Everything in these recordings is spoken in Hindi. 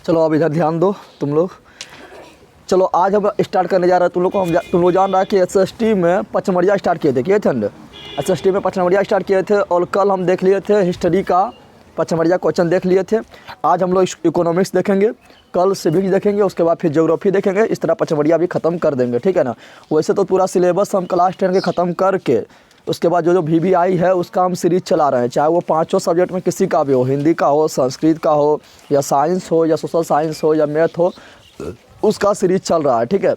चलो अब इधर ध्यान दो तुम लोग। चलो आज हम स्टार्ट करने जा रहे हैं। तुम लोग जान रहा है कि एसएसटी में पचमढ़िया स्टार्ट किए थे, किए थे ना। एसएसटी में पचमढ़िया स्टार्ट किए थे और कल हम देख लिए थे हिस्ट्री का पचमढ़िया क्वेश्चन देख लिए थे। आज हम लोग इकोनॉमिक्स देखेंगे, कल सिविक्स देखेंगे, उसके बाद फिर ज्योग्राफी देखेंगे। इस तरह पचमढ़िया भी ख़त्म कर देंगे, ठीक है ना। वैसे तो पूरा सिलेबस हम क्लास 10 के ख़त्म करके उसके बाद जो VVI है उसका हम सीरीज चला रहे हैं, चाहे वो पाँचों सब्जेक्ट में किसी का भी हो, हिंदी का हो, संस्कृत का हो, या साइंस हो, या सोशल साइंस हो, या मैथ हो, उसका सीरीज चल रहा है, ठीक है।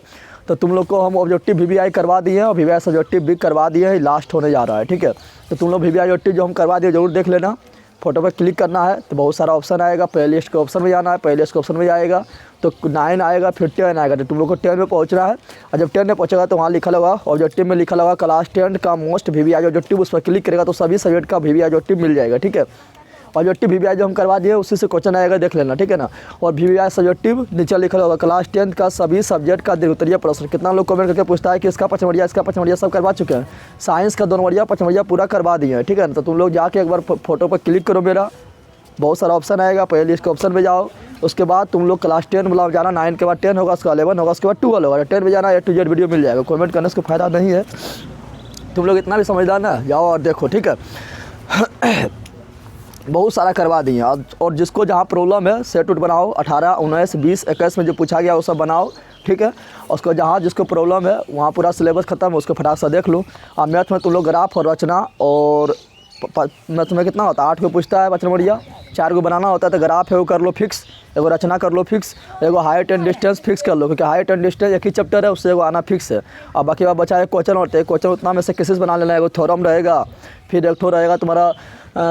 तो तुम लोग को हम ऑब्जेक्टिव VVI करवा दिए हैं और VVI सब्जेक्टिव भी करवा दिए हैं, लास्ट होने जा रहा है, ठीक है। तो तुम लोग VVI ऑब्जेक्टिव जो हम करवा दिए ज़रूर देख लेना। फोटो पर क्लिक करना है तो बहुत सारा ऑप्शन आएगा, प्ले लिस्ट के ऑप्शन में जाना है, प्ले लिस्ट के ऑप्शन में जाएगा तो 9 आएगा, फिर 10 आएगा। तो तुम लोग को 10 में पहुंचना है और जब 10 में पहुंचेगा तो वहाँ लिखा होगा ऑब्जेक्टिव में लिखा होगा क्लास 10 का मोस्ट VVI ऑब्जेक्टिव, उस पर क्लिक करेगा तो सभी सब्जेक्ट का VVI ऑब्जेक्टिव मिल जाएगा, ठीक है। ऑब्जेक्टिव VVI जो हम करवा दिए उसी से क्वेश्चन आएगा, देख लेना, ठीक है ना। और VVI सब्जेक्टिव नीचे लिखा होगा क्लास 10 का सभी सब्जेक्ट का द्वितीय प्रश्न। कितना लोग कमेंट करके पूछता है कि इसका पचमढ़िया सब करवा चुके हैं। साइंस का 2 नंबरिया पचमढ़िया पूरा करवा दिए हैं, ठीक है ना। तो तुम लोग जाके एक बार फोटो पर क्लिक करो, मेरा बहुत सारा ऑप्शन आएगा, प्ले लिस्ट के ऑप्शन में जाओ। उसके बाद तुम लोग क्लास 10 मतलब जाना, 9 के बाद 10 होगा, उसका 11 होगा, उसके बाद 12 होगा। 10 में जाना, A to Z वीडियो मिल जाएगा। कमेंट करने से फ़ायदा नहीं है, तुम लोग इतना भी समझदार ना, जाओ और देखो, ठीक है। बहुत सारा करवा दिए और जिसको जहाँ प्रॉब्लम है सेट उट बनाओ, 18, 19, 20, 21 में जो पूछा गया वो सब बनाओ, ठीक है। उसको जहाँ जिसको प्रॉब्लम है वहाँ पूरा सिलेबस खत्म है, उसको फटाक से देख लो। और मैथ में तुम लोग ग्राफ और रचना, और मैथ में कितना होता है 8 को पूछता है पचमढ़िया, 4 को बनाना होता है तो ग्राफ है वो कर लो फिक्स, एगो रचना कर लो फिक्स, एगो हाइट एंड डिस्टेंस फिक्स कर लो, क्योंकि हाइट एंड डिस्टेंस एक ही चैप्टर है, उससे एगो आना फिक्स है। और बाकी बात बचा एक क्वेश्चन होते हैं, क्वेश्चन उतना में से किसी से बना लेना है। एगो थ्योरम रहेगा, फिर एक ठो रहेगा तुम्हारा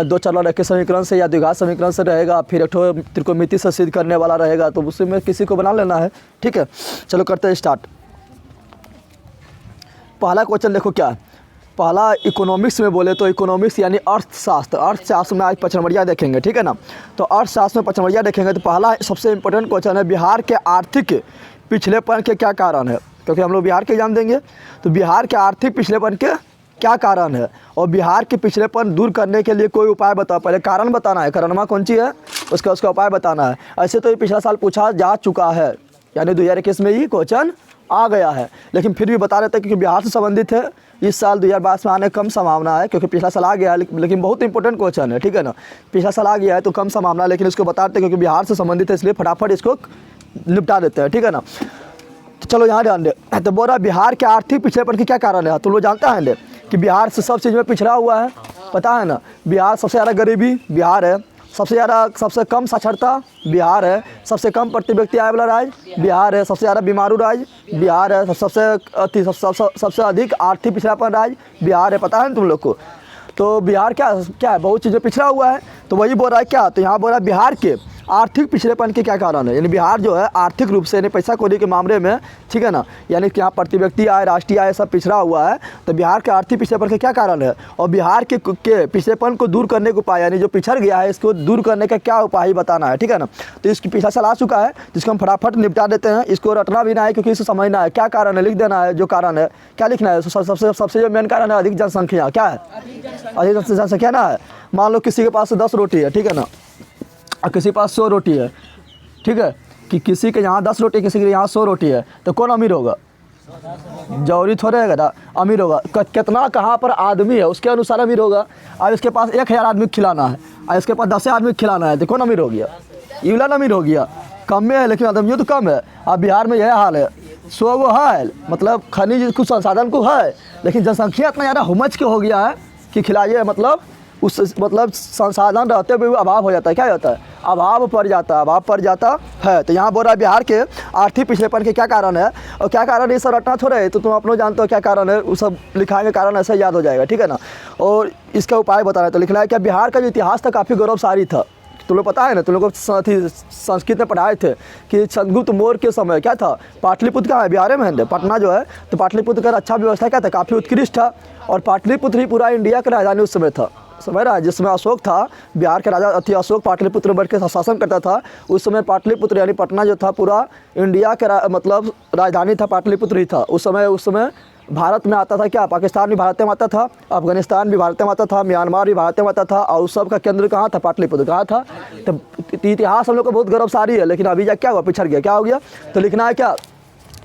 2 चर रेखीय समीकरण से या द्विघात समीकरण से रहेगा, फिर एक ठो त्रिकोणमिति से सिद्ध करने वाला रहेगा, तो उसी में किसी को बना लेना है, ठीक है। चलो करते हैं स्टार्ट। पहला क्वेश्चन देखो क्या है। पहला इकोनॉमिक्स में बोले तो इकोनॉमिक्स यानी अर्थशास्त्र में आज पचमढ़िया देखेंगे, ठीक है ना। तो अर्थशास्त्र में पचमढ़िया देखेंगे तो पहला सबसे इम्पोर्टेंट क्वेश्चन है, बिहार के आर्थिक पिछड़ेपन के क्या कारण है। क्योंकि हम लोग बिहार के एग्जाम देंगे तो बिहार के आर्थिक पिछड़ेपन के क्या कारण है, और बिहार के पिछड़ेपन दूर करने के लिए कोई उपाय बताओ। पहले कारण बताना है, कारणमा कौन सी है, उसका उपाय बताना है। ऐसे तो ये पिछला साल पूछा जा चुका है, यानी 2021 में ही क्वेश्चन आ गया है, लेकिन फिर भी बता देते हैं क्योंकि बिहार से संबंधित है। इस साल 2022 में आने कम संभावना है, क्योंकि पिछला साल आ गया है, लेकिन बहुत इंपॉर्टेंट क्वेश्चन है, ठीक है ना। पिछला साल आ गया है तो कम संभावना है, लेकिन इसको बताते हैं क्योंकि बिहार से संबंधित है, इसलिए फटाफट इसको निपटा देते हैं, ठीक है ना। तो चलो यहाँ ध्यान दे। तो बोल रहा बिहार के आर्थिक पिछड़ेपन के क्या कारण है। तुम लोग जानता है कि बिहार से सब चीज़ में पिछड़ा हुआ है, पता है ना। बिहार सबसे ज़्यादा गरीबी बिहार है, सबसे कम साक्षरता बिहार है, सबसे कम प्रति व्यक्ति आय वाला राज्य बिहार है, सबसे ज़्यादा बीमारू राज्य बिहार है, सबसे अधिक आर्थिक पिछड़ापन राज्य बिहार है, पता है ना तुम लोग को। तो बिहार क्या है, बहुत चीज़ें पिछड़ा हुआ है। तो वही बोल रहा है क्या, तो यहाँ बोल रहा है बिहार के आर्थिक पिछड़ेपन के क्या कारण है। यानी बिहार जो है आर्थिक रूप से यानी पैसा कौड़ी के मामले में, ठीक है ना, यानी कि यहाँ प्रति व्यक्ति आय, राष्ट्रीय आय सब पिछड़ा हुआ है। तो बिहार के आर्थिक पिछड़ेपन के क्या कारण है, और बिहार के पिछड़ेपन को दूर करने का उपाय, यानी जो पिछड़ गया है इसको दूर करने का क्या उपाय बताना है, ठीक है ना। तो इसकी पिछला साल आ चुका है, जिसको हम फटाफट निपटा देते हैं। इसको रटना भी ना है क्योंकि इसे समझना है क्या कारण है, लिख देना है जो कारण है, क्या लिखना है। सबसे जो मेन कारण है अधिक जनसंख्या, क्या है, अधिक जनसंख्या ना है। मान लो किसी के पास 10 रोटी है, ठीक है ना, और किसी के पास 100 रोटी है, ठीक है, कि किसी के यहाँ 10 रोटी, किसी के यहाँ 100 रोटी है, तो कौन अमीर होगा, जौहरी थोड़े है ना, अमीर होगा। कितना कहाँ पर आदमी है उसके अनुसार अमीर होगा। अब इसके पास 1000 आदमी को खिलाना है और इसके पास 10 आदमी को खिलाना है, तो कौन अमीर हो गया, ये वाला अमीर हो गया। कम में है लेकिन आदमियों तो कम है। अब बिहार में यह हाल है, 100 वो है, मतलब खनिज कुछ संसाधन को है, लेकिन जनसंख्या इतना ज़्यादा हुमच के हो गया है कि खिलाइए, मतलब उस संसाधन रहते हुए अभाव हो जाता है, क्या होता है, अभाव पड़ जाता है। तो यहाँ बोल रहा है बिहार के आर्थिक पिछड़ेपन के क्या कारण है, और क्या कारण ये सब रटना थोड़े है, तो तुम अपने जानते हो क्या कारण है, वो सब लिखाएंगे, कारण ऐसे याद हो जाएगा, ठीक है ना। और इसका उपाय बताना है, तो लिखना है क्या, बिहार का जो इतिहास था काफ़ी गौरवशाली था। तुम लोग पता है ना, तुम लोग को संस्कृत में पढ़ाए थे कि चंद्रगुप्त मौर्य के समय क्या था, पाटलिपुत्र कहाँ है, बिहार में है, पटना जो है, तो पाटलिपुत्र का अच्छा व्यवस्था क्या था, काफ़ी उत्कृष्ट था। और पाटलिपुत्र ही पूरा इंडिया का राजधानी उस समय था, समझ रहा है। जिस समय अशोक था, बिहार के राजा अति अशोक पाटलिपुत्र बैठ के शासन करता था, उस समय पाटलिपुत्र यानी पटना जो था पूरा इंडिया का मतलब राजधानी था, पाटलिपुत्र ही था उस समय भारत में आता था क्या, पाकिस्तान भी भारत में आता था, अफगानिस्तान भी भारत में आता था, म्यांमार भी भारत में आता था, और उस सब का केंद्र कहाँ था, पाटलिपुत्र कहाँ था। तो इतिहास हम लोग को बहुत गौरवशाली है, लेकिन अभी क्या हुआ, पिछड़ गया, क्या हो गया। तो लिखना है क्या,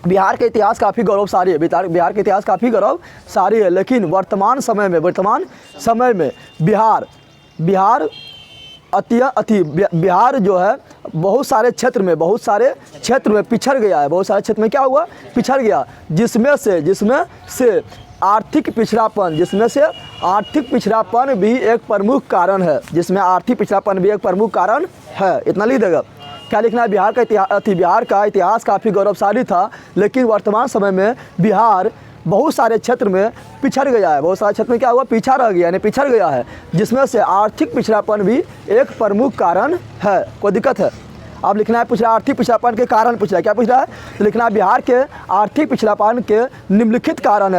बिहार का इतिहास काफ़ी गौरवशाली है, बिहार का इतिहास काफ़ी गौरवशाली है, लेकिन वर्तमान समय में बिहार जो है बहुत सारे क्षेत्र में पिछड़ गया है, बहुत सारे क्षेत्र में क्या हुआ, पिछड़ गया, जिसमें से आर्थिक पिछड़ापन भी एक प्रमुख कारण है, इतना लिख देगा। क्या लिखना है, बिहार का इतिहास काफ़ी गौरवशाली था, लेकिन वर्तमान समय में बिहार बहुत सारे क्षेत्र में पिछड़ गया है, बहुत सारे क्षेत्र में क्या हुआ, पीछा रह गया, यानी पिछड़ गया है, जिसमें से आर्थिक पिछड़ापन भी एक प्रमुख कारण है। कोई दिक्कत है, अब लिखना है पूछ रहा है आर्थिक पिछड़ापन के कारण पूछ रहा है, क्या पूछ रहा है, तो लिखना है बिहार के आर्थिक पिछड़ापन के निम्नलिखित कारण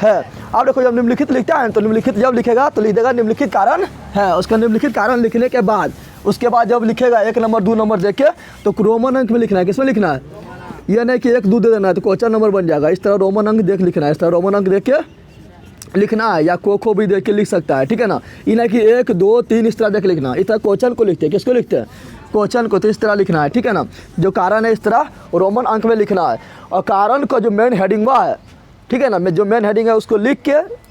है। अब देखो जब निम्नलिखित लिखता है तो निम्नलिखित जब लिखेगा तो लिख देगा निम्नलिखित कारण है, उसका निम्नलिखित कारण लिखने के बाद उसके बाद जब लिखेगा 1 नंबर 2 नंबर देख के तो रोमन अंक में लिखना है, किसमें लिखना है, यह नहीं कि 1 2 दे देना है तो क्वेश्चन नंबर बन जाएगा, इस तरह रोमन अंक देख लिखना है, इस तरह रोमन अंक देख के लिखना है, या खो भी देख के लिख सकता है, ठीक है ना। ये नहीं कि 1 2 3 इस तरह देख लिखना, इस तरह क्वेश्चन को लिखते हैं, किसको लिखते हैं, क्वेश्चन को, तो इस तरह लिखना है, ठीक है ना। जो कारण है इस तरह रोमन अंक में लिखना है, और कारण का जो मेन हेडिंग है, ठीक है ना, जो मेन हेडिंग है उसको लिख के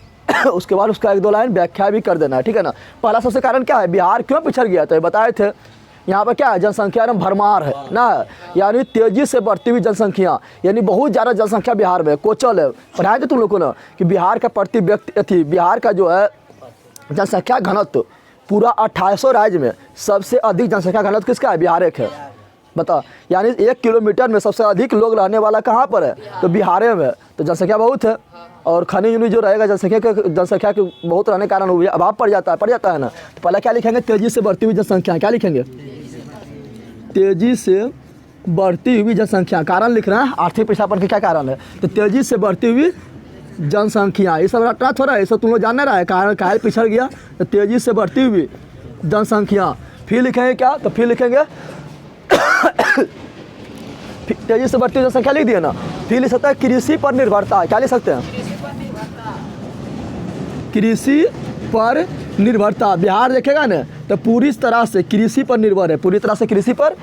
उसके बाद उसका 1-2 लाइन व्याख्या भी कर देना है, ठीक है ना। पहला सबसे कारण क्या है, बिहार क्यों पिछड़ गया, तो बताए थे यहाँ पर क्या है, जनसंख्या में भरमार है ना, यानी तेजी से बढ़ती हुई जनसंख्या, यानी बहुत ज़्यादा जनसंख्या बिहार में, कोचल है, पढ़ाए थे तुम लोग को ना कि बिहार का प्रति व्यक्ति बिहार का जो है जनसंख्या घनत्व पूरा 2800 राज्य में सबसे अधिक जनसंख्या घनत्व किसका है, बिहार एक है, बता, यानी 1 किलोमीटर में सबसे अधिक लोग रहने वाला कहाँ पर है, तो बिहार में, तो जनसंख्या बहुत है, और खनिज जो रहेगा जनसंख्या के बहुत रहने के कारण अभाव पड़ जाता है ना। तो पहले क्या लिखेंगे, तेज़ी से बढ़ती हुई जनसंख्या, क्या लिखेंगे, तेज़ी से बढ़ती हुई जनसंख्या, कारण लिखना है आर्थिक पिछड़ापन के क्या कारण है, तो तेज़ी से बढ़ती हुई जनसंख्या, ये सब रटना थोड़ा है, ये सब तुम लोग जानना रहा है, कारण काहे पिछड़ गया, तो तेज़ी से बढ़ती हुई जनसंख्या। फिर लिखेंगे क्या, तो फिर लिखेंगे तेज़ी से बढ़ती हुई जनसंख्या लिख दिया ना। फिर लिख सकता है कृषि पर निर्भरता, क्या लिख सकते हैं, कृषि पर निर्भरता, बिहार देखेगा ना तो पूरी तरह से कृषि पर निर्भर है, पूरी तरह से कृषि पर,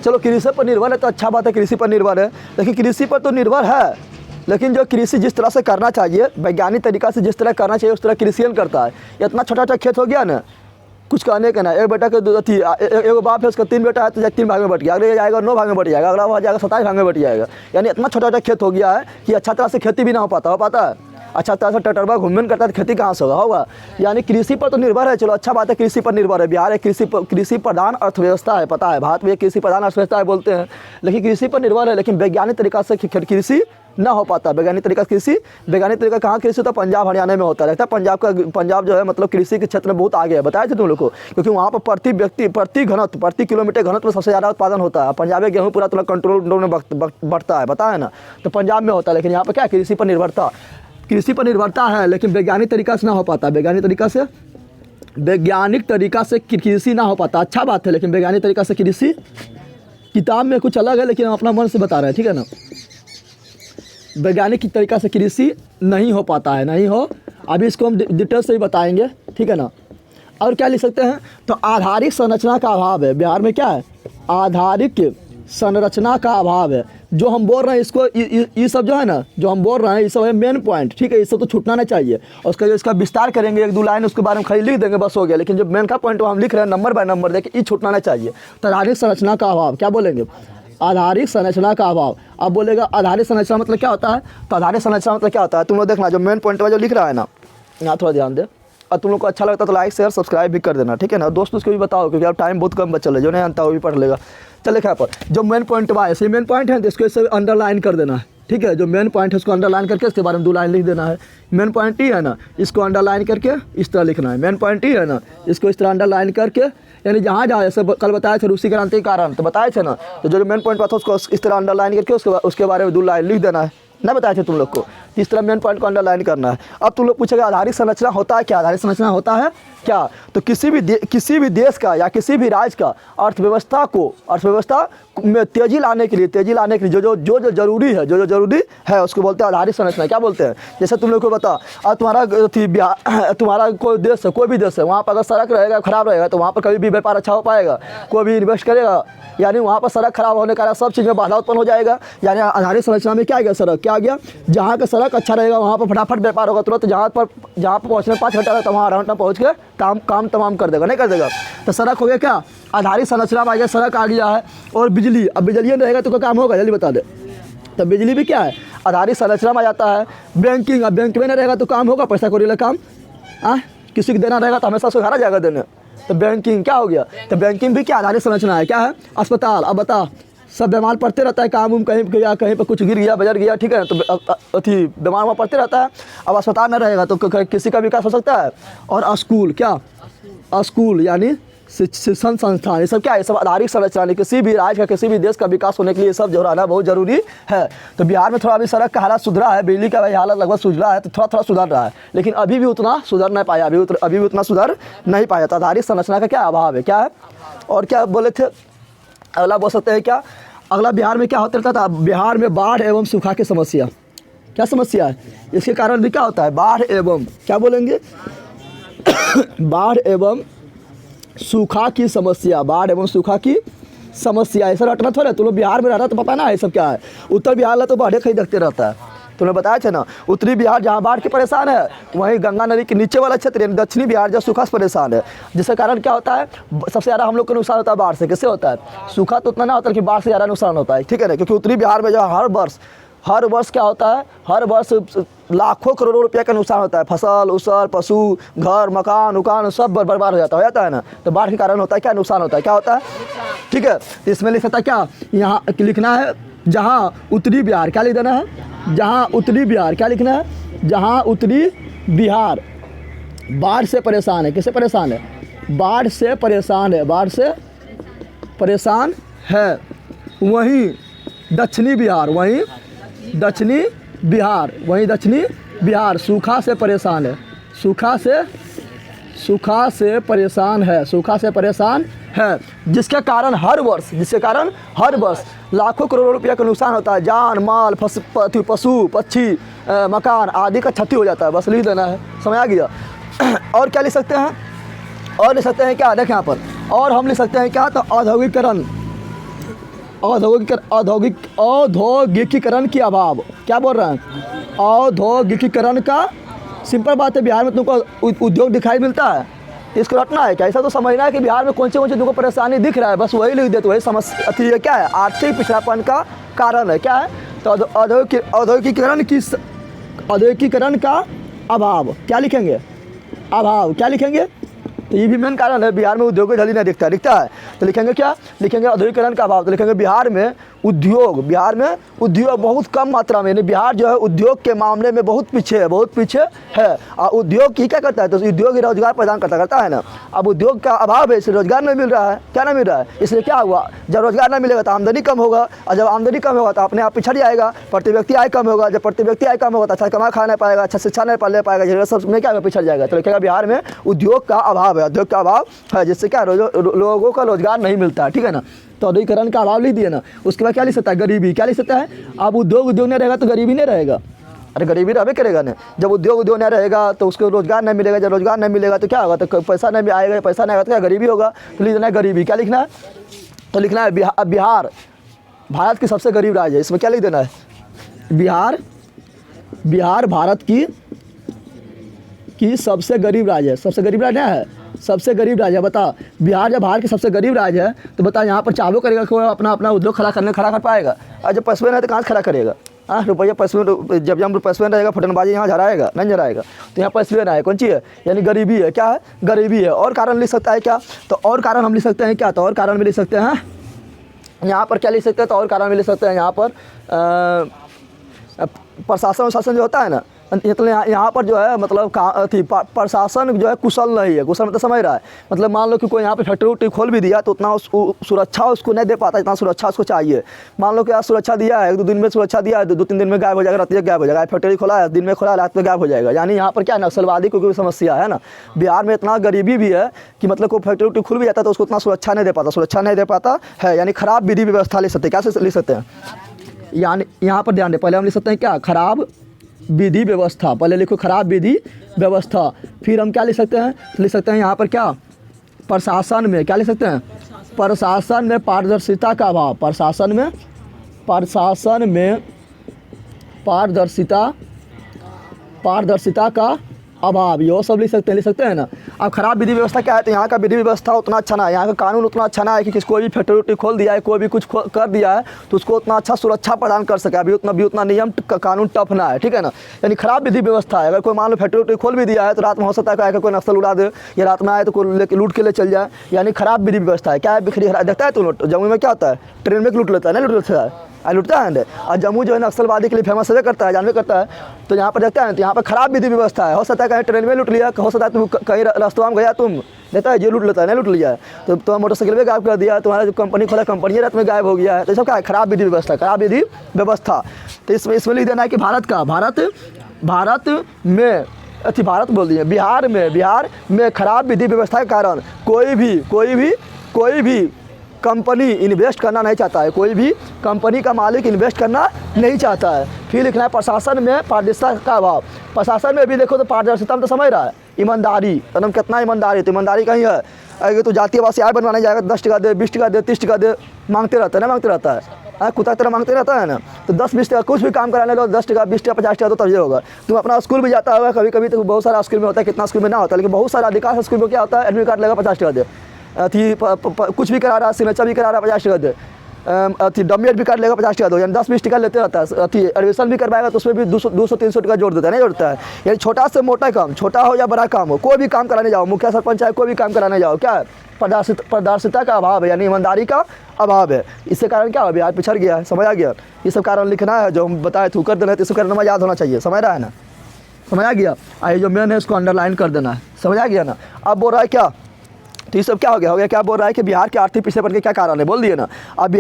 चलो कृषि पर निर्भर है तो अच्छा बात है, कृषि पर निर्भर है, लेकिन कृषि पर तो निर्भर है, लेकिन जो कृषि जिस तरह से करना चाहिए, वैज्ञानिक तरीका से जिस तरह करना चाहिए उस तरह कृषि करता है। इतना छोटा खेत हो गया ना, कुछ कहने का ना, एक बेटा के एक बाप है उसका 3 बेटा है तो 3 भाग में बट गया, अगले जाएगा 9 भाग में बट जाएगा, अगला जाएगा 27 भाग में बट जाएगा, यानी इतना छोटा खेत हो गया है कि अच्छा तरह से खेती भी ना हो पाता है, अच्छा तरह से टटरबा घूमन करता है तो खेती कहाँ से होगा, यानी कृषि पर तो निर्भर है, चलो अच्छा बात है, कृषि पर निर्भर है, बिहार एक कृषि प्रधान अर्थव्यवस्था है, पता है, भारत में एक कृषि प्रधान अर्थव्यवस्था है बोलते हैं, लेकिन कृषि पर निर्भर है, लेकिन वैज्ञानिक तरीका से कृषि ना हो पाता, वैज्ञानिक तरीका कहाँ कृषि होता है, पंजाब हरियाणा में होता रहता है, पंजाब जो है मतलब कृषि के क्षेत्र में बहुत आगे है, बताए थे तुम लोग को, क्योंकि वहाँ पर प्रति किलोमीटर घनत्व में सबसे ज़्यादा उत्पादन होता है, पंजाब में गेहूँ पूरा कंट्रोल में बढ़ता है, पता है ना, तो पंजाब में होता है, लेकिन यहाँ पर क्या कृषि पर निर्भरता है, लेकिन वैज्ञानिक तरीका से ना हो पाता, वैज्ञानिक तरीका से कृषि ना हो पाता, अच्छा बात है, लेकिन वैज्ञानिक तरीका से कृषि किताब में कुछ अलग है, लेकिन हम अपना मन से बता रहे हैं, ठीक है ना, वैज्ञानिक तरीका से कृषि नहीं हो पाता है, नहीं हो, अभी इसको हम डिटेल से ही बताएंगे, ठीक है ना। और क्या लिख सकते हैं, तो आधारिक संरचना का अभाव है, बिहार में क्या है, आधारिक संरचना का अभाव है, जो हम बोल रहे हैं इसको ये सब जो है ना, जो हम बोल रहे हैं ये सब है मेन पॉइंट, ठीक है, ये सब तो छूटना नहीं चाहिए, और उसका जो इसका विस्तार करेंगे 1-2 लाइन उसके बारे में खाली लिख देंगे बस हो गया, लेकिन जो मेन का पॉइंट हम लिख रहे हैं नंबर बाय नंबर देखिए, ये छूटना नहीं चाहिए। तो आधारिक संरचना का अभाव, क्या बोलेंगे, आधारिक संरचना का अभाव। अब बोलेगा आधारिक संरचना मतलब क्या होता है, तो आधारिक संरचना मतलब क्या होता है, तुम लोग देखना जो मेन पॉइंट में जो लिख रहा है ना, यहाँ थोड़ा ध्यान दे, और तुम लोग को अच्छा लगता है तो लाइक शेयर सब्सक्राइब भी कर देना, ठीक है ना, दोस्त उसको भी बताओ, क्योंकि अब टाइम बहुत कम बचा है, जो नहीं जानता वो भी पढ़ लेगा। चले क्या पर जो मेन पॉइंट है, ऐसे मेन पॉइंट है तो इसको इसे अंडरलाइन कर देना है, ठीक है, जो मेन पॉइंट है उसको अंडरलाइन करके इसके बारे में 2 लाइन लिख देना है। मेन पॉइंट ही है ना, इसको अंडरलाइन करके इस तरह लिखना है, मेन पॉइंट ही है ना, इसको इस तरह अंडरलाइन करके, यानी जहाँ जैसे कल बताए थे रूसी क्रांति के कारण, तो बताए थे ना, तो जो मेन पॉइंट था उसको इस तरह अंडरलाइन करके उसके बारे में 2 लाइन लिख देना है, ना बताए थे तुम लोग को, इस तरह मेन पॉइंट को अंडरलाइन करना है। अब तुम लोग पूछेगा आधारिक संरचना होता है क्या, आधारिक संरचना होता है क्या? तो किसी भी देश का या किसी भी राज्य का अर्थव्यवस्था में तेज़ी लाने के लिए जो ज़रूरी है उसको बोलते हैं आधारित संरचना। क्या बोलते हैं? जैसे तुम लोग को बता, तुम्हारा कोई देश है, कोई भी देश है, वहाँ पर अगर सड़क रहेगा ख़राब रहेगा तो वहाँ पर कभी भी व्यापार अच्छा हो पाएगा, कोई भी इन्वेस्ट करेगा, यानी वहाँ पर सड़क खराब होने के कारण सब चीज़ में बाधा उत्पन्न हो जाएगा। यानी आधारित संरचना में क्या आ गया? सड़क। क्या आ गया? जहाँ का सड़क अच्छा रहेगा वहाँ पर फटाफट व्यापार होगा तुरंत। जहाँ पर पहुँचने 5 घंटा लगता है वहाँ आराम पहुँच के काम तमाम कर देगा, नहीं कर देगा। तो सड़क हो गया क्या? आधारित संरचना में आ गया, सड़क आ गया है। और बिजली, अब बिजली नहीं रहेगा तो क्या काम होगा? जल्दी बता दे। तो बिजली भी क्या है? आधारित संरचना में आ जाता है। बैंकिंग, अब बैंक में नहीं रहेगा तो काम होगा? पैसा कौड़ी काम किसी को देना रहेगा तो हमेशा सुधारा जाएगा देने। तो बैंकिंग क्या हो गया? तो बैंकिंग भी क्या आधारित संरचना है? क्या है? अस्पताल। अब बता, सब बीमार पड़ते रहता है, काम कहीं पर कुछ गिर गया, बजर गया, ठीक है, तो बीमार वहाँ पड़ते रहता है। अब अस्पताल न रहेगा तो किसी का विकास हो सकता है। और स्कूल, क्या? स्कूल यानी शिक्षण संस्थान, ये सब क्या है? सब आधारित संरचना। किसी भी राज्य का, किसी भी देश का विकास होने के लिए सब जो रहना बहुत जरूरी है। तो बिहार में थोड़ा अभी सड़क का हालत सुधरा है, बिजली का हालत लगभग सुधरा है, तो थोड़ा सुधर रहा है, लेकिन अभी भी उतना सुधर नहीं पाया, अभी भी उतना सुधर नहीं पाया। तो आधारित संरचना का क्या अभाव है? क्या है? और क्या बोले थे? अगला बोल सकते हैं क्या? अगला बिहार में क्या होता रहता था? बिहार में बाढ़ एवं सूखा की समस्या। क्या समस्या है? इसके कारण भी क्या होता है? बाढ़ एवं, क्या बोलेंगे? बाढ़ एवं सूखा की समस्या। बाढ़ एवं सूखा की समस्या, ऐसा रटना थोड़ा। तुम लोग बिहार में रहता तो पता ना ये सब क्या है। उत्तर बिहार तो बाढ़े कहीं देखते रहता है, तुमने बताया था ना। उत्तरी बिहार जहाँ बाढ़ के परेशान है, वहीं गंगा नदी के नीचे वाला क्षेत्र यानी दक्षिणी बिहार जो सूखा से परेशान है, जिसके कारण क्या होता है? सबसे ज़्यादा हम लोग को नुकसान होता है बाढ़ से। किससे होता है? सूखा तो उतना ना होता है कि बाढ़ से ज़्यादा नुकसान होता है, ठीक है ना। क्योंकि उत्तरी बिहार में जो हर वर्ष क्या होता है? हर वर्ष लाखों करोड़ों रुपया का नुकसान होता है। फसल उसल, पशु, घर, मकान सब बर्बाद हो जाता है ना। तो बाढ़ के कारण होता है क्या? नुकसान होता है। क्या होता है? ठीक है, तो इसमें लिख सकता है क्या? यहाँ लिखना है जहाँ उत्तरी बिहार, क्या लिख देना है? जहाँ उत्तरी बिहार, क्या लिखना है? जहाँ उत्तरी बिहार बाढ़ से परेशान है। किससे परेशान है? बाढ़ से परेशान है, बाढ़ से परेशान है। वहीं दक्षिणी बिहार सूखा से परेशान है। सूखा से परेशान है, जिसके कारण हर वर्ष लाखों करोड़ों रुपया का नुकसान होता है। जान माल, पशु पक्षी, मकान आदि का क्षति हो जाता है। बस लिख देना है, समझ आ गया। और क्या लिख सकते हैं? और लिख सकते हैं क्या? देखें यहाँ पर, और हम लिख सकते हैं क्या? तो औद्योगिकीकरण की अभाव। क्या बोल रहे हैं? औद्योगिकीकरण का। सिंपल बात है, बिहार में तुमको उद्योग दिखाई मिलता है, इसको रटना है क्या? ऐसा तो समझना है कि बिहार में कौन से तुमको परेशानी दिख रहा है, बस वही लिख दे। तो वही समस्या ये क्या है? आर्थिक पिछड़ापन का कारण है। क्या है? तो औद्योगिकीकरण का अभाव। क्या लिखेंगे? अभाव। क्या लिखेंगे? तो ये भी मेन कारण है। बिहार में उद्योग जल्दी नहीं दिखता है, तो लिखेंगे क्या? लिखेंगे औद्योगिकीकरण का अभाव। तो लिखेंगे बिहार में उद्योग बहुत कम मात्रा में, यानी बिहार जो है उद्योग के मामले में बहुत पीछे है। और उद्योग की क्या करता है? तो उद्योग ही रोजगार प्रदान करता है ना। अब उद्योग का अभाव है, इसलिए रोजगार नहीं मिल रहा है। क्या नहीं मिल रहा है? इसलिए क्या हुआ? जब रोजगार नहीं मिलेगा तो आमदनी कम होगा, और जब आमदनी कम होगा तो अपने आप पिछड़ जाएगा, प्रति व्यक्ति आय कम होगा। जब प्रति व्यक्ति आय कम होगा तो अच्छा कमा खा नहीं पाएगा, अच्छा शिक्षा नहीं ले पाएगा, जरूरत सब में क्या पिछड़ जाएगा। तो लिखेगा बिहार में उद्योग का अभाव है, जिससे क्या लोगों का रोजगार नहीं मिलता है, ठीक है ना। तो औद्योगिकीकरण का अभाव लिख दिए ना। उसके बाद क्या लिख सकता है? गरीबी। क्या लिख सकता है? अब उद्योग नहीं रहेगा तो गरीबी नहीं रहेगा। अरे गरीबी रहबे करेगा ना। जब उद्योग नहीं रहेगा तो उसको रोजगार नहीं मिलेगा, जब रोजगार नहीं मिलेगा तो क्या होगा? तो पैसा नहीं आएगा, पैसा नहीं आएगा तो क्या गरीबी होगा। तो लिख देना है गरीबी। क्या लिखना है? तो लिखना है बिहार भारत की सबसे गरीब राज्य है। इसमें क्या लिख देना है? बिहार भारत की सबसे गरीब राज्य है। सबसे गरीब राज्य है, सबसे गरीब राज्य है। बता, बिहार जब भारत की सबसे गरीब राज्य है तो बता यहाँ पर चालू करेगा कोई अपना उद्योग खड़ा कर पाएगा? और जब पैसे है तो कहाँ से खड़ा करेगा? रुपया पैसे, जब पैसे रहेगा फटनबाजी यहाँ झराएगा नहीं झराएगा। तो यहाँ पैसे ना है, कौन चीज़ है? यानी गरीबी है। क्या है? गरीबी है। और कारण लिख सकता है क्या? तो और कारण हम लिख सकते हैं क्या? तो और कारण में लिख सकते हैं यहाँ पर क्या लिख सकते हैं? तो और कारण में लिख सकते हैं यहाँ पर प्रशासन जो होता है ना, मतलब यहाँ पर जो है मतलब प्रशासन जो है कुशल नहीं है। कुशल मतलब समझ रहा है, मतलब मान लो कि कोई यहाँ पे फैक्ट्री उक्ट्री खोल भी दिया तो उतना सुरक्षा उसको नहीं दे पाता जितना सुरक्षा उसको चाहिए। मान लो कि आज सुरक्षा दिया है, 1-2 दिन में सुरक्षा दिया है, 2-3 दिन में गायब हो जाएगा, रात गायब हो जाएगा। फैक्ट्री खोला है, दिन में खोला है, रात में गायब हो जाएगा। यानी यहाँ पर क्या नक्सलवादी की कोई समस्या है ना। बिहार में इतना गरीबी भी है कि मतलब कोई फैक्ट्री उक्ट्री खुल भी जाता है तो उसको उतना सुरक्षा नहीं दे पाता है। यानी खराब विधि व्यवस्था ले सकते हैं। कैसे लिख सकते हैं, यानी यहाँ पर ध्यान दें, पहले हम लिख सकते हैं क्या, खराब विधि व्यवस्था। पहले लिखो खराब विधि व्यवस्था। फिर हम क्या लिख सकते हैं यहाँ पर क्या, प्रशासन में क्या लिख सकते हैं, प्रशासन में पारदर्शिता का अभाव। प्रशासन में पारदर्शिता का अभाव, ये सब लिख सकते हैं ना। अब खराब विधि व्यवस्था क्या है, तो यहाँ का विधि व्यवस्था उतना अच्छा ना है, यहाँ का कानून उतना अच्छा ना है कि कोई भी फैक्ट्री उक्ट्री खोल दिया है, कोई भी कुछ कर दिया है तो उसको उतना अच्छा सुरक्षा प्रदान कर सके। अभी उतना नियम कानून टफ ना है, ठीक है ना। यानी खराब विधि व्यवस्था है। अगर कोई मान लो फैक्ट्री उक्ट्री खोल भी दिया है तो रात में हो सकता है कोई नक्सल उड़ा दे, या रात में आए तो कोई लूट के ले चल जाए। यानी खराब विधि व्यवस्था है। क्या है, बिखरी देखता है तो जम्मू में क्या होता है, ट्रेन में लूट लेता है, नहीं लूट लेता है, लुटता है। और जम्मू जो है नक्सलवादी के लिए फेमस है, करता है, जानवे करता है। तो यहाँ पर देखता है तो यहाँ पर खराब विधि व्यवस्था है। हो सकता है कहीं ट्रेन में लूट लिया, हो सकता है तुम कहीं रास्ता में गया, तुम देता है जो लूट लेता है, नहीं लूट लिया है तो मोटरसाइकिल में गायब कर दिया, तुम्हारा जो कंपनी खोला कंपनी रात में गायब हो गया है। तो सब क्या है, खराब विधि व्यवस्था, खराब विधि व्यवस्था। तो इसमें लिख देना है कि भारत बोल दिए, बिहार में खराब विधि व्यवस्था के कारण कोई भी कंपनी इन्वेस्ट करना नहीं चाहता है, कोई भी कंपनी का मालिक इन्वेस्ट करना नहीं चाहता है। फिर लिखना है प्रशासन में पारदर्शिता का अभाव। प्रशासन में भी देखो तो पारदर्शिता में तो समझ रहा है, ईमानदारी, तो कितना ईमानदारी, तो ईमानदारी कहीं है। अगर तो जातीय आवासीय आय बनवाने जाएगा 10 टका दे, 20 टका दे, 30 टका दे, मांगते रहता है, कुत्ता तरह मांगते रहता है ना। तो 10-20 टका कुछ भी काम कराने लो, 10 टका 20 टका 50 टका तो तब ये होगा। तुम अपना स्कूल भी जाता होगा कभी तो बहुत सारा स्कूल में होता है, कितना स्कूल में ना होता है, लेकिन बहुत सारा अधिकांश स्कूल में क्या होता है, एडमिट कार्ड लेगा 50 टका दे, कुछ भी करा रहा, सिग्नेचर भी करा रहा 50 टका दे, डमी भी कर लेगा 50 टका दो, यानी 10-20 टका लेते रहता है। एडमिशन भी करवाएगा तो उसमें भी 200-300 टका जोड़ देता है, नहीं जोड़ता है। यानी छोटा से मोटा काम, छोटा हो या बड़ा काम हो, कोई भी काम कराने जाओ, मुखिया सरपंच है, कोई भी काम कराने जाओ, क्या है, पारदर्शिता का अभाव है, यानी ईमानदारी का अभाव है। इससे कारण क्या हो, बिहार पिछड़ गया है। समझ आ गया, ये सब कारण लिखना है जो हम बताए थे, कर देना है, तो इससे कारण याद होना चाहिए। समझ रहा है ना, समझ आ गया। ये जो मेन है इसको अंडरलाइन कर देना है, समझ आ गया ना। अब बोल रहा है क्या, तो ये सब क्या हो गया क्या बोल रहा है कि बिहार के आर्थिक पिछड़ेपन के क्या कारण है, बोल दिए ना। अब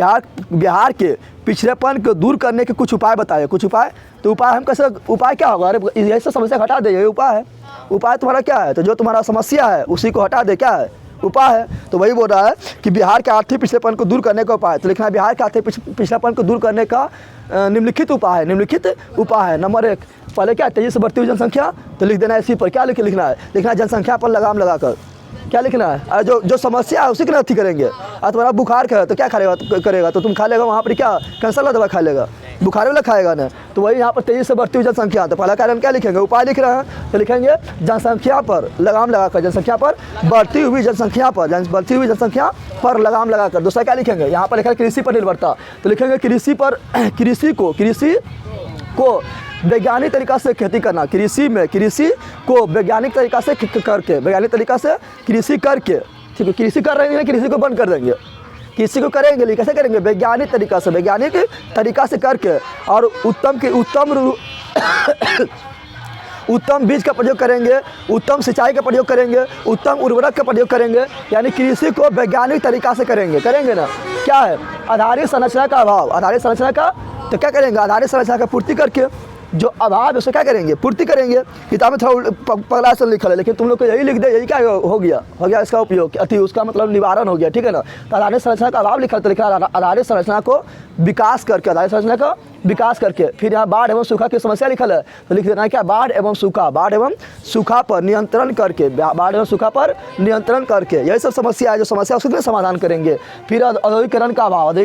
बिहार के पिछड़ेपन को दूर करने के कुछ उपाय बताए, कुछ उपाय। तो उपाय हम कैसे, उपाय क्या होगा, अरे यही सब समस्या हटा दे, ये उपाय है। उपाय तुम्हारा क्या है, तो जो तुम्हारा समस्या है उसी को हटा दे, क्या है उपाय है। तो वही बोल रहा है कि बिहार के आर्थिक पिछड़ेपन को दूर करने का उपाय। तो लिखना है बिहार के आर्थिक पिछड़ेपन को दूर करने का निम्नलिखित उपाय है। नंबर 1, पहले क्या, तेजी से बढ़ती हुई जनसंख्या। तो लिख देना है इसी पर, क्या लिखना है जनसंख्या पर लगाम लगाकर। क्या लिखना है, जो समस्या है उसी के अथी करेंगे। और तुम्हारा बुखार का है तो क्या करेगा, तो तुम खा लेगा वहाँ पर क्या, कैंसर वाला दवा खा लेगा, बुखार वाला खाएगा ना। तो वही यहाँ पर तेजी से बढ़ती हुई जनसंख्या। तो पहला कारण क्या लिखेंगे, उपाय लिख रहे हैं, तो लिखेंगे जनसंख्या पर लगाम लगाकर, जनसंख्या पर बढ़ती हुई जनसंख्या पर लगाम लगाकर। दूसरा क्या लिखेंगे, यहाँ पर लिखा है कृषि पर निर्भरता। तो लिखेंगे कृषि को वैज्ञानिक तरीका से खेती करना। कृषि को वैज्ञानिक तरीका से कृषि करके, ठीक है, कृषि कर रहे हैं, कृषि को बंद कर देंगे। कृषि को करेंगे, लेकिन कैसे करेंगे, वैज्ञानिक तरीका से करके, और उत्तम बीज का प्रयोग करेंगे, उत्तम सिंचाई का प्रयोग करेंगे, उत्तम उर्वरक का प्रयोग करेंगे। यानी कृषि को वैज्ञानिक तरीका से करेंगे ना। क्या है, आधारित संरचना का अभाव, आधारित संरचना का, तो क्या करेंगे, आधारित संरचना का पूर्ति करके जो अभाव है उसको क्या करेंगे, पूर्ति करेंगे। किताब में थोड़ा पगला से लिखा है, लेकिन तुम लोग को यही लिख दे, यही क्या हो गया इसका उपयोग, उसका मतलब निवारण हो गया, ठीक है ना। तो आधारित संरचना का अभाव लिखा, तो लिखा आधारित संरचना को विकास करके, फिर यहाँ बाढ़ एवं सूखा की समस्या लिखल है, तो लिख देना है क्या, बाढ़ एवं सूखा पर नियंत्रण करके, यही सब समस्या है, जो समस्या उसके समाधान करेंगे। फिर औद्योगिकरण का अभाव, तो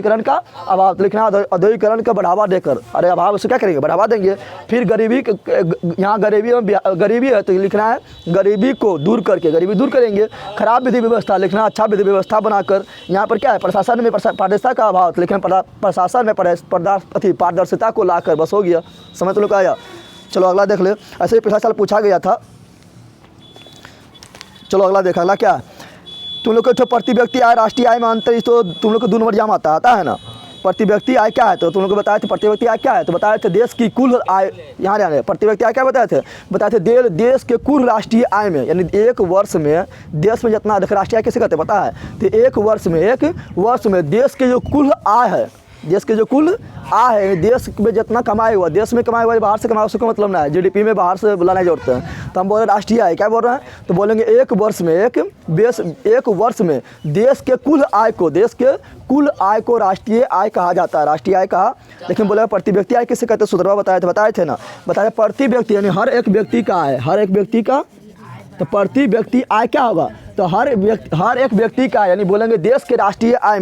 लिखना औद्योगिकरण का बढ़ावा देकर, अरे अभाव उसको क्या करेंगे, बढ़ावा देंगे। फिर यहाँ गरीबी है, तो लिखना है गरीबी को दूर करेंगे। खराब विधि व्यवस्था लिखना, अच्छा विधि व्यवस्था बनाकर। यहाँ पर क्या है, प्रशासन में पारदर्शिता का अभाव, तो लिखना प्रशासन में पारदर्शिता को लाकर, बस हो गया। समझ तो लोग आया। चलो अगला देख ले, ऐसे ही पिछला साल पूछा गया था। चलो अगला देखा, अगला क्या, तुम लोग को प्रति व्यक्ति आय, राष्ट्रीय आय में अंतर, तो तुम लोग को 2 नंबर एग्जाम आता है ना। प्रति व्यक्ति आय क्या है, तो तुम लोग को बताए थे प्रति व्यक्ति आय क्या है, तो बताए थे देश की कुल आय, यहाँ ध्यान है, प्रति व्यक्ति आय क्या बताए थे देश के कुल राष्ट्रीय आय में, यानी एक वर्ष में देश में जितना, देखो राष्ट्रीय आय कैसे कहते हैं पता है, तो एक वर्ष में देश के जो कुल आय है, देश के जो कुल आय है, देश में जितना कमाए हुआ, देश में कमाए हुआ, बाहर से कमाए उसका मतलब ना है, जीडीपी में बाहर से बुलाने की जरूरत है। तो हम बोल रहे हैं राष्ट्रीय आय, क्या बोल रहे हैं, तो बोलेंगे एक वर्ष में देश के कुल आय को राष्ट्रीय आय कहा जाता है, राष्ट्रीय आय कहा। लेकिन बोले प्रति व्यक्ति आय किसे कहते हैं, सुधरवा बताए थे ना, बताए प्रति व्यक्ति यानी हर एक व्यक्ति का आय, हर एक व्यक्ति का, तो प्रति व्यक्ति आय क्या होगा, तो हर एक व्यक्ति का, यानी बोलेंगे देश के राष्ट्रीय आय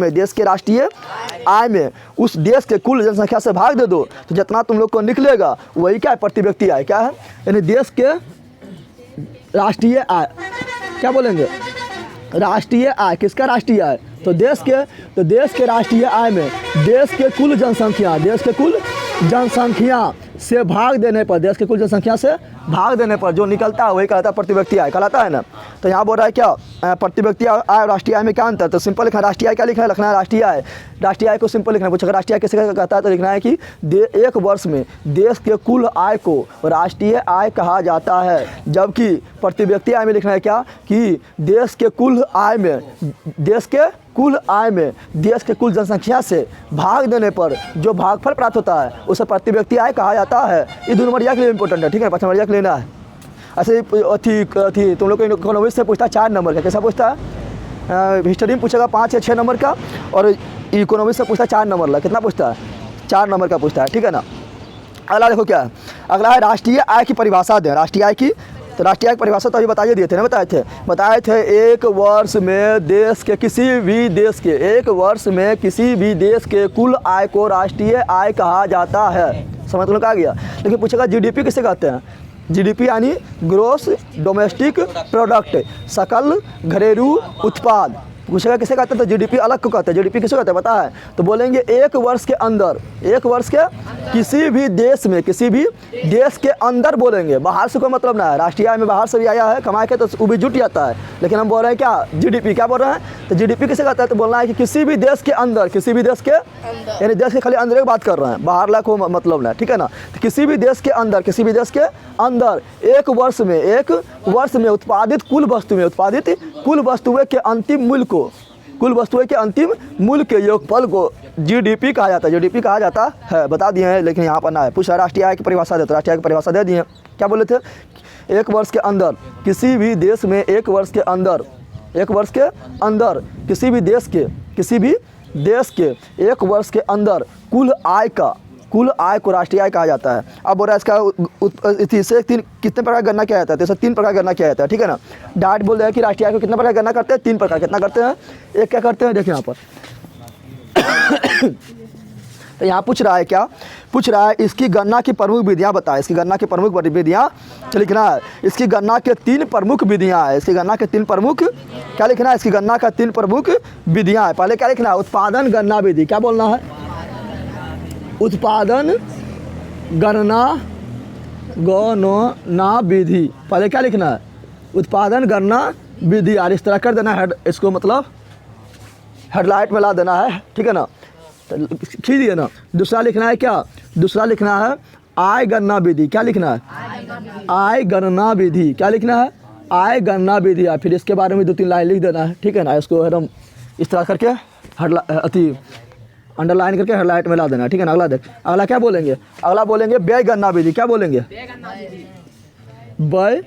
में उस देश के कुल जनसंख्या से भाग दे दो, तो जितना तुम लोग को निकलेगा वही क्या है, प्रति व्यक्ति आय क्या है, यानी देश के राष्ट्रीय आय, क्या बोलेंगे, राष्ट्रीय आय, किसका राष्ट्रीय आय, तो देश के राष्ट्रीय आय में देश के कुल जनसंख्या से भाग देने पर, देश के कुल जनसंख्या से भाग देने पर जो निकलता है वही कहलाता है प्रति व्यक्ति आय, कहलाता है ना। तो यहाँ बोल रहा है क्या, प्रति व्यक्ति आय और राष्ट्रीय आय में क्या अंतर, तो सिंपल लिखना है, राष्ट्रीय आय क्या लिखना है, लिखना है राष्ट्रीय आय को सिंपल लिखना है। पूछा राष्ट्रीय आय किसे कहता है, तो लिखना है कि एक वर्ष में देश के कुल आय को राष्ट्रीय आय कहा जाता है, जबकि प्रति व्यक्ति आय में लिखना है क्या, कि देश के कुल आय में देश के कुल जनसंख्या से भाग देने पर जो भागफल प्राप्त होता है उसे प्रति व्यक्ति आय कहा जाता है। ये 2 नंबरिया के लिए इंपॉर्टेंट है, ठीक है, 5 नंबरिया के लेना है। ऐसे ही तुम लोग को इकोनॉमिक्स से पूछता है 4 नंबर का, कैसा पूछता है, हिस्ट्री में पूछेगा 5 या 6 नंबर का, और इकोनॉमिक्स से पूछता है 4 नंबर का, कितना पूछता है, 4 नंबर का पूछता है, ठीक है ना। अगला देखो क्या है, अगला है राष्ट्रीय आय की परिभाषा दें, राष्ट्रीय आय की, तो राष्ट्रीय आय की परिभाषा तो अभी बताइए दिए थे ना, बताए थे एक वर्ष में देश के किसी भी देश के कुल आय को राष्ट्रीय आय कहा जाता है, समझ तुम लोग आ गया। लेकिन पूछेगा जीडीपी किसे कहते हैं, जीडीपी यानी ग्रोस डोमेस्टिक प्रोडक्ट, सकल घरेलू उत्पाद, पूछेगा किसे कहते हैं, तो जीडीपी अलग को कहते हैं, जीडीपी किसे कहते हैं पता है, तो बोलेंगे एक वर्ष के किसी भी देश के अंदर बोलेंगे, बाहर से कोई मतलब ना है, राष्ट्रीय आय में बाहर से भी आया है कमा के तो वो भी जुट जाता है, लेकिन हम बोल रहे हैं क्या, जीडीपी, क्या बोल रहे हैं, तो जीडीपी किसे कहता है, तो बोलना है कि किसी भी देश के अंदर, यानी देश के खाली अंदर की बात कर रहे हैं, बाहर ला को मतलब ना, ठीक है ना। तो किसी भी देश के अंदर एक वर्ष में उत्पादित कुल वस्तुएं के अंतिम मूल्य के योगफल को जीडीपी कहा जाता है, बता दिए हैं, लेकिन यहाँ पर ना है। पूछा राष्ट्रीय आय की परिभाषा दे, तो राष्ट्रीय आय की परिभाषा दे दिए, क्या बोले थे, एक वर्ष के अंदर किसी भी देश में एक वर्ष के अंदर किसी भी देश के एक वर्ष के अंदर कुल आय को राष्ट्रीय आय कहा जाता है। अब बोल रहा है इसका इसे कितने प्रकार गणना किया जाता है, तो इसे 3 प्रकार गणना किया जाता है, ठीक है ना। डायरेक्ट बोल रहे हैं कि राष्ट्रीय आय को कितना प्रकार गणना करते हैं, 3 प्रकार, कितना करते हैं, एक क्या करते हैं, देखिए यहाँ पर तो यहाँ पूछ रहा है इसकी गणना की प्रमुख विधियाँ बताएं, इसकी गणना की प्रमुख विधियाँ लिखना है, इसकी गणना के 3 प्रमुख विधियाँ है, इसकी गणना के 3 प्रमुख क्या लिखना है, इसकी गणना का 3 प्रमुख विधियाँ है। पहले क्या लिखना है, उत्पादन गणना विधि, क्या बोलना है, उत्पादन गणना विधि, पहले क्या लिखना है, उत्पादन गणना विधि, और इस तरह कर देना है, इसको मतलब हेडलाइट में ला देना है, ठीक है ना, तो खींच दिए ना। दूसरा लिखना है क्या, दूसरा लिखना है आय गणना विधि, क्या लिखना है, आय गणना विधि, क्या लिखना है, आय गणना विधि, फिर इसके बारे में 2-3 लाइन लिख देना है, ठीक है ना। इसको एकदम इस तरह करके अंडरलाइन करके हेडलाइट में ला देना, ठीक है ना। अगला क्या बोलेंगे, अगला बोलेंगे व्यय गणना विधि, क्या बोलेंगे, व्यय,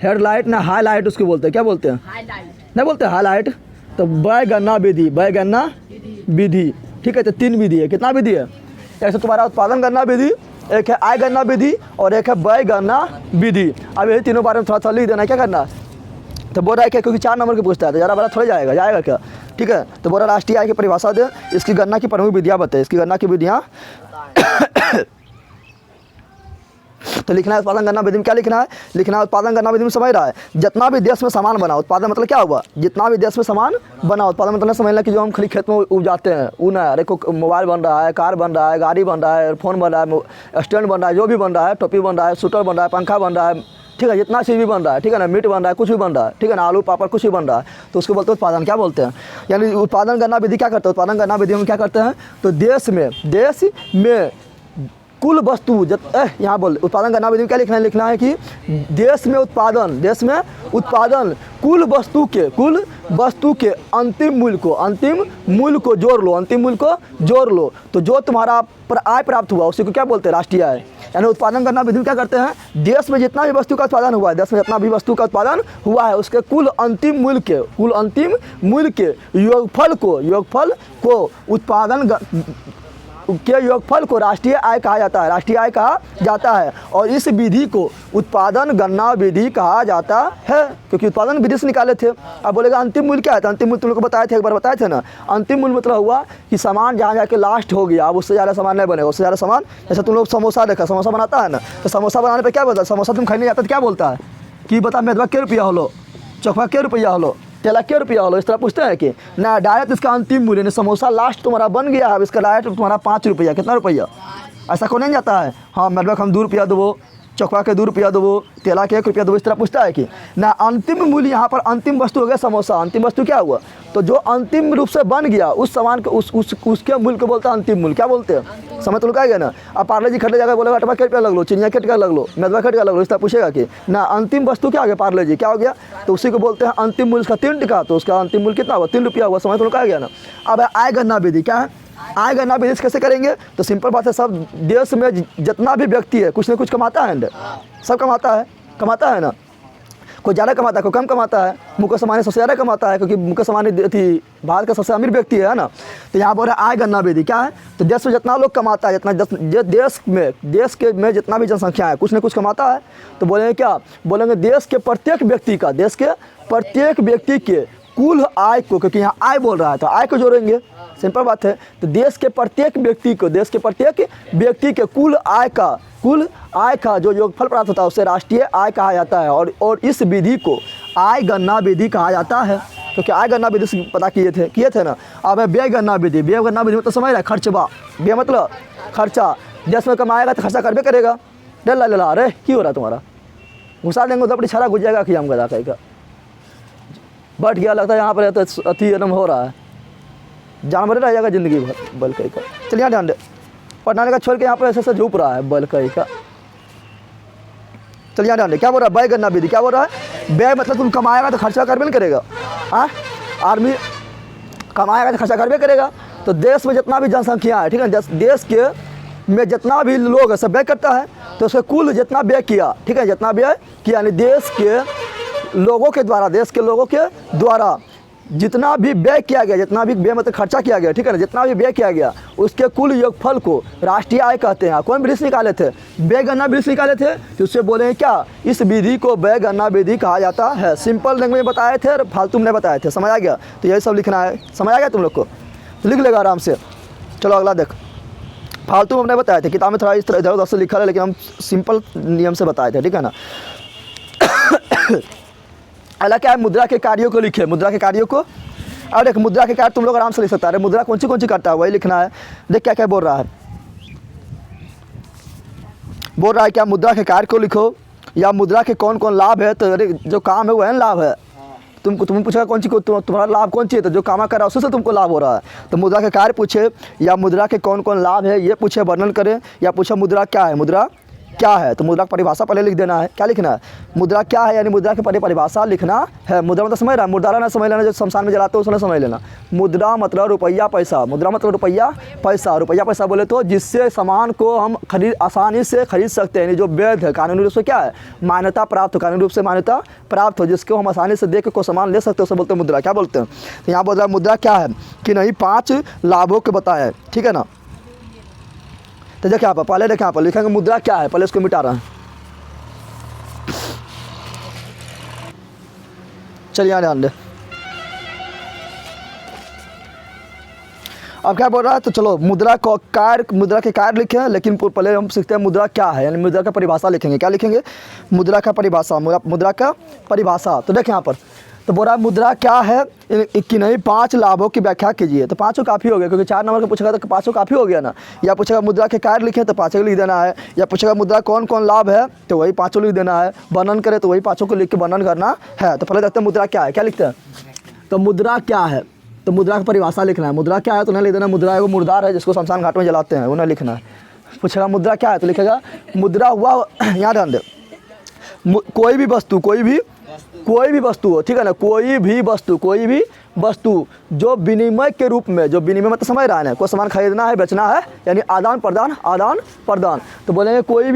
हेडलाइट ना हाईलाइट उसको बोलते हैं, क्या बोलते हैं, नहीं बोलते हाईलाइट, तो व्यय गणना विधि, ठीक है। तो 3 विधि है, कितना विधि है, एक तुम्हारा उत्पादन गणना विधि, एक है आय गणना विधि, और एक है व्यय गणना विधि। अब यही तीनों बारे में थोड़ा लिख देना, क्या करना, तो बोल रहा है क्या, क्योंकि 4 नंबर की पूछता है तो ज़्यादा बड़ा थोड़ा जाएगा क्या, ठीक है। तो बोल रहा राष्ट्रीय आय की परिभाषा दे, इसकी गणना की प्रमुख विधियाँ बताए, इसकी गणना की विधियाँ तो लिखना है उत्पादन गणना विधि में, क्या लिखना है उत्पादन गणना विधि में समझ रहा है, जितना भी देश में सामान बना, उत्पादन मतलब क्या हुआ, जितना भी देश में सामान बना, उत्पादन मतलब समझ लें कि जो हम खाली खेत में उपजाते हैं वो ना, देखो मोबाइल बन रहा है, कार बन रहा है, गाड़ी बन रहा है, फ़ोन बन रहा है, स्टैंड बन रहा है, जो भी बन रहा है, टोपी बन रहा है, स्वेटर बन रहा है, पंखा बन रहा है, ठीक है, जितना चीज़ भी बन रहा है, ठीक है ना, मीट बन रहा है, कुछ भी बन रहा है, ठीक है ना, आलू पापड़ कुछ भी बन रहा है, तो उसको बोलते हैं उत्पादन। क्या बोलते हैं? यानी उत्पादन गणना विधि क्या करते हैं? उत्पादन गणना विधि में क्या करते हैं? तो देश में कुल वस्तु यहाँ बोल उत्पादन गणना विधि में क्या लिखना है कि देश में उत्पादन कुल वस्तु के अंतिम मूल्य को जोड़ लो, तो जो तुम्हारा आय प्राप्त हुआ उसी को क्या बोलते हैं? राष्ट्रीय आय। यानी उत्पादन गणना विधि में क्या करते हैं? देश में जितना भी वस्तु का उत्पादन हुआ है, उसके कुल अंतिम मूल्य के योगफल को उत्पादन के योगफल को राष्ट्रीय आय कहा जाता है। और इस विधि को उत्पादन गणना विधि कहा जाता है, क्योंकि उत्पादन विधि से निकाले थे। अब बोलेगा अंतिम मूल्य क्या है? तो अंतिम मूल्य तुम लोग को एक बार बताए थे ना। अंतिम मूल्य मतलब हुआ कि सामान जहाँ जाके लास्ट हो गया, अब उससे ज़्यादा सामान नहीं बनेगा, उससे ज़्यादा सामान। जैसे तुम लोग समोसा देखा, समोसा बनाता है ना, तो समोसा बनाने पर क्या बोलता है? समोसा तुम खाने जाता तो क्या बोलता है कि बता मैदवा क्या रुपया होलो, चौखा क्या रुपया होलो, तेला क्या रुपया होलो, इस तरह पूछते हैं कि ना। डायरेक्ट इसका अंतिम मूल्य नहीं, समोसा लास्ट तुम्हारा बन गया, अब इसका डायरेक्ट तुम्हारा 5 रुपया, कितना रुपया, ऐसा को नहीं जाता है। हाँ, मैडवा हम 2 रुपया देवो, चौकवा के 2 रुपया देवो, तेला के 1 रुपया देवो, इस तरह पूछता है कि ना। अंतिम मूल्य यहाँ पर अंतिम वस्तु हो गया समोसा। अंतिम वस्तु क्या हुआ? तो जो अंतिम रूप से बन गया उस सामान के उसके मूल्य को बोलते हैं अंतिम मूल्य। क्या बोलते हैं? समझ तो लोग आएगा ना। अब पार्ले जी खरीदे जाकर बोलेगा अटवा के रुपया लग लो, चिनिया के रुपया लग लो, मैदवा के रुपया लग लो, इस तरह पूछेगा कि ना अंतिम वस्तु क्या हो गया? पार्ले जी क्या हो गया? तो उसी को बोलते हैं अंतिम मूल्य। उसका 3 टका, तो उसका अंतिम मूल्य कितना हुआ? 3 रुपया हुआ। समझ तो लोग आ गया ना। अब आय गणना विधि क्या है? आय गणना विधि कैसे करेंगे? तो सिंपल बात है, सब देश में जितना भी व्यक्ति है कुछ न कुछ कमाता है, सब कमाता है ना। कोई ज़्यादा कमाता है, कोई कम कमाता है। मुकेश अंबानी सबसे ज़्यादा कमाता है, क्योंकि मुकेश अंबानी भारत का सबसे अमीर व्यक्ति है ना। तो यहाँ बोल रहा है आय गणना विधि क्या है? तो देश में जितना लोग कमाता है, देश में जितना भी जनसंख्या है कुछ न कुछ कमाता है। तो बोलेंगे क्या? बोलेंगे देश के प्रत्येक व्यक्ति के कुल आय को, क्योंकि यहाँ आय बोल रहा है तो आय को जोड़ेंगे, सिंपल बात है। तो देश के प्रत्येक व्यक्ति के कुल आय का जो योगफल प्राप्त होता है उसे राष्ट्रीय आय कहा जाता है। और इस विधि को आय गणना विधि कहा जाता है, क्योंकि आय गणना विधि से पता किए थे ना। अब व्यय गणना विधि मतलब समझ रहा है? खर्चबा। व्यय मतलब खर्चा। देश में कमाएगा तो खर्चा करबे करेगा। डर ला अरे क्यों हो रहा तुम्हारा? घुसा देंगे तो अपनी छाड़ा घुस जाएगा कि हम गदा कहेगा बैठ गया, लगता है यहाँ पर तो अति एकदम हो रहा है, जानवर रह जाएगा ज़िंदगी भर। बल कहीं का चलिए ध्यान दे, पढ़ने का छोड़ के यहाँ पर ऐसे झूप रहा है बल कहीं का। चलिए ध्यान दे, क्या बोल रहा है? व्यय गणना विधि क्या बोल रहा है? व्यय मतलब तुम कमाएगा तो खर्चा करबे नहीं करेगा। हाँ, आदमी कमाएगा तो खर्चा करबे करेगा। तो देश में जितना भी जनसंख्या है, ठीक है, देश के में जितना भी लोग है सब व्यय करता है। तो उसके कुल जितना व्यय किया, ठीक है, जितना व्यय किया यानी देश के लोगों के द्वारा जितना भी व्यय किया गया, जितना भी व्यय मतलब खर्चा किया गया, ठीक है ना, जितना भी व्यय किया गया उसके कुल योगफल को राष्ट्रीय आय कहते हैं। कौन विधि से निकाले थे? व्यय गणना विधि से निकाले थे। तो उससे बोले क्या? इस विधि को व्यय गणना विधि कहा जाता है। सिंपल लैंग्वेज में बताए थे और फालतू में बताए थे। समझ आ गया? तो यही सब लिखना है। समझ आ गया तुम लोग को? तो लिख लेगा आराम से। चलो अगला देख। फालतू में हमने बताए थे, किताब में थोड़ा इस तरह इधर उधर से लिखा है, लेकिन हम सिंपल नियम से बताए थे, ठीक है ना। अगला क्या है? मुद्रा के कार्यों को लिखे। मुद्रा के कार्यों को, और देख मुद्रा के कार्य तुम लोग आराम से लिख सकता है। मुद्रा कौन सी करता है वही लिखना है। देख क्या क्या बोल रहा है क्या? मुद्रा के कार्य को लिखो, या मुद्रा के कौन कौन लाभ है। तो अरे जो काम है वो है लाभ है। तुम पूछेगा कौन सी तुम्हारा लाभ कौन सी है? तो जो काम कर रहा है उससे तुमको लाभ हो रहा है। तो मुद्रा के कार्य पूछे, या मुद्रा के कौन कौन लाभ है ये पूछे, वर्णन करें, या पूछे मुद्रा क्या है। मुद्रा क्या है? तो मुद्रा की परिभाषा पहले लिख देना है। क्या लिखना है? मुद्रा क्या है, यानी मुद्रा की परिभाषा लिखना है। मुद्रा मतलब समझ रहा है? मुद्रा ना समझ लेना, जो शमशान में जलाते हो उसने समझ लेना। मुद्रा मतलब रुपया पैसा। मुद्रा मतलब रुपया पैसा बोले तो जिससे सामान को हम आसानी से खरीद सकते हैं, यानी जो वैध है, कानूनी रूप से क्या है? मान्यता प्राप्त हो, कानूनी रूप से मान्यता प्राप्त हो, जिसको हम आसानी से देख के कोई सामान ले सकते हैं, उसे बोलते हैं मुद्रा। क्या बोलते हैं? तो यहाँ बोल रहा है मुद्रा क्या है कि नहीं 5 लाभों के बताया, ठीक है ना। तो देखिए यहाँ पर पहले देखें, यहाँ पर लिखेंगे मुद्रा क्या है, पहले इसको मिटा रहे हैं। चलिए यहाँ ध्यान दे। अब क्या बोल रहा है? तो चलो मुद्रा के कार्य लिखे हैं, लेकिन पहले हम सीखते हैं मुद्रा क्या है, यानी मुद्रा का परिभाषा लिखेंगे। क्या लिखेंगे? मुद्रा का परिभाषा। मुद्रा का परिभाषा। तो देखें यहाँ पर, तो बोला मुद्रा क्या है कि नहीं 5 लाभों की व्याख्या कीजिए। तो 5 काफ़ी हो गया, क्योंकि 4 नंबर का पूछेगा तो 5 काफ़ी हो गया ना। या पूछेगा मुद्रा के कार्य लिखें तो 5 लिख देना है, या पूछेगा मुद्रा कौन कौन लाभ है तो वही 5 लिख देना है, वर्णन करे तो वही 5 को लिख के वर्णन करना है। तो पहले देखते हैं मुद्रा क्या है, क्या लिखते हैं। तो मुद्रा क्या है, तो मुद्रा की परिभाषा लिखना है। मुद्रा क्या है तो उन्हें लिख देना मुद्रा एगो मुर्दार है जिसको शमशान घाट में जलाते हैं, उन्हें लिखना है। पूछेगा मुद्रा क्या है तो लिखेगा मुद्रा हुआ, यहाँ ध्यान दे, कोई भी वस्तु हो, ठीक है ना, कोई भी वस्तु जो विनिमय के रूप में, जो विनिमय मतलब समझ रहा है ना, कोई सामान खरीदना है बेचना है यानी आदान प्रदान। तो बोलेंगे कोई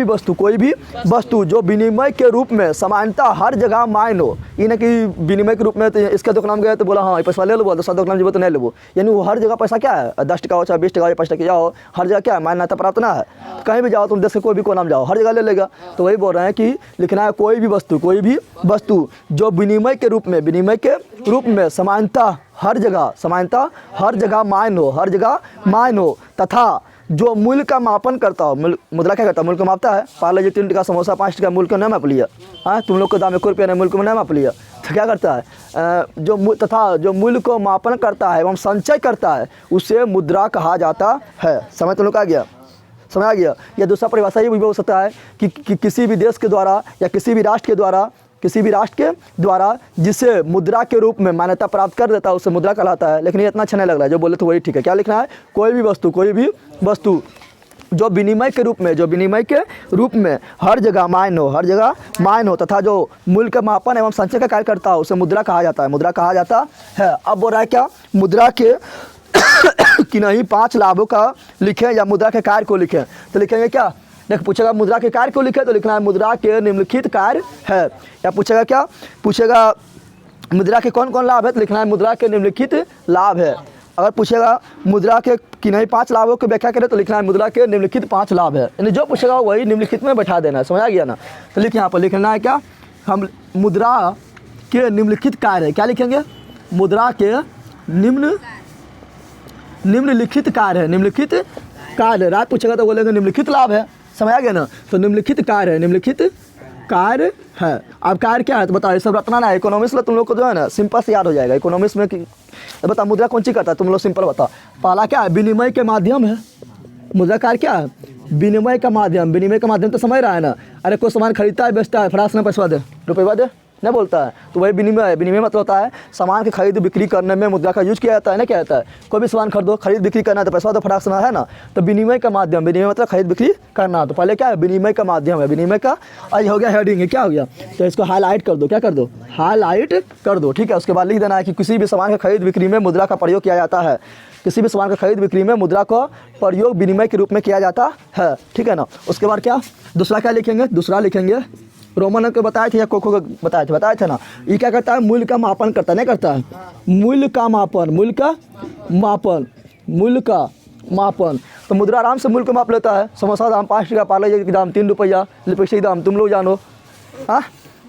भी वस्तु जो विनिमय के रूप में समानता हर जगह मायन हो। ये ना कि विनिमय के रूप में तो इसका दुकान गया तो बोला हाँ पैसा ले लो, बोला दूसरा दुकान जीवो तो नहीं लेवो, यानी वो हर जगह पैसा क्या है 10 टका हो चाहे 20 टका हो 5 टका हो, हर जगह क्या है मान्यता प्राप्त ना है। कहीं भी जाओ तुम देश के कोई भी कोना में जाओ हर जगह ले लेगा। तो वही बोल रहे हैं कि लिखना है कोई भी वस्तु जो विनिमय के रूप में समानता हर जगह मायन हो तथा जो मूल्य का मापन करता हो। मुद्रा क्या करता है, मूल्य को मापता है। पार्ले जी 3 टका समोसा 5 टका मूल्य को नहीं माप लिया, हाँ तुम लोग को दाम 1 रुपया नहीं, मूल्य को नहीं माप लिया। तो क्या करता है जो मूल्य को मापन करता है एवं संचय करता है उसे मुद्रा कहा जाता है। समझ तुम लोग आ गया, समझ आ गया। या दूसरा परिभाषा ये भी हो सकता है कि किसी भी देश के द्वारा या किसी भी राष्ट्र के द्वारा जिसे मुद्रा के रूप में मान्यता प्राप्त कर देता है उसे मुद्रा कहलाता है। लेकिन ये इतना अच्छा नहीं लग रहा है, जो बोले तो वही ठीक है। क्या लिखना है, कोई भी वस्तु जो विनिमय के रूप में हर जगह मायन हो तथा जो मूल्य का मापन एवं संचय का कार्य करता है उसे मुद्रा कहा जाता है। अब बोल रहा है क्या, मुद्रा के कि नहीं 5 लाभों का लिखें या मुद्रा के कार्य को लिखें। तो लिखेंगे क्या, देख पूछेगा मुद्रा के कार्य को लिखे तो लिखना है मुद्रा के निम्नलिखित कार्य है। या पूछेगा मुद्रा के कौन कौन लाभ है तो लिखना है मुद्रा के निम्नलिखित लाभ है। अगर पूछेगा मुद्रा के कि नहीं 5 लाभों की व्याख्या करें तो लिखना है मुद्रा के निम्नलिखित 5 लाभ है। यानी जो पूछेगा वही निम्नलिखित में बैठा देना है। समझ आ गया ना। तो लिख यहाँ पर लिखना है क्या, हम मुद्रा के निम्नलिखित कार्य, क्या लिखेंगे, मुद्रा के निम्नलिखित कार्य। रात पूछेगा तो बोलेंगे निम्नलिखित लाभ है। समझ आ गया ना। तो निम्नलिखित कार्य है। अब कार्य क्या है तो बताओ, ये सब रटना ना है। इकोनॉमिक्स में तुम लोग को जो है ना सिंपल से याद हो जाएगा। इकोनॉमिक्स में कि बता मुद्रा कौन सी करता है, तुम लोग सिंपल बता। पहला क्या है, विनिमय के माध्यम है। मुद्रा कार्य क्या है, विनिमय का माध्यम तो समझ रहा है ना। अरे कोई सामान खरीदता है बेचता है, फटाक से पैसा दे, रुपये दे नहीं बोलता है, तो वही विनिमय है। विनिमय मतलब होता है सामान की खरीद बिक्री करने में मुद्रा का यूज किया जाता है ना। क्या जाता है, कोई भी सामान खरीद बिक्री करना है तो पैसा तो फटाक से है ना। तो विनिमय का माध्यम, विनिमय मतलब खरीद बिक्री करना। तो पहले क्या है, विनिमय का माध्यम है। विनिमय का आज हो गया हेडिंग है, क्या हो गया, तो इसको हाईलाइट कर दो। क्या कर दो, हाईलाइट कर दो। ठीक है, उसके बाद लिख देना है कि किसी भी सामान की खरीद बिक्री में मुद्रा का प्रयोग किया जाता है। किसी भी सामान का खरीद बिक्री में मुद्रा का प्रयोग विनिमय के रूप में किया जाता है। ठीक है ना। उसके बाद क्या, दूसरा क्या लिखेंगे, दूसरा लिखेंगे रोमन के बताए थे या कोको बताए थे ना। ये क्या करता है, मूल्य का मापन करता है, नहीं करता है मूल्य का मापन। तो मुद्रा आराम से मूल्य को माप लेता है। समोसा दाम 5 टका, पार्ले के दाम 3 रुपया, लिपस्टिक दाम तुम लोग जानो। हाँ,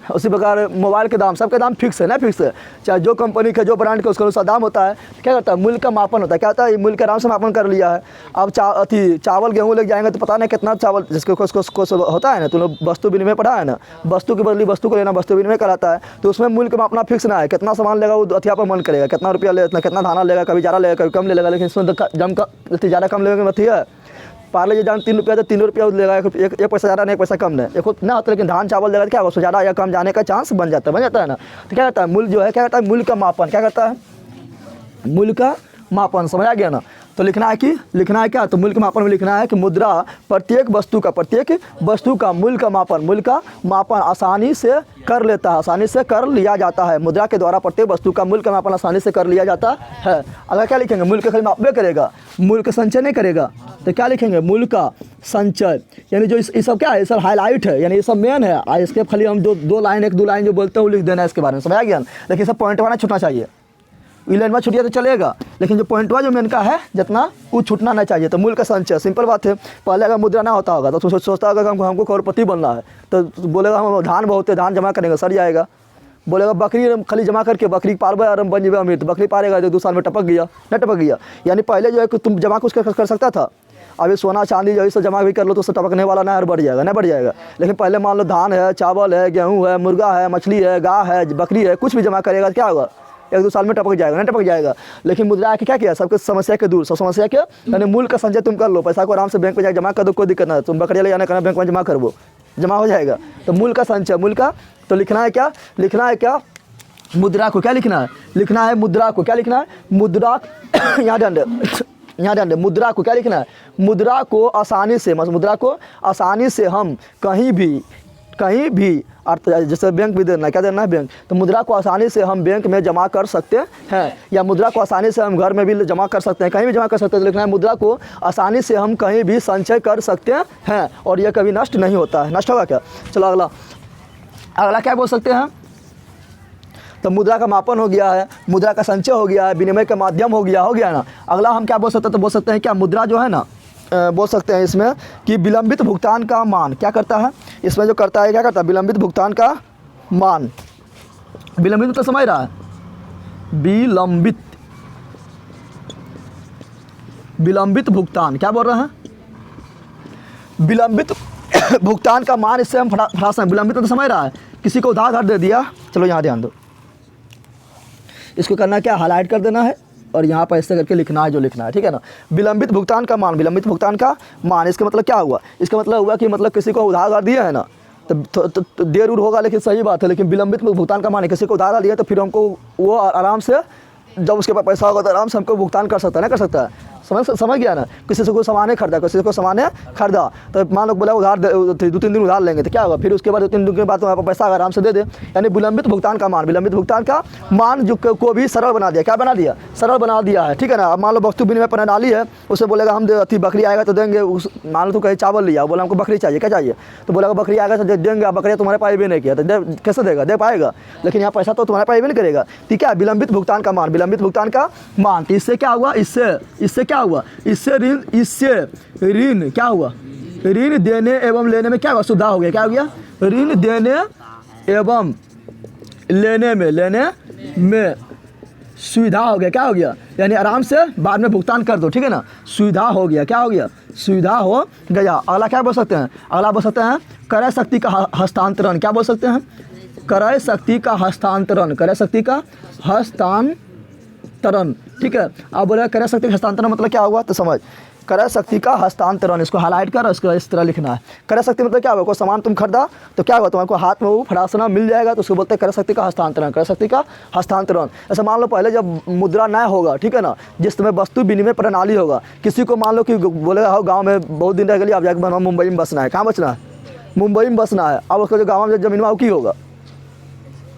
उसी प्रकार मोबाइल के दाम, सबके दाम फिक्स है ना, फिक्स है। चाहे जो कंपनी के जो ब्रांड के उसका अनुसार दाम होता है। क्या करता है, मूल्य का मापन होता है। क्या होता है, मूल्य का आराम से मापन कर लिया है। अब चावल गेहूँ लेके जाएंगे तो पता नहीं कितना चावल, जिसको होता है ना, तुम लोग वस्तु विनिमय पढ़ा है ना, वस्तु की बदली वस्तु को लेना वस्तु विनिमय कराता है। तो उसमें मूल्य का मापना फिक्स ना है, कितना सामान लेगा वो अथिया पर मन करेगा, कितना रुपया ले, कितना धाना लेगा, कभी ज़्यादा लेगा कभी कम ले लेगा। लेकिन इसमें ज़्यादा कम लेगा मत है। पार्ले जी दाम 3 रुपया तो 3 रुपया लेगा, एक पैसा ज़्यादा नहीं एक पैसा कम नहीं, एक ना होता। लेकिन धान चावल लेगा क्या उसको ज़्यादा या कम जाने का चांस बन जाता है ना। तो क्या करता है, मूल्य जो है क्या करता है, मूल्य का मापन। क्या करता है, मूल्य का मापन। समझ आ गया ना। तो लिखना है क्या, तो मूल्य के मापन में लिखना है कि मुद्रा प्रत्येक वस्तु का मूल्य का मापन आसानी से कर लेता है, आसानी से कर लिया जाता है। मुद्रा के द्वारा प्रत्येक वस्तु का मूल्य का मापन आसानी से कर लिया जाता है। अगर क्या लिखेंगे, मूल्य का खाली मापे करेगा, मूल्य का संचय नहीं करेगा। तो क्या लिखेंगे, मूल्य का संचय। यानी जो ये सब क्या है, ये सब हाईलाइट है, यानी ये सब मेन है। इसके खाली हम दो लाइन जो बोलते हैं वो लिख देना है इसके बारे में। समझ आ गया। लेकिन सब पॉइंट वाला छूटना चाहिए। इलेवन छुटिया तो चलेगा, लेकिन जो पॉइंटवा जो मेन का है जितना वो छूटना नहीं चाहिए। तो मूल्य का संचय सिंपल बात है। पहले अगर मुद्रा ना होता होगा तो सोचता होगा कि हमको करोड़पति बनना है, तो बोलेगा हम धान बहुत है, धान जमा करेंगे सर जाएगा। बोलेगा बकरी खाली जमा करके बकरी पालबे और बन जेबे अमीर, तो बकरी पालेगा तो 2 साल में टपक गया। यानी पहले जो है कि तुम जमा कुछ कर सकता था, अभी सोना चांदी जो सब जमा भी कर लो तो उससे टपकने वाला ना और बढ़ जाएगा, नहीं बढ़ जाएगा। लेकिन पहले मान लो धान है, चावल है, गेहूँ है, मुर्गा है, मछली है, गाय है, बकरी है, कुछ भी जमा करेगा तो क्या होगा, 1-2 साल में टपक जाएगा, नहीं टपक जाएगा। लेकिन मुद्रा के क्या किया, सबके समस्या के दूर, सब समस्या के यानी मूल का संचय तुम कर लो, पैसा को आराम से बैंक में जाकर जमा कर दो, कोई दिक्कत ना, तुम बकरिया ले जाना करना बैंक में जमा कर वो जमा हो जाएगा। तो मूल का संचय, मूल का तो लिखना है क्या, लिखना है क्या, मुद्रा को क्या लिखना है, लिखना है मुद्रा को क्या लिखना है, मुद्रा यहाँ ध्यान दे, यहाँ ध्यान दे, मुद्रा को क्या लिखना है, मुद्रा को आसानी से, मुद्रा को आसानी से हम कहीं भी अर्थ जैसे बैंक भी देना है, क्या देना है बैंक, तो मुद्रा को आसानी से हम बैंक में जमा कर सकते हैं, या मुद्रा को आसानी से हम घर में भी जमा कर सकते हैं, कहीं भी जमा कर सकते हैं। तो लिखना है मुद्रा को आसानी से हम कहीं भी संचय कर सकते हैं और यह कभी नष्ट नहीं होता है। नष्ट होगा क्या, चलो अगला क्या बोल सकते हैं, तो मुद्रा का मापन हो गया है, मुद्रा का संचय हो गया है, विनिमय का माध्यम हो गया ना। अगला हम क्या बोल सकते हैं, तो बोल सकते हैं क्या, मुद्रा जो है ना, बोल सकते हैं इसमें कि विलंबित भुगतान का मान क्या करता है, इसमें जो करता है क्या करता है, विलंबित भुगतान का मान, विलंबित तो समझ रहा है, विलंबित भुगतान क्या बोल रहे हैं, विलंबित भुगतान का मान, इससे हम फटास विलंबित तो समझ रहा है, किसी को उधार दे दिया, चलो यहाँ ध्यान दो, इसको करना क्या, हाईलाइट कर देना है और यहाँ पर ऐसे करके लिखना है जो लिखना है, ठीक है ना। विलंबित भुगतान का मान, विलंबित भुगतान का मान, इसका मतलब क्या हुआ, इसका मतलब हुआ कि मतलब किसी को उधार दिया है ना, तो देर उर होगा लेकिन सही बात है, लेकिन विलंबित भुगतान का मान है, किसी को उधार दिया तो फिर हमको वो आराम से, जब उसके पास पैसा होगा तो आराम से हमको भुगतान कर सकता है, ना कर सकता है, समझ गया ना। किसी से कोई सामान खरीदा, किसी को सामान खरीदा, तो मान लो बोला उधार 2-3 दिन उधार लेंगे, तो क्या होगा, फिर उसके बाद 2-3 दिन के बाद तुम्हारे पास पैसा आराम से दे दे, यानी विलंबित भुगतान का मान, विलंबित भुगतान का मान जो को भी सरल बना दिया, क्या बना दिया, सरल बना दिया है, ठीक है ना। अब मान लो वस्तु विनिमय प्रणाली है, उसे बोलेगा हम बकरी आएगा तो देंगे, उस मान लो तो कहीं चावल लिया, बोला हमको बकरी चाहिए, क्या चाहिए, तो बोला बकरी आएगा तो देंगे, बकरिया तुम्हारे पास भी नहीं किया तो कैसे देगा, दे पाएगा, लेकिन यहाँ पैसा तो तुम्हारे पास भी नहीं करेगा, ठीक है। विलंबित भुगतान का मान, विलंबित भुगतान का मान, तो इससे क्या हुआ, इससे क्या हुआ, इससे ऋण क्या हुआ, ऋण देने एवं लेने में क्या हुआ, सुविधा हो गया, क्या हो गया, ऋण देने एवं लेने में सुविधा हो गया, क्या हो गया, यानी आराम से बाद में भुगतान कर दो, ठीक है ना, सुविधा हो गया, क्या हो गया, सुविधा हो गया। अगला क्या बोल सकते हैं, अगला बोल सकते हैं क्रय शक्ति का हस्तांतरण, क्या बोल सकते हैं, क्रय शक्ति का हस्तांतरण, क्रय शक्ति का हस्तांतरण, ठीक है। अब बोले क्रय शक्ति का हस्तांतरण मतलब क्या होगा, तो समझ, क्रय शक्ति का हस्तांतरण, इसको हाईलाइट कर, इसको इस तरह लिखना है। क्रय शक्ति मतलब क्या होगा, कोई सामान तुम खरीदा तो क्या होगा, तुम्हारे को हाथ में वो फटासना मिल जाएगा, तो उसको बोलते हैं क्रय शक्ति का हस्तांतरण, क्रय शक्ति का हस्तांतरण। ऐसा मान लो पहले जब मुद्रा न होगा, ठीक है ना, जिस समय वस्तु विनिमय प्रणाली होगा, किसी को मान लो कि बोलेगा हो गाँव में बहुत दिन रह गई, अब जाकर बनवा मुंबई में बसना है, कहाँ बसना है, मुंबई में बसना है, अब उसका जो गाँव में जमीन की होगा,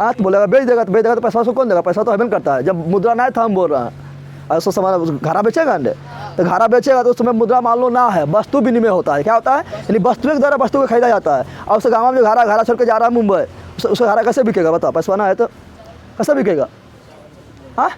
हाँ तो बोलेगा बेच देगा तो पैसा उसको कौन देगा, पैसा तो हेबन करता है, जब मुद्रा ना था हम बोल रहे हैं, और उसको सामान घारा बेचेगा अंडे, तो घारा बेचेगा तो उस समय मुद्रा मान लो ना है, वस्तु विनिमय होता है, क्या होता है, यानी वस्तु के द्वारा वस्तु को खरीदा जाता है। और उस गाँव में जो घारा छोड़ के जा रहा है मुंबई, उसका घारा कैसे बिकेगा, बताओ, पैसा ना है तो कैसे बिकेगा, हाँ।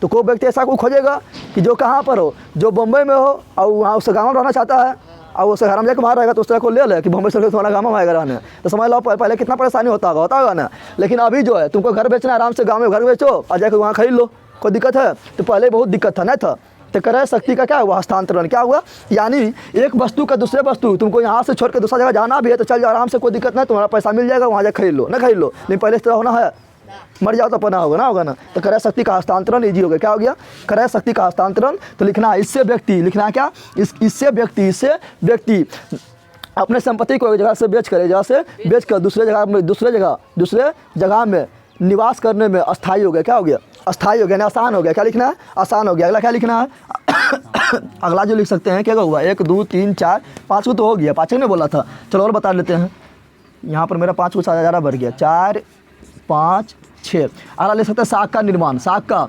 तो कोई व्यक्ति ऐसा को खोजेगा कि जो कहाँ पर हो, जो बम्बई में हो और वहाँ उस गाँव में रहना चाहता है, और उस घर में जाकर बाहर रहेगा तो उस तरह को ले ले कि बम्बई से तुम्हारा गाँव में आएगा रहने, तो समझ लो पहले कितना परेशानी होता होगा ना। लेकिन अभी जो है तुमको घर बेचना, आराम से गाँव में घर बेचो और जाकर वहाँ खरीद लो, कोई दिक्कत है, तो पहले बहुत दिक्कत था, नहीं था। तो क्रय शक्ति का क्या हुआ, हस्तांतरण, क्या हुआ, यानी एक वस्तु का दूसरे वस्तु, तुमको यहाँ से छोड़ के दूसरा जगह जाना भी है तो चल जाओ आराम से, कोई दिक्कत नहीं, तुम्हारा पैसा मिल जाएगा, वहाँ जाकर खरीद लो, ना खरीद लो, लेकिन पहले इस तरह होना है, मर जाओ तो अपना होगा ना। तो क्रय शक्ति का हस्तांतरण ईजी हो गया, क्या हो गया, क्रय शक्ति का हस्तांतरण। तो लिखना है इससे व्यक्ति, लिखना है क्या, इससे व्यक्ति अपने संपत्ति को एक जगह से बेच कर दूसरे जगह में निवास करने में अस्थायी हो गया, क्या हो गया, अस्थायी हो गया, आसान हो गया, क्या लिखना है, आसान हो गया। अगला क्या लिखना है अगला जो लिख सकते हैं क्या हुआ, 1 2 3 4 5 को तो हो गया, 5 ने बोला था, चलो और बता लेते हैं। यहाँ पर मेरा 5 को ज़्यादा बढ़ गया, 4 5 6। अगला लिख सकते हैं साख का निर्माण, साख का,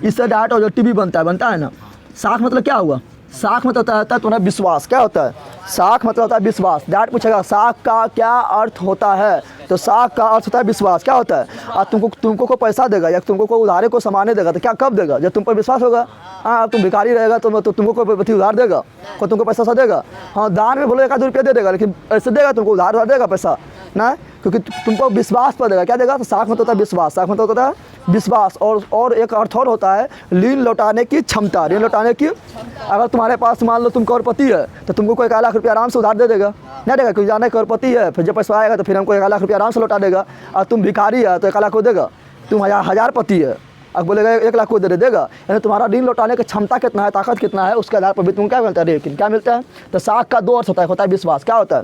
इससे डायरेक्ट ऑब्जेक्टिव भी बनता है ना। साख मतलब क्या हुआ, साख मतलब होता है तुम्हारा विश्वास, क्या होता है, साख मतलब होता है विश्वास। डायरेक्ट पूछेगा साख का क्या अर्थ होता है, तो साख का अर्थ होता है विश्वास, क्या होता है, और तुमको कोई पैसा देगा या तुमको कोई उधारे को सामाने देगा तो क्या कब देगा, जब तुम पर विश्वास होगा। हाँ तुम भिखारी रहेगा तो तुमको कोई उधार देगा, कोई तुमको पैसा देगा, हाँ दान में बोलो 1 आध रुपया दे देगा, लेकिन ऐसे देगा तुमको उधार देगा पैसा, ना, क्योंकि तुमको विश्वास पर देगा। क्या देगा? तो साख में तो होता है विश्वास, साख में तो होता है विश्वास। और एक अर्थ और होता है ऋण लौटाने की क्षमता, ऋण लौटाने की। अगर तुम्हारे पास मान लो तुम करोड़पति है तो तुमको कोई 1 लाख रुपया आराम से उधार दे देगा, नहीं देगा? क्योंकि जाना करोड़पति है, फिर जब पैसा आएगा तो फिर हमको 1 लाख रुपया आराम से लौटा देगा। और तुम भिखारी है तो 1 लाख को देगा। तुम हज़ारपति है, अब बोलेगा 1 लाख को दे देगा। यानी तुम्हारा ऋण लौटाने की क्षमता कितना है, ताकत कितना है, उसके आधार पर भी तुम क्या मिलता है, लेकिन क्या मिलता है। तो साख का 2 अर्थ होता है विश्वास, क्या होता है,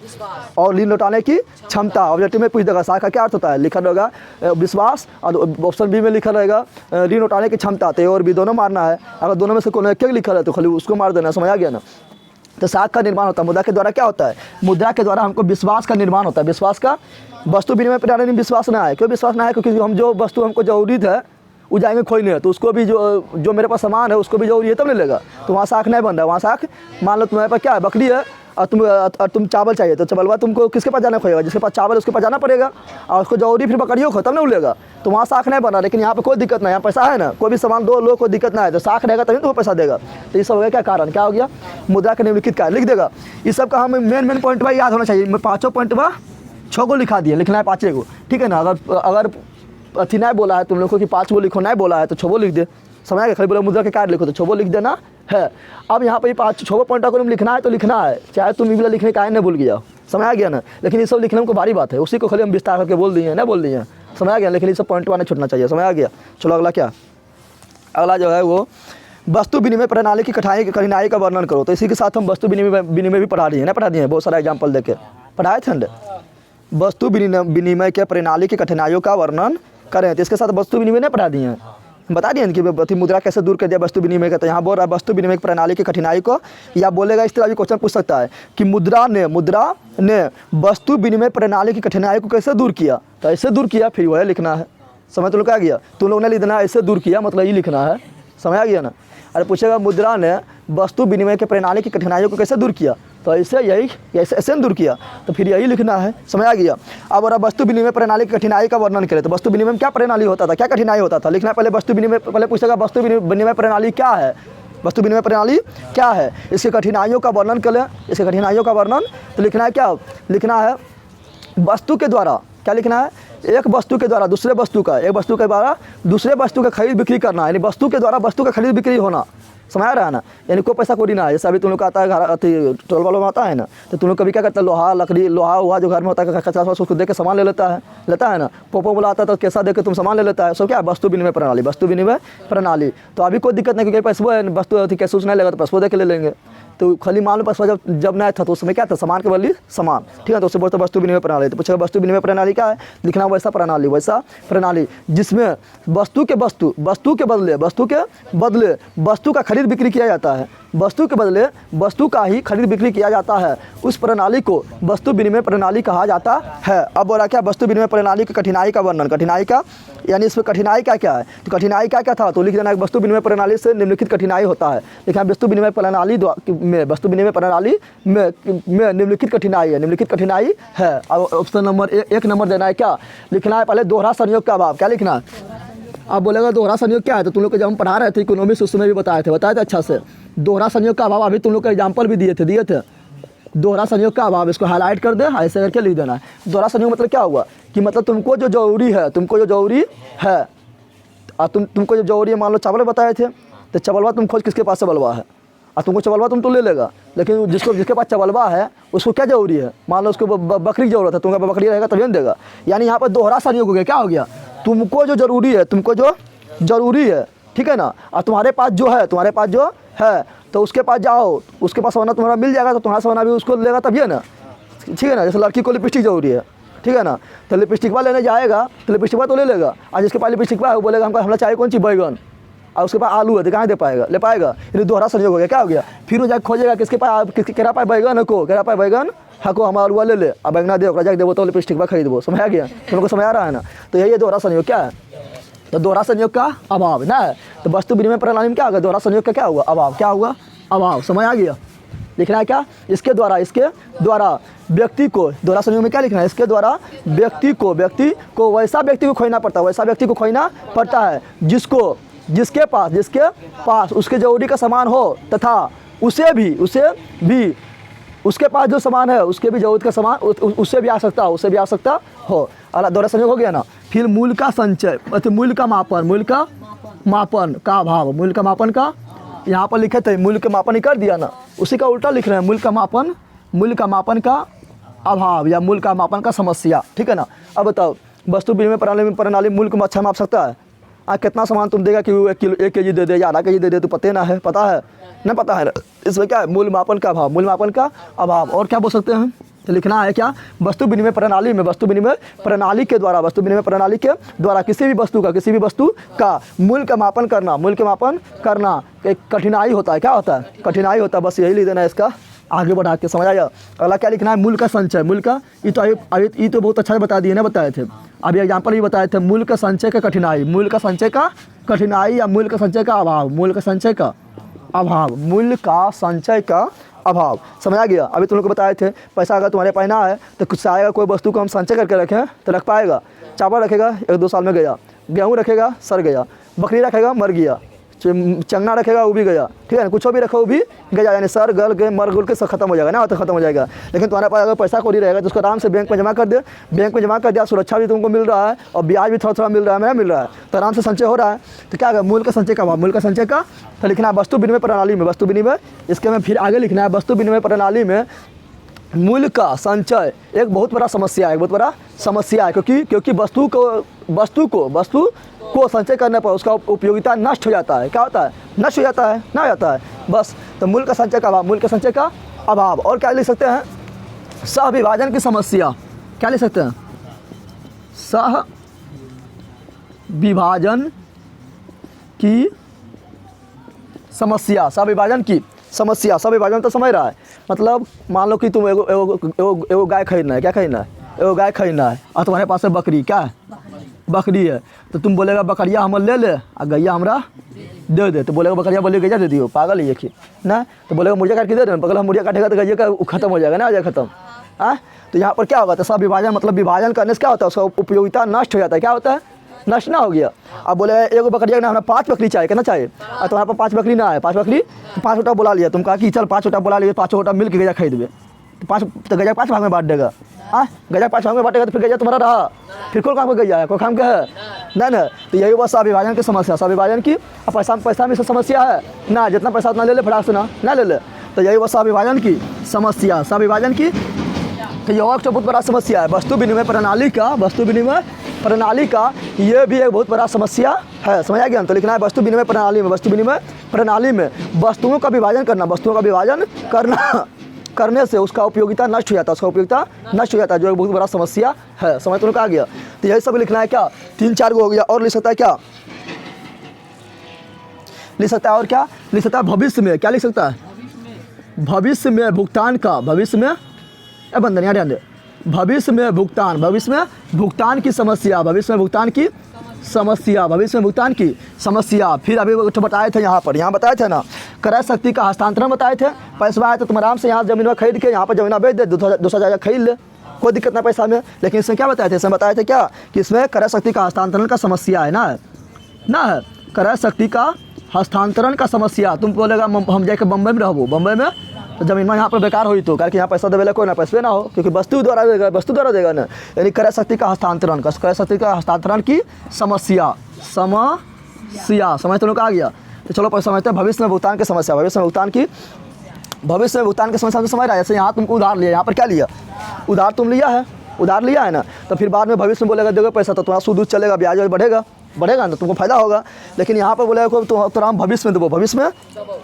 और ऋण लौटाने की क्षमता। ऑब्जेक्टिव में पूछ देगा साख का क्या अर्थ होता है, लिखा रहेगा विश्वास, और ऑप्शन बी में लिखा रहेगा ऋण लौटाने की क्षमता। तो और भी दोनों मारना है, अगर दोनों में से कोई एक लिखा है तो खाली उसको मार देना, समझ आ गया ना। तो साख का निर्माण होता है मुद्रा के द्वारा। क्या होता है, मुद्रा के द्वारा हमको विश्वास का निर्माण होता है। विश्वास का, वस्तु विनिमय प्रणाली में विश्वास ना है। क्यों विश्वास ना है? क्योंकि हम जो वस्तु हमको जरूरी है वो जाएंगे खोजने है, तो उसको भी जो मेरे पास सामान है उसको भी जरूरी है तब नहीं लेगा। तो वहाँ साख नहीं बन रहा है। वहाँ साख, मान लो तुम्हारे पास क्या है, बकरी है और तुम चावल चाहिए, तो चावलवा तुमको किसके पास जाना खोएगा, जिसके पास चावल उसके पास जाना पड़ेगा, और उसको जरूरी फिर बकरियों खो तब नहीं लेगा। तो वहाँ साख नहीं बना। लेकिन यहाँ पे कोई दिक्कत नहीं, यहाँ पैसा है ना, कोई भी सामान दो लो, कोई दिक्कत ना है। तो साख रहेगा तभी तो वो पैसा देगा। तो ये सब हो गया क्या कारण, क्या हो गया, मुद्रा के निम्नलिखित कार्य लिख देगा। इस सब का हमें मेन पॉइंट भाई याद होना चाहिए। मैं 5 पॉइंट 6 को लिखा दिया, लिखना है 5 को, ठीक है ना। अगर अथी नहीं बोला है तुम लोग को कि 5 वो लिखो, नहीं बोला है तो 6 लिख दे, समझ आएगा। खाली बोला मुद्रा के कार्य लिखो तो 6 लिख देना है। अब यहाँ पे 6 पॉइंट अगर लिखना है तो लिखना है, चाहे तुम ये लिखने का नहीं भूल गया, समझ आ गया ना। लेकिन ये सब लिखने में भारी बात है, उसी को खाली हम विस्तार करके बोल दिए, ना बोल दिए, समझ आ गया। लेकिन ये सब पॉइंट नहीं छूटना चाहिए, समझ आ गया। चलो अगला क्या, अगला जो है वो वस्तु विनिमय प्रणाली की कठिनाई का वर्णन करो। तो इसी के साथ हम वस्तु विनिमय भी पढ़ा दिए, ना पढ़ा दिए, बहुत सारा एग्जाम्पल देके पढ़ाए थे। वस्तु विनिमय के प्रणाली की कठिनाइयों का वर्णन करें। तो इसके साथ वस्तु विनिमय नहीं पढ़ा दिए हैं, बता दिए कि मुद्रा कैसे दूर कर दिया वस्तु विनिमय का। तो यहाँ बोल रहा है वस्तु विनिमय प्रणाली की कठिनाई को, या बोलेगा इस तरह भी क्वेश्चन पूछ सकता है कि मुद्रा ने वस्तु विनिमय प्रणाली की कठिनाई को कैसे दूर किया। तो ऐसे दूर किया, फिर वह लिखना है। समझ तुम लोग आ गया, तुम लोग ने लिख देना ऐसे दूर किया, मतलब ये लिखना है, समझ आ गया ना। अरे पूछेगा मुद्रा ने वस्तु विनिमय के प्रणाली की कठिनाइयों को कैसे दूर किया, तो ऐसे यही ऐसे दूर किया, तो फिर यही लिखना है, समझ आ गया। अब और वस्तु विनिमय प्रणाली की कठिनाई का वर्णन करें। तो वस्तु विनिमय में क्या प्रणाली होता था, क्या कठिनाई होता था, लिखना है पहले वस्तु विनिमय। पहले पूछेगा वस्तु विनिमय प्रणाली क्या है, वस्तु विनिमय प्रणाली क्या है, इसकी कठिनाइयों का वर्णन करें। इसके कठिनाइयों का वर्णन तो लिखना है, क्या लिखना है, वस्तु के द्वारा, क्या लिखना है, एक वस्तु के द्वारा दूसरे वस्तु का, एक वस्तु के द्वारा दूसरे वस्तु का खरीद बिक्री करना, यानी वस्तु के द्वारा वस्तु का खरीद बिक्री होना, समझ आ रहा है ना। यानी कोई पैसा कोई ना है। जैसे अभी तुम लोग का आता है घर टोल वालों में आता है ना, तो तुम लोग कभी क्या करता है, लोहा लकड़ी लोहा हुआ जो घर में होता है कच्चा उसको दे के सामान ले लेता है ना। पोपो बोला आता है तो कैसा दे के तुम सामान ले लेता है। सो क्या वस्तु विनिमय प्रणाली, वस्तु विनिमय प्रणाली। तो अभी कोई दिक्कत नहीं, क्योंकि पैसा है, वस्तु कैसे नहीं लगेगा तो पैसा दे के ले लेंगे। तो खाली मान लो पैसा जब नहीं था तो उस समय क्या था, सामान के बदले सामान, ठीक है। तो उससे बोलते वस्तु विनिमय प्रणाली। तो पूछेगा वस्तु विनिमय प्रणाली क्या है, लिखना वैसा प्रणाली जिसमें वस्तु के बदले वस्तु का खरीद बिक्री किया जाता है, वस्तु के बदले वस्तु का ही खरीद बिक्री किया जाता है। उस प्रणाली को वस्तु विनिमय प्रणाली कहा जाता है। अब बोला क्या, वस्तु विनिमय प्रणाली की कठिनाई का वर्णन, कठिनाई का यानी इसमें कठिनाई क्या है। तो कठिनाई क्या था, तो लिख देना वस्तु विनिमय प्रणाली से निम्नलिखित कठिनाई होता है। लिखा वस्तु विनिमय प्रणाली में निम्नलिखित कठिनाई है, निम्नलिखित कठिनाई है। अब ऑप्शन नंबर 1 नंबर देना है, क्या लिखना है, पहले दोहरा संयोग का अभाव, क्या लिखना है। अब बोलेगा दोहरा संयोग क्या है, तो तुम लोग को जब हम पढ़ा रहे थे इकोनॉमिक्स उस समय भी बताए थे अच्छा से। दोहरा संयोग का अभाव अभी तुम लोग को एग्जाम्पल भी दिए थे। दोहरा संयोग का अभाव, इसको हाईलाइट कर दे, ऐसे करके लिख देना है। दोहरा संयोग मतलब क्या हुआ कि मतलब तुमको जो जरूरी है तुमको जो जरूरी है, मान लो चावल बताए थे, तो चावलवा तुम खोज किसके पास चावलवा है, और तुमको चावलवा तुम तो ले लेगा। लेकिन जिसके पास चावलवा है उसको क्या जरूरी है, मान लो उसको बकरी की जरूरत है, तुमको बकरी रहेगा तभी देगा। यानी यहाँ पर दोहरा संयोग हो गया, क्या हो गया, तुमको जो जरूरी है, ठीक है ना, और तुम्हारे पास जो है तो उसके पास जाओ, उसके पास सोना तुम्हारा मिल जाएगा, तो तुम्हारा सोना भी उसको लेगा तभी है ना, ठीक है ना। जैसे लड़की को लिपस्टिक जरूरी है, ठीक है ना, तो लिपस्टिक वाला लेने जाएगा तो लिपस्टिक वाला तो ले लेगा, और जिसके पास लिपस्टिक वाला है वो बोलेगा हमको चाहिए कौन सी बैगन, और उसके पास आलू है तो कहाँ ले पाएगा। ये दोहरा संयोग हो गया, क्या हो गया, फिर वो जाकर खोजेगा किसके केरा पाए बैगन को हमारा आलू ले ले, अब बैगना दे जाके देवो तो लिपस्टिक खरीदबो, समझ आ गया, तुम लोग समझ आ रहा है ना। तो यही दोहरा संयोग क्या है, तो दोहरा संयोग का अभाव ना है। तो वस्तु विनिमय प्रणाली में क्या होगा, दोहरा संयोग का क्या हुआ, अभाव, क्या हुआ, अभाव, समझ आ गया। लिखना है क्या, इसके द्वारा व्यक्ति को, दोहरा संयोग में क्या लिखना है, इसके द्वारा व्यक्ति को वैसा व्यक्ति को खोना पड़ता है जिसके पास उसके जरूरी का सामान हो, तथा उसे भी उसके पास जो सामान है उसके भी ज़रूरत का सामान उससे भी आ सकता हो, उससे भी आ सकता हो। अगला दोहरा संयोग हो गया ना। फिर मूल्य का संचय, मतलब मूल्य का मापन, मूल्य का मापन का अभाव, मूल्य का मापन का, यहाँ पर लिखे थे मूल्य का मापन ही कर दिया ना, उसी का उल्टा लिख रहे हैं, मूल्य का मापन, मूल्य का मापन का अभाव या मूल्य का मापन का समस्या, ठीक है ना। अब बताओ वस्तु विनिमय प्रणाली मूल्य को अच्छा माप सकता है? कितना सामान तुम देगा कि वो 1 केजी दे दे या आधा केजी दे दे, तो पता ना है, पता है ना, पता है ना। इसमें क्या है? मूल्य मापन का अभाव, मूल्य मापन का अभाव। और क्या बोल सकते हैं? तो लिखना है क्या? वस्तु विनिमय प्रणाली में, वस्तु विनिमय प्रणाली के द्वारा, वस्तु विनिमय प्रणाली के द्वारा किसी भी वस्तु का मूल्य का मापन करना, मूल्य का मापन करना एक कठिनाई होता है। क्या होता है? कठिनाई होता है। बस यही लिख देना है, इसका आगे बढ़ा के, समझ आया। अगला क्या लिखना है? मूल्य का संचय, मूल्य का, ये तो बहुत अच्छा बता दिए ना, बताए थे अभी एग्जाम्पल भी बताए थे। मूल्य का संचय का कठिनाई, मूल्य का संचय का कठिनाई या मूल्य का संचय का अभाव, मूल्य का संचय का अभाव, मूल्य का संचय का अभाव। समझ आ गया? अभी तुम लोग को बताए थे पैसा अगर तुम्हारे पास ना है तो कुछ आएगा, कोई वस्तु को हम संचय करके रखें तो रख पाएगा। चावल रखेगा 1-2 साल में गया, गेहूँ रखेगा सड़ गया, बकरी रखेगा मर गया, चंगना रखेगा वो भी गया, ठीक है ना। कुछ भी रखो वो भी गया, यानी सर गल गए मर गुल के सब खत्म हो जाएगा ना, तो खत्म हो जाएगा। लेकिन तुम्हारे पास अगर पैसा कौड़ी रहेगा तो उसको आराम से बैंक में जमा कर दे, बैंक में जमा कर दिया, सुरक्षा भी तुमको मिल रहा है और ब्याज भी थोड़ा थोड़ा मिल रहा है, मिल रहा है, तो आराम से संचय हो रहा है। तो क्या मूल्य का संचय का अभाव, मूल्य का संचय का, तो लिखना है वस्तु विनिमय प्रणाली में, वस्तु विनिमय, इसके में फिर आगे लिखना है वस्तु विनिमय प्रणाली में मूल्य का संचय एक बहुत बड़ा समस्या है, एक बहुत बड़ा समस्या है, क्योंकि वस्तु को संचय करने पर उसका उपयोगिता नष्ट हो जाता है। क्या होता है? नष्ट हो जाता है, ना हो जाता है बस। तो मूल्य का संचय का अभाव, मूल्य का संचय का अभाव। और क्या लिख सकते हैं? सह विभाजन की समस्या। क्या लिख सकते हैं? सह विभाजन की समस्या, सह विभाजन की समस्या। सह विभाजन तो समझ रहा है, मतलब मान लो कि तुम एगो गाय खरीदना है, क्या खरीदना है? एगो गाय खरीदना है और तुम्हारे पास है बकरी, क्या है? बकरी है। तो तुम बोलेगा बकरिया हम ले ले और गैया हमरा दे दे, तो बोलेगा बकरिया बोले गैया दे दियो, पागल है ये कि ना। तो बोलेगा मुर्जा काट के दे दे, बगल हम मुर्जा काटेगा तो गैया का खत्म हो जाएगा ना, आ जाएगा खत्म। हाँ, तो यहाँ पर क्या होगा? तो सब विभाजन, मतलब विभाजन करने से क्या होता है? उसका उपयोगिता नष्ट हो जाता है। क्या होता है? नष्ट ना हो गया। अब बोले एगो बकरिया ना, हमें 5 बकरी चाहिए, कितना चाहिए? और तुम्हारे पास 5 बकरी ना है, 5 बकरी, 5 ओटा बुला लिया, तुम कहा कि चल 5 ओटा बुला लिए, 5 ओटा मिल के गैया खरीद दे, तो 5 तो गैया 5 भाग में बांट देगा। हाँ, गैया 5 भाग में बांटेगा तो फिर गैया तुम्हारा रहा, फिर कोई काम का गैया है, कोई काम का है ना। तो यही बस विभाजन की समस्या, विभाजन की। अब पैसा में से समस्या है ना, जितना पैसा उतना ले ले, फटाक से ना ले ले। तो यही बस विभाजन की समस्या, विभाजन की। तो यह एक बहुत बड़ा समस्या है वस्तु विनिमय प्रणाली का, वस्तु विनिमय प्रणाली का ये भी एक बहुत बड़ा समस्या है। समझ आ गया? तो लिखना है वस्तु विनिमय प्रणाली में, वस्तु विनिमय प्रणाली में वस्तुओं का विभाजन करना, वस्तुओं का विभाजन करने से उसका उपयोगिता नष्ट हो जाता है, उसका उपयोगिता नष्ट हो जाता है, जो एक बहुत बड़ा समस्या है। समझ तुमको आ गया? तो यही सब लिखना है। क्या 3-4 गो हो गया। और लिख सकता है क्या? लिख सकता है और क्या लिख सकता है? भविष्य में। क्या लिख सकता है? भविष्य में भुगतान का, भविष्य में बंधन, यहाँ ध्यान दे, भविष्य में भुगतान की समस्या, भविष्य में भुगतान की समस्या, भविष्य में भुगतान की समस्या। फिर अभी बताए थे यहाँ बताए थे ना, क्रय शक्ति का हस्तांतरण बताए थे। पैसा आए तो तुम आराम से यहाँ ज़मीन खरीद के यहाँ पर ज़मीन बेच दे, दूसरा जगह खरीद ले, कोई दिक्कत ना पैसा में। लेकिन इसमें क्या बताए थे? इसमें बताए थे क्या कि इसमें क्रय शक्ति का हस्तांतरण का समस्या है ना, क्रय शक्ति का हस्तांतरण का समस्या। तुम बोलेगा हम जाकर बम्बई में रहो, बम्बई में तो जमीन यहाँ पर बेकार हुई, तो क्योंकि यहाँ पैसा देवे कोई ना पैसे ना हो, क्योंकि वस्तु द्वारा देगा ना। यानी क्रय शक्ति का हस्तांतरण की समस्या। समझ तो लोग आ गया। तो चलो पर समझते हैं भविष्य में भुगतान की समस्या, भविष्य में भुगतान की समस्या तो समझ रहा है। जैसे यहाँ तुमको उधार लिया, यहाँ पर क्या लिया? उधार तुम लिया है ना, तो फिर बाद में भविष्य में बोलेगा देखो पैसा, तो तुम्हारा सूद चलेगा, ब्याज बढ़ेगा ना, तुमको फायदा होगा। लेकिन यहाँ पर बोलेगा तो हम भविष्य में देवो, भविष्य में,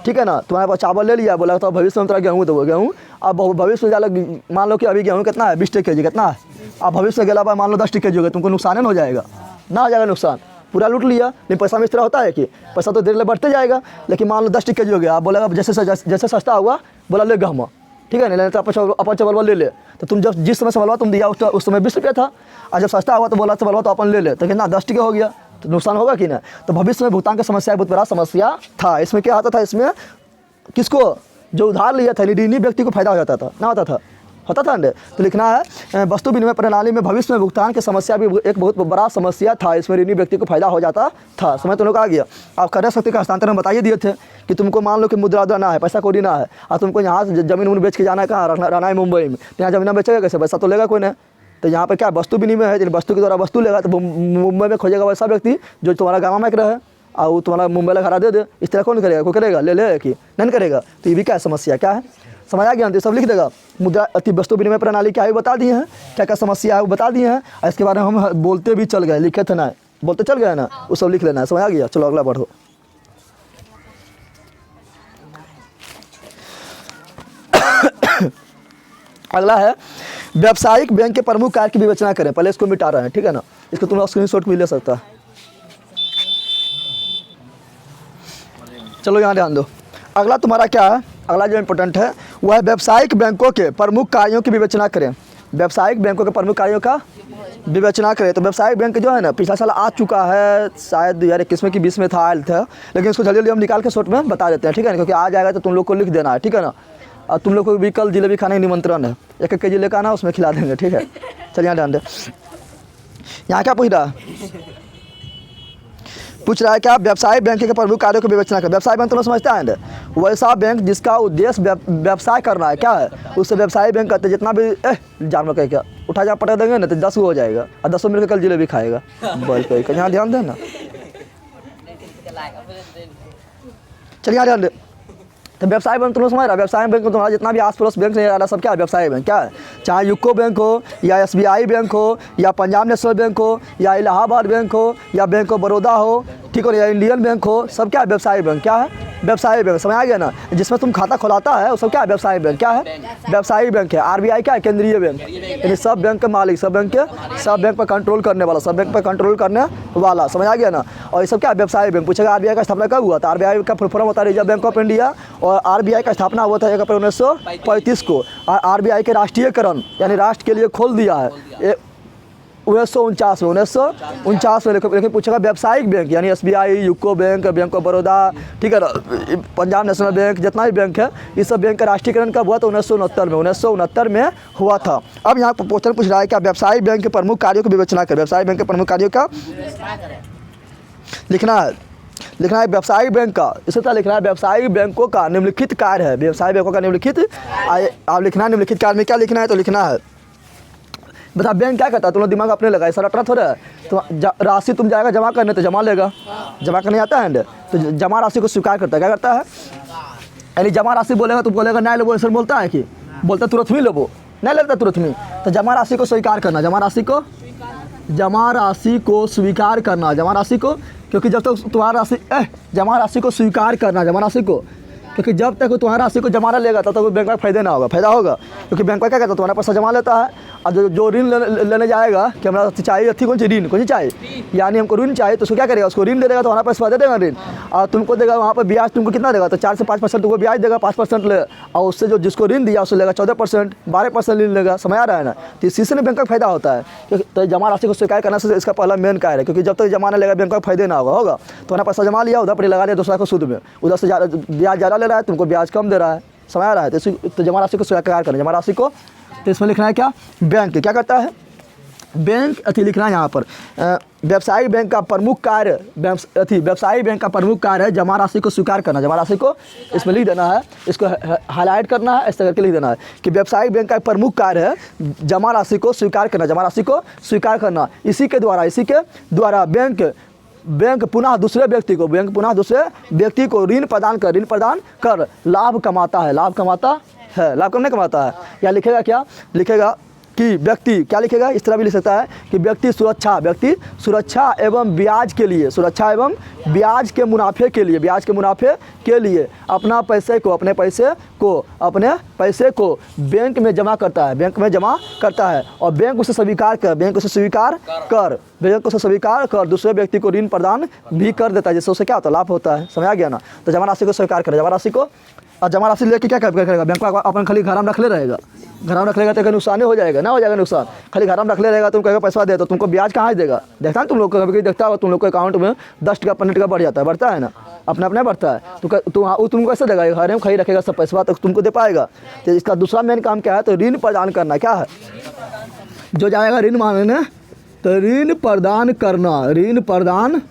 ठीक है ना। तुम्हारे पास चावल ले लिया, बोला तो भविष्य में तुम्हारा गेहूँ देवो, गेहूँ। अब भविष्य में जाला, मान लो कि अभी गेहूँ कितना है? 20 के जी, कितना है? अब भविष्य में गला मान लो 10 के जी हो गया, तुमको नुकसान हो जाएगा ना, हो जाएगा नुकसान, पूरा लूट लिया। लेकिन पैसा में इस तरह होता है कि पैसा तो देर ले बढ़ते जाएगा, लेकिन मान लो 10 के जी हो गया, आप बोलेगा जैसे सस्ता हुआ, बोला ले गहमा, ठीक है ना, तो अपन चावल ले ले, तो तुम जब जिस समय संभलवा तुम दिया उस समय 20 रुपया था, और जब सस्ता हुआ तो बोला संभलवा तो अपन ले ले, तो कितना 10 हो गया, तो नुकसान होगा कि ना। तो भविष्य में भुगतान की समस्या बहुत बड़ा समस्या था। इसमें क्या होता था? इसमें किसको? जो उधार लिया था ऋणी व्यक्ति को फायदा हो जाता था, ना होता था? होता था ना। तो लिखना है वस्तु विनिमय प्रणाली में भविष्य में भुगतान की समस्या भी एक बहुत बड़ा समस्या था, इसमें ऋणी व्यक्ति को फायदा हो जाता था। समझ तुम लोग आ गया। आप क्रय शक्ति का हस्तांतरण बताइए दिए थे कि तुमको मान लो कि मुद्रा देना है, पैसा कौड़ी ना है, और तुमको यहाँ से जमीन उन बेच के जाना है, कहाँ रहना है मुंबई में, तो यहाँ जमीन बेचेगा कैसे, पैसा तो लेगा कोई नहीं। तो यहाँ पर क्या वस्तु विनिमय है, वस्तु के द्वारा वस्तु लेगा, तो मुंबई में खोजेगा वैसा व्यक्ति जो तुम्हारा गाँव में रहे और वो तुम्हारा मुंबई लगा दे दे। इस तरह कौन करेगा, कोई करेगा, ले कि नहीं करेगा। तो ये भी क्या समस्या क्या है, समझ आ गया। तो सब लिख देगा। मुद्रा अति वस्तु विनिमय प्रणाली क्या है वो बता दिए हैं, क्या क्या समस्या है वो बता दिए हैं, और इसके बारे में हम बोलते भी चल गए, लिखे थे ना, बोलते चल गए ना, वो सब लिख लेना है। समझ आ गया। चलो अगला बढ़ो। अगला है व्यावसायिक बैंक के प्रमुख कार्य की विवेचना करें। पहले इसको मिटा रहे हैं, ठीक है ना, इसको तुम स्क्रीनशॉट भी ले सकता है। चलो यहाँ ध्यान दो। अगला तुम्हारा क्या है, अगला जो इम्पोर्टेंट है वह है व्यावसायिक बैंकों के प्रमुख कार्यों की विवेचना करें। व्यावसायिक बैंकों के प्रमुख कार्यों का विवेचना करें। तो व्यावसायिक बैंक जो है ना, पिछला साल आ चुका है, शायद 2021 में कि 20 में था, आयल था, लेकिन इसको जल्दी जल्दी हम निकाल के शॉर्ट में बता देते हैं, ठीक है ना, क्योंकि आ जाएगा तो तुम लोग को लिख देना है, ठीक है ना। और तुम लोग को भी कल जलेबी खाने का निमंत्रण है, 1-1 केजी लेकर आना, उसमें खिला देंगे, ठीक है। चलिए यहाँ ध्यान दे। यहाँ क्या पूछ रहा है, पूछ रहा है क्या व्यवसायिक बैंक के प्रमुख कार्यों की विवेचना करें। व्यवसाय बैंक तो लोग समझते हैं, वैसा बैंक जिसका उद्देश्य व्यवसाय करना है, क्या है उससे व्यवसाय बैंक कहते हैं। जितना भी जानवर कह क्या उठा जा पटा देंगे ना तो 10 हो जाएगा, और 10 मिलकर कल जलेबी खाएगा, बोल कह। यहाँ ध्यान देना। चलिए यहाँ ध्यान दे। तो व्यवसाय बैंक तुम समझ रहा है, व्यवसाय बैंक में तुम्हारा जितना भी आस पड़ोस बैंक नहीं आ रहा, सब क्या है व्यवसाय बैंक, क्या है, चाहे यूको बैंक हो या SBI बैंक हो या पंजाब नेशनल बैंक हो या इलाहाबाद बैंक हो या बैंक ऑफ बड़ौदा हो, ठीक हो, या इंडियन बैंक हो, सब क्या है व्यवसाय बैंक, क्या है व्यवसाय बैंक। समझ आ गया ना। जिसमें तुम खाता खोलाता है वो सब क्या है व्यवसाय बैंक, क्या है व्यवसायी बैंक है। RBI क्या है केंद्रीय बैंक, यानी सब बैंक के मालिक, सब बैंक पर कंट्रोल करने वाला, सब बैंक पर कंट्रोल करने वाला। समझ आ गया ना। और ये सब क्या है व्यवसाय बैंक। पूछेगा RBI का स्थापना कब हुआ था, RBI का फुल फॉर्म होता है रिजर्व बैंक ऑफ इंडिया, और RBI का स्थापना हुआ था 1 अप्रैल 1935 को। और RBI के राष्ट्रीयकरण यानी राष्ट्र के लिए खोल दिया है 1949 में। लेकिन पूछेगा व्यावसायिक बैंक यानी SBI, UCO bank, bank of Baroda, ठीक है ना, पंजाब नेशनल बैंक, जितना भी बैंक है, इस सब बैंक का राष्ट्रीयकरण कब हुआ था 1969 में हुआ था। अब यहाँ क्वेश्चन पूछ रहा है क्या व्यावसायिक बैंक के प्रमुख कार्यों की विवेचना करें। व्यवसायिक बैंक के प्रमुख कार्यों का लिखना है व्यवसायिक बैंक का, इसी तरह लिखना है व्यवसायिक बैंकों का निम्नलिखित कार्य है। व्यवसायिक बैंकों का निम्नलिखित, आप लिखना है निम्नलिखित कार्य में क्या लिखना है, तो लिखना है बता बैंक क्या करता है, तुम लोग दिमाग अपने लगा, ऐसा रटना थोड़ा है। तो राशि तुम जाएगा जमा करने तो जमा लेगा, जमा करने आता है, तो जमा राशि को स्वीकार करता है, क्या करता है, यानी जमा राशि बोलेगा तो बोलेगा नहीं लेबो, ऐसा बोलता है कि बोलता तुरंत में लेबो, नहीं लेता तुरंत में। तो जमा राशि को स्वीकार करना, जमा राशि को स्वीकार करना, जमा राशि को, क्योंकि जब तक तुम्हारा राशि जमा राशि को स्वीकार करना, जमा राशि को, क्योंकि जब तक वो तुम्हारा राशि को जमा ना लेगा तब तक बैंक का फायदा ना होगा, फायदा होगा। क्योंकि बैंक का क्या कहता है तुम्हारा पैसा जमा लेता है, और जो ऋण लेने जाएगा कि हमारा चाहिए अथी कौन सी ऋण कौन सी चाहिए, यानी हमको ऋण चाहिए, तो उसको क्या करेगा, उसको ऋण दे देगा तो हमारा पैसा दे देगा ऋण, और तुमको देगा वहाँ पर ब्याज तुमको कितना देगा, तो 4 से 5% तुमको ब्याज देगा, 5% ले, और उससे जो जिसको ऋण दिया उससे लेगा 14%, 12% ऋण लेगा। समझ आ रहा है ना। तो इसी से बैंक का फायदा होता है। क्योंकि तो जमा राशि को स्वीकार करने से इसका पहला मेन कार्य है, क्योंकि जब तक जमा ना लेगा बैंक का फायदे ना होगा। तो हमारा पैसा जमा लिया, उधर पर लगा लिया दूसरा को सूद में, उधर से ब्याज ज़्यादा ले रहा है, तुमको ब्याज कम दे रहा है। समझ आ रहा है। तो जमा राशि को स्वीकार करना, जमा राशि को, तो इसमें लिखना है क्या बैंक क्या करता है, बैंक अथी लिखना है यहाँ पर व्यवसायिक बैंक का प्रमुख कार्य, व्यवसायिक बैंक का प्रमुख कार्य है जमा राशि को स्वीकार करना। जमा राशि को इसमें लिख देना है, इसको हाईलाइट करना है, ऐसा करके लिख देना है कि व्यवसायिक बैंक का प्रमुख कार्य है जमा राशि को स्वीकार करना, जमा राशि को स्वीकार करना। इसी के द्वारा बैंक पुनः दूसरे व्यक्ति को ऋण प्रदान कर लाभ कमाता है, लाभ नहीं कमाता है। या लिखेगा क्या, लिखेगा कि व्यक्ति क्या लिखेगा, इस तरह भी लिख सकता है कि व्यक्ति सुरक्षा एवं ब्याज के मुनाफे के लिए अपने पैसे को बैंक में जमा करता है, और बैंक उसे स्वीकार कर दूसरे व्यक्ति को ऋण प्रदान भी कर देता है, जिससे उसे क्या होता है, लाभ होता है। समझ आ गया ना। तो जमा राशि को स्वीकार करें, जमा राशि को, और जमा राशि लेके क्या करेगा, बैंक को अपन खाली घर में रख ले रहेगा, घर में रख लेगा तो नुकसान ही हो जाएगा ना, हो जाएगा नुकसान। खाली घर में रख ले रहेगा, तुम कहेगा पैसा दे तो तुमको ब्याज कहाँ देगा? देखता है तुम लोग को, कभी कभी देखता हो तुम लोग के अकाउंट में 10 टका 15 टका बढ़ जाता है, बढ़ता है ना, अपना अपना बढ़ता है। तो तुमको कैसे देगा? घर में खड़ी रखेगा सब पैसा तो तुमको दे पाएगा। तो इसका दूसरा मेन काम क्या है? तो ऋण प्रदान करना। क्या है? जो जाएगा ऋण मांगने तो ऋण प्रदान करना, ऋण प्रदान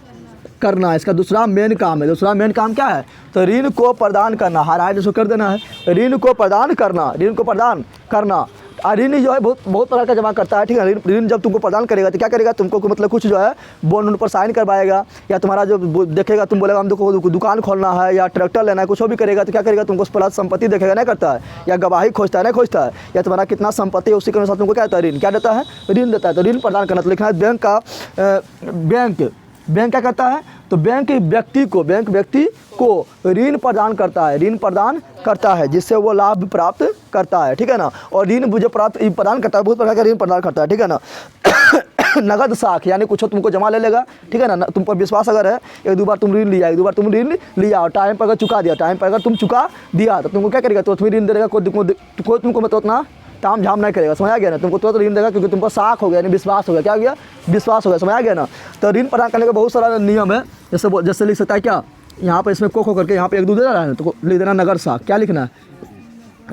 करना इसका दूसरा मेन काम है। दूसरा मेन काम क्या है? तो ऋण को प्रदान करना। हर आय जो कर देना है, ऋण को प्रदान करना, ऋण को प्रदान करना। ऋण जो है बहुत प्रकार का जमा करता है, ठीक है। ऋण जब तुमको प्रदान करेगा तो क्या करेगा? तुमको मतलब कुछ जो है बॉन्ड पर साइन करवाएगा, या तुम्हारा जो देखेगा, तुम बोलेगा हमको दुकान खोलना है या ट्रैक्टर लेना है, कुछ भी करेगा तो क्या करेगा? तुमको प्लस संपत्ति देखेगा, नहीं करता है, या गवाही खोजता है, नहीं खोजता है, या तुम्हारा कितना संपत्ति है उसी के अनुसार तुमको क्या देता है? ऋण। क्या देता है? ऋण देता है। तो ऋण प्रदान करना। तो लिखना है बैंक का, बैंक क्या करता है? तो बैंक व्यक्ति को ऋण प्रदान करता है, ऋण प्रदान करता है जिससे वो लाभ प्राप्त करता है, ठीक है ना। और ऋण जो प्रदान करता है, बहुत प्रकार का ऋण प्रदान करता है, ठीक है ना। नगद साख यानी कुछ तुमको जमा ले लेगा, ठीक है ना। तुम पर विश्वास अगर है, एक दो बार तुम ऋण लिया और टाइम पर अगर चुका दिया, टाइम पर अगर तुम चुका दिया तो तुमको क्या करेगा? तो तुम्हें ऋण देगा, कोई तुमको मतलब उतना ताम झाम नहीं करेगा, समझ आ गया ना। तुमको तुरंत ऋण देगा क्योंकि तुम पर साख हो गया, यानी विश्वास हो गया। क्या हो गया? विश्वास हो गया, समझ आ गया ना। तो ऋण प्रदान करने का बहुत सारा नियम है। जैसे लिख सकता है क्या, यहाँ पर इसमें को करके यहाँ पे एक दो दे रहा है तो लिख देना नगद साख। क्या लिखना है?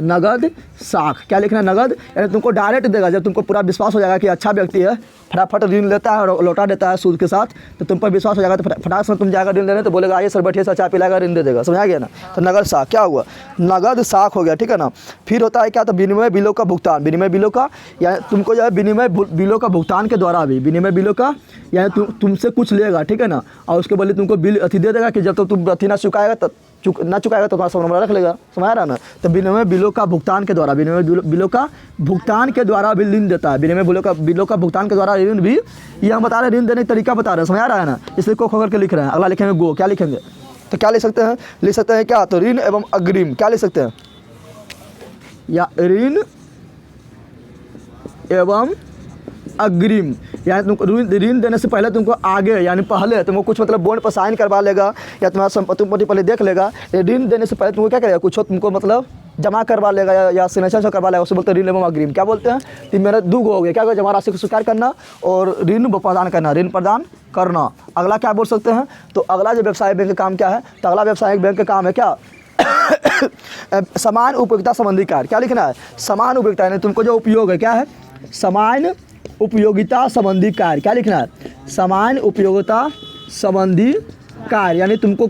नगद साख। क्या लिखना है? नगद, यानी तुमको डायरेक्ट देगा। जब तुमको पूरा विश्वास हो जाएगा कि अच्छा व्यक्ति है, फटाफट ऋण लेता है और लौटा देता है सूद के साथ, तो तुम पर विश्वास हो जाएगा। तो फटाक से तुम जाएगा ऋण लेने तो बोलेगा आइए सर बैठिए सर, चाय पिलाएगा, ऋण दे देगा, समझ आ गया ना। तो नगद साख क्या हुआ? नगद साख हो गया, ठीक है ना। फिर होता है क्या? तो विनिमय बिलों का भुगतान। विनिमय बिलों का यानी तुमको जो है विनिमय बिलों का भुगतान के द्वारा भी, विनिमय बिलों का यानी तुमसे कुछ लेगा, ठीक है ना, और उसके बदले तुमको बिल अति दे देगा कि जब तक तुम अति ना चुकाएगा तब ना चुकाएगा तो तुम्हारा सब नंबर रख लेगा, समझ आ रहा ना। तो विनिमय बिलों का भुगतान के द्वारा, विनिमय बिलों का भुगतान के द्वारा भी ऋण देता है। विनिमय बिलों का भुगतान के द्वारा ऋण भी, ये हम बता रहे हैं, ऋण देने का तरीका बता रहे हैं, समझ आ रहा है ना। इसलिए को करके लिख रहे हैं। अगला लिखेंगे गो। क्या लिखेंगे? तो क्या लिख सकते हैं? लिख सकते हैं क्या? तो ऋण एवं अग्रिम। क्या लिख सकते हैं? या ऋण एवं अग्रिम, यानी तुमको ऋण देने से पहले तुमको आगे यानी पहले तुमको कुछ मतलब बॉन्ड पर साइन करवा लेगा, या तुम्हारा संपत्ति पहले देख लेगा। ऋण देने से पहले तुमको क्या करेगा? कुछ तुमको मतलब जमा करवा लेगा या सिग्नेचर करवा लेगा, उसे बोलते हैं ऋण एवं अग्रिम। क्या बोलते हैं? तो मेरा दो हो गया। क्या होगा? जमा राशि को स्वीकार करना और ऋण प्रदान करना, ऋण प्रदान करना। अगला क्या बोल सकते हैं? तो अगला जो व्यवसाय बैंक का काम क्या है? तो अगला व्यवसायिक बैंक का काम है क्या? समान उपयोगिता संबंधी कार्य। क्या लिखना है? समान उपयोगिता यानी तुमको जो उपयोग है, क्या है? समान उपयोगिता संबंधी कार्य। क्या लिखना है? समान उपयोगिता संबंधी कार्य, यानी तुमको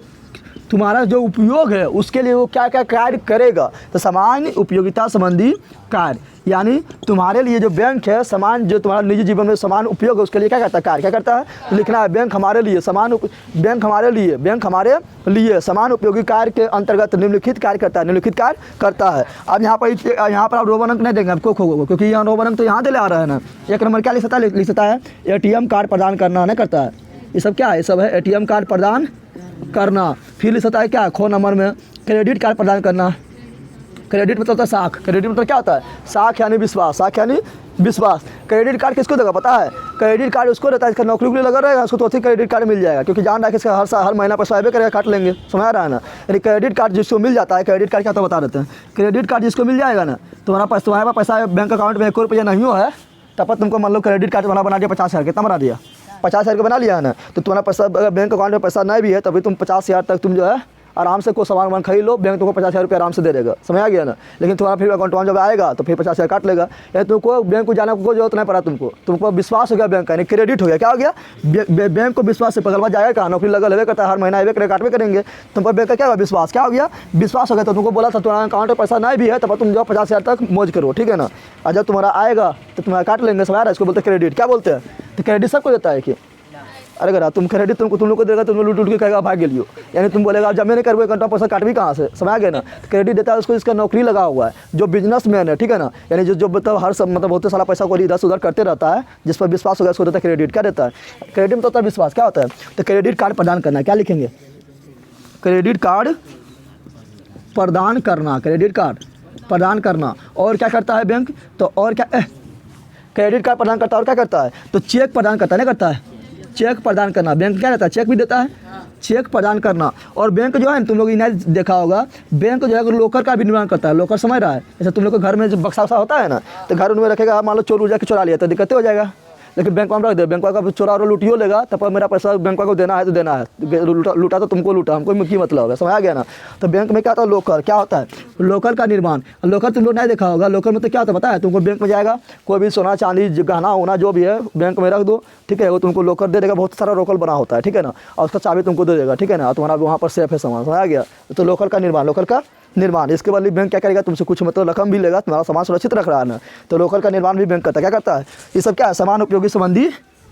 तुम्हारा जो उपयोग है उसके लिए वो क्या क्या कार्य करेगा। तो समान उपयोगिता संबंधी कार्य यानी तुम्हारे लिए जो बैंक है, समान जो तुम्हारा निजी जीवन में समान उपयोग है उसके लिए क्या करता है? कार्य। क्या करता है? तो लिखना है बैंक हमारे लिए बैंक हमारे लिए समान उपयोगी कार्य के अंतर्गत निम्नलिखित कार्य करता है, निम्नलिखित कार्य करता है। अब यहाँ पर आप रोमन अंक नहीं देंगे आपको, क्योंकि यहाँ रोमन अंक तो यहाँ से ले आ रहा है ना। एक नंबर क्या लिख सकता है? ATM कार्ड प्रदान करना नहीं करता है। ये सब क्या है? ये सब है ATM कार्ड प्रदान करना। फिर लिख सकता है क्या? ख नंबर में क्रेडिट कार्ड प्रदान करना। क्रेडिट मतलब होता है साख। क्रेडिट मतलब क्या होता है? साख यानी विश्वास, साख यानी विश्वास। क्रेडिट कार्ड किसको देगा पता है? क्रेडिट कार्ड उसको रहता है इसका नौकरी के लिए लगा रहेगा, उसको तो अच्छी क्रेडिट कार्ड मिल जाएगा, क्योंकि जान रहा है कि इसका हर महीना पैसा आवे करेगा, काट लेंगे, समझ आ रहा है ना। यानी क्रेडिट कार्ड जिसको मिल जाता है, क्रेडिट कार्ड क्या तो बता देते हैं। क्रेडिट कार्ड जिसको मिल जाएगा ना, तुम्हारे पास पैसा बैंक अकाउंट में 1 रुपया नहीं हो है, तब तुमको मान लो क्रेडिट कार्ड बना दिया 50,000। कितना बना दिया? 50,000 का बना लिया है ना। तो तुम्हारा पैसा बैंक अकाउंट में पैसा नहीं भी है तभी तुम 50,000 तक तुम जो है आराम से कोई सामान खरीद लो, बैंक तुमको 50,000 रुपये आराम से दे देगा, समझ आ गया ना। लेकिन तुम्हारा फिर अकाउंट जब आएगा तो फिर 50,000 काट लेगा। यानी तुमको बैंक को जाने को जरूरत नहीं पड़ा, तुमको विश्वास हो गया बैंक का, यानी क्रेडिट हो गया। क्या हो गया? बैंक को विश्वास से पकड़वा जाएगा कहाँ? नौकरी लगा लेवे करता है, हर महीना आवे करेगा, काटवे करेंगे। तुम पर बैंक का क्या हुआ? विश्वास। क्या हो गया? विश्वास हो गया। तो तुमको बोला था तुम्हारा अकाउंट में पैसा नहीं भी है तब तुम जाओ 50,000 तक मौज करो, ठीक है ना। और जब तुम्हारा आएगा तो तुम्हारा काट लेंगे, समझ आ रहा है। इसको बोलते हैं क्रेडिट। क्या बोलते हैं? तो क्रेडिट सबको देता है कि अरे अगर तुम क्रेडिट तुम लोग को देगा, तुम लूट के कहेगा भाग गेलियो, यानी तुम बोलेगा जब मैंने करवे घंटा पैसा काट भी कहाँ से, समझ आ गया ना। तो क्रेडिट देता है उसको इसका नौकरी लगा हुआ है, जो बिजनेसमैन है, ठीक है ना, यानी जो मतलब हर सब मतलब बहुत सारा पैसा को इधर उधर करते रहता है, जिस पर विश्वास होगा उसको देता है क्रेडिट। क्या देता है? क्रेडिट में तो होता है विश्वास। क्या होता है? तो क्रेडिट कार्ड प्रदान करना। क्या लिखेंगे? क्रेडिट कार्ड प्रदान करना, क्रेडिट कार्ड प्रदान करना। और क्या करता है बैंक? तो और क्या क्रेडिट कार्ड प्रदान करता है और क्या करता है? तो चेक प्रदान करता है, नहीं करता है? चेक प्रदान करना। बैंक क्या रहता है? चेक भी देता है, चेक प्रदान करना। और बैंक जो है तुम लोग इन्हें देखा होगा, बैंक जो है लोकर का भी निर्माण करता है। लोकर समझ रहा है, जैसे तुम लोग के घर में जब बक्सा वक्सा होता है ना, तो घर उनमें रखेगा, मान लो चोर उड़ जाके चुरा लिया तो दिक्कतें हो जाएगा। लेकिन बैंक में रख दे, बैंक का चोरा और लूटियो लेगा, तब मेरा पैसा बैंक को देना है तो देना है, लूटा तो तुमको लूटा, हमको की मतलब है, समझ आ गया ना। तो बैंक में क्या होता है, लोकर क्या होता है, लोकर का निर्माण। लोकर तुम लोग नहीं देखा होगा, लोकर में तो क्या होता है पता है तुमको, बैंक में जाएगा कोई भी सोना चांदी गहना होना जो भी है बैंक में रख दो, ठीक है, वो तुमको लोकर दे देगा, बहुत सारा रोकल बना होता है, ठीक है ना, और उसका चाबी तुमको दे देगा, ठीक है ना, तुम्हारा वहाँ पर सेफ है सामान, समझ आ गया। तो लोकर का निर्माण, लोकर का निर्माण। इसके बाद बैंक क्या करेगा, तुमसे कुछ मतलब रकम भी लेगा, तुम्हारा सामान सुरक्षित रख रहा है ना, तो लोकर का निर्माण भी बैंक करता है। क्या करता है, ये सब क्या है, सामान उपयोगी संबंधी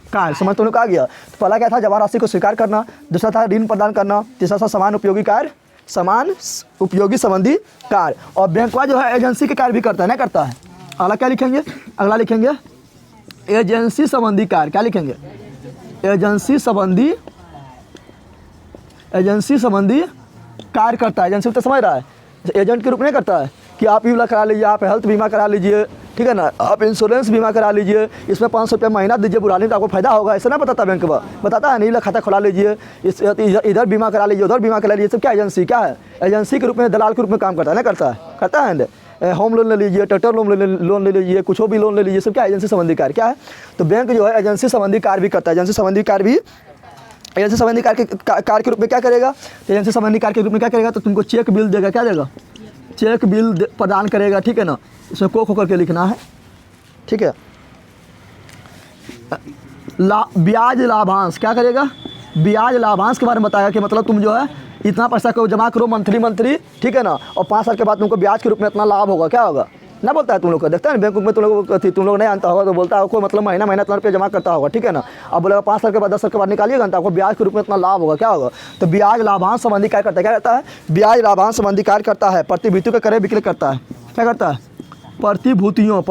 कार्य। समझ तुमने कहा गया। तो पहला क्या था, जमा राशि को स्वीकार करना, दूसरा था ऋण प्रदान करना, तीसरा था समान उपयोगी कार्य, समान उपयोगी संबंधी कार्य। और बैंक जो है एजेंसी के कार्य भी करता है, नहीं करता है। अगला क्या लिखेंगे, अगला लिखेंगे एजेंसी संबंधी कार्य। क्या लिखेंगे, एजेंसी संबंधी कार्य करता है। एजेंसी तो समझ रहा है, एजेंट के रूप में करता है कि आप बीमा करा लीजिए, आप हेल्थ बीमा करा लीजिए, ठीक है ना, आप इंश्योरेंस बीमा करा लीजिए, इसमें 500 रुपया महीना दीजिए, बुढ़ाने तो आपको फायदा होगा, ऐसा ना बताता बैंक में, बताता है नीला खाता खुला लीजिए, इधर बीमा करा लीजिए, उधर बीमा करा लीजिए। सब क्या एजेंसी क्या है, एजेंसी के रूप में दलाल के रूप में काम करता है, ना करता है। होम लोन ले लीजिए, ट्रैक्टर लोन ले लीजिए, कुछ भी लोन ले लीजिए, सब क्या एजेंसी संबंधी कार्य क्या है। तो बैंक जो है एजेंसी संबंधी कार्य भी करता है। एजेंसी संबंधी कार्य भी, एजेंसी संबंधी कार्य के रूप में क्या करेगा, एजेंसी संबंधी कार्य के रूप में क्या करेगा, तो तुमको चेक बिल देगा। क्या देगा, चेक बिल प्रदान करेगा, ठीक है ना, इसमें को होकर के लिखना है, ठीक है। ब्याज लाभांश क्या करेगा, ब्याज लाभांश के बारे में बताया कि मतलब तुम जो है इतना पैसा को जमा करो मंथली, ठीक है ना, और 5 साल के बाद तुमको ब्याज के रूप में इतना लाभ होगा। क्या होगा ना, बोलता है तुम लोग को, देखता है बैंक में तुम लोग नहीं आता होगा तो बोलता है कोई मतलब महीना इतना रुपया जमा करता होगा, ठीक है ना। अब बोलेगा 5 साल के बाद 10 साल के बाद निकालिएगा तो आपको ब्याज के रूप में इतना लाभ होगा। क्या होगा, तो ब्याज लाभांश संबंधी कार्य करता है। क्या करता है, ब्याज लाभांश संबंधी कार्य करता है। प्रतिभूतियों का क्रय विक्रय करता है। क्या करता है, प्रतिभूतियों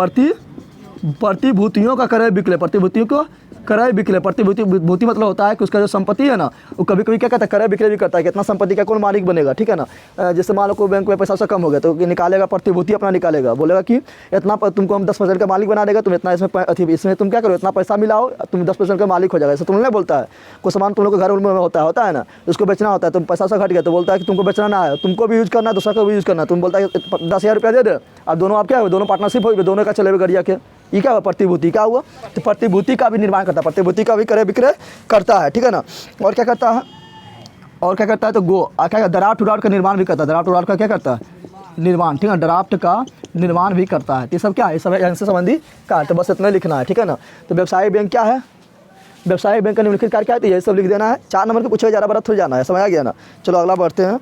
का क्रय विक्रय, प्रतिभूतियों को क्रय विक्रय। प्रतिभूति मतलब होता है कि उसका जो संपत्ति है ना, वो कभी कभी क्या करता है, क्रय विक्रय भी करता है कि इतना संपत्ति का कौन मालिक बनेगा, ठीक है ना। जैसे मान लो कोई बैंक में पैसा से कम हो गया तो निकालेगा, प्रतिभूति अपना निकालेगा, बोलेगा कि इतना तुमको हम 10% का मालिक बना देगा, तुम इतना इसमें तुम क्या करो, इतना पैसा मिलाओ, तुम 10% का मालिक हो जाएगा। ऐसा तुम नहीं बोलता है, कोई सामान तुम लोग के घर में होता है ना, उसको बेचना होता है, तुम पैसा से घट गया तो बोलता है कि तुमको बेचना ना है, तुमको भी यूज करना है, दूसरा को भी यूज करना है, तुम बोलता है 10,000 रुपया दे दे, अब दोनों आप क्या हो, दोनों पार्टनरशिप हो, दोनों का चलेगा गरिया के। ये क्या हुआ, प्रतिभूति। क्या हुआ, तो प्रतिभूति का भी निर्माण करता है, प्रतिभूति का भी क्रय विक्रय करता है, ठीक है ना। और क्या करता है, तो क्या ड्राफ्ट उराफ्ट का निर्माण भी करता है। ड्राफ्ट उराफ्ट का क्या करता है, निर्माण, ठीक है, ड्राफ्ट का निर्माण भी करता है। तो ये सब क्या है, ये सब एजेंसी संबंधी कार्य। तो बस इतना लिखना है, ठीक है ना। तो व्यवसायिक बैंक क्या है, व्यवसायिक बैंक का निम्नलिखित कार्य क्या है, तो ये सब लिख देना है। 4 नंबर के पूछे ज़्यादा बड़ा थोड़ी जाना है, समझ आ गया ना। चलो अगला बढ़ते हैं।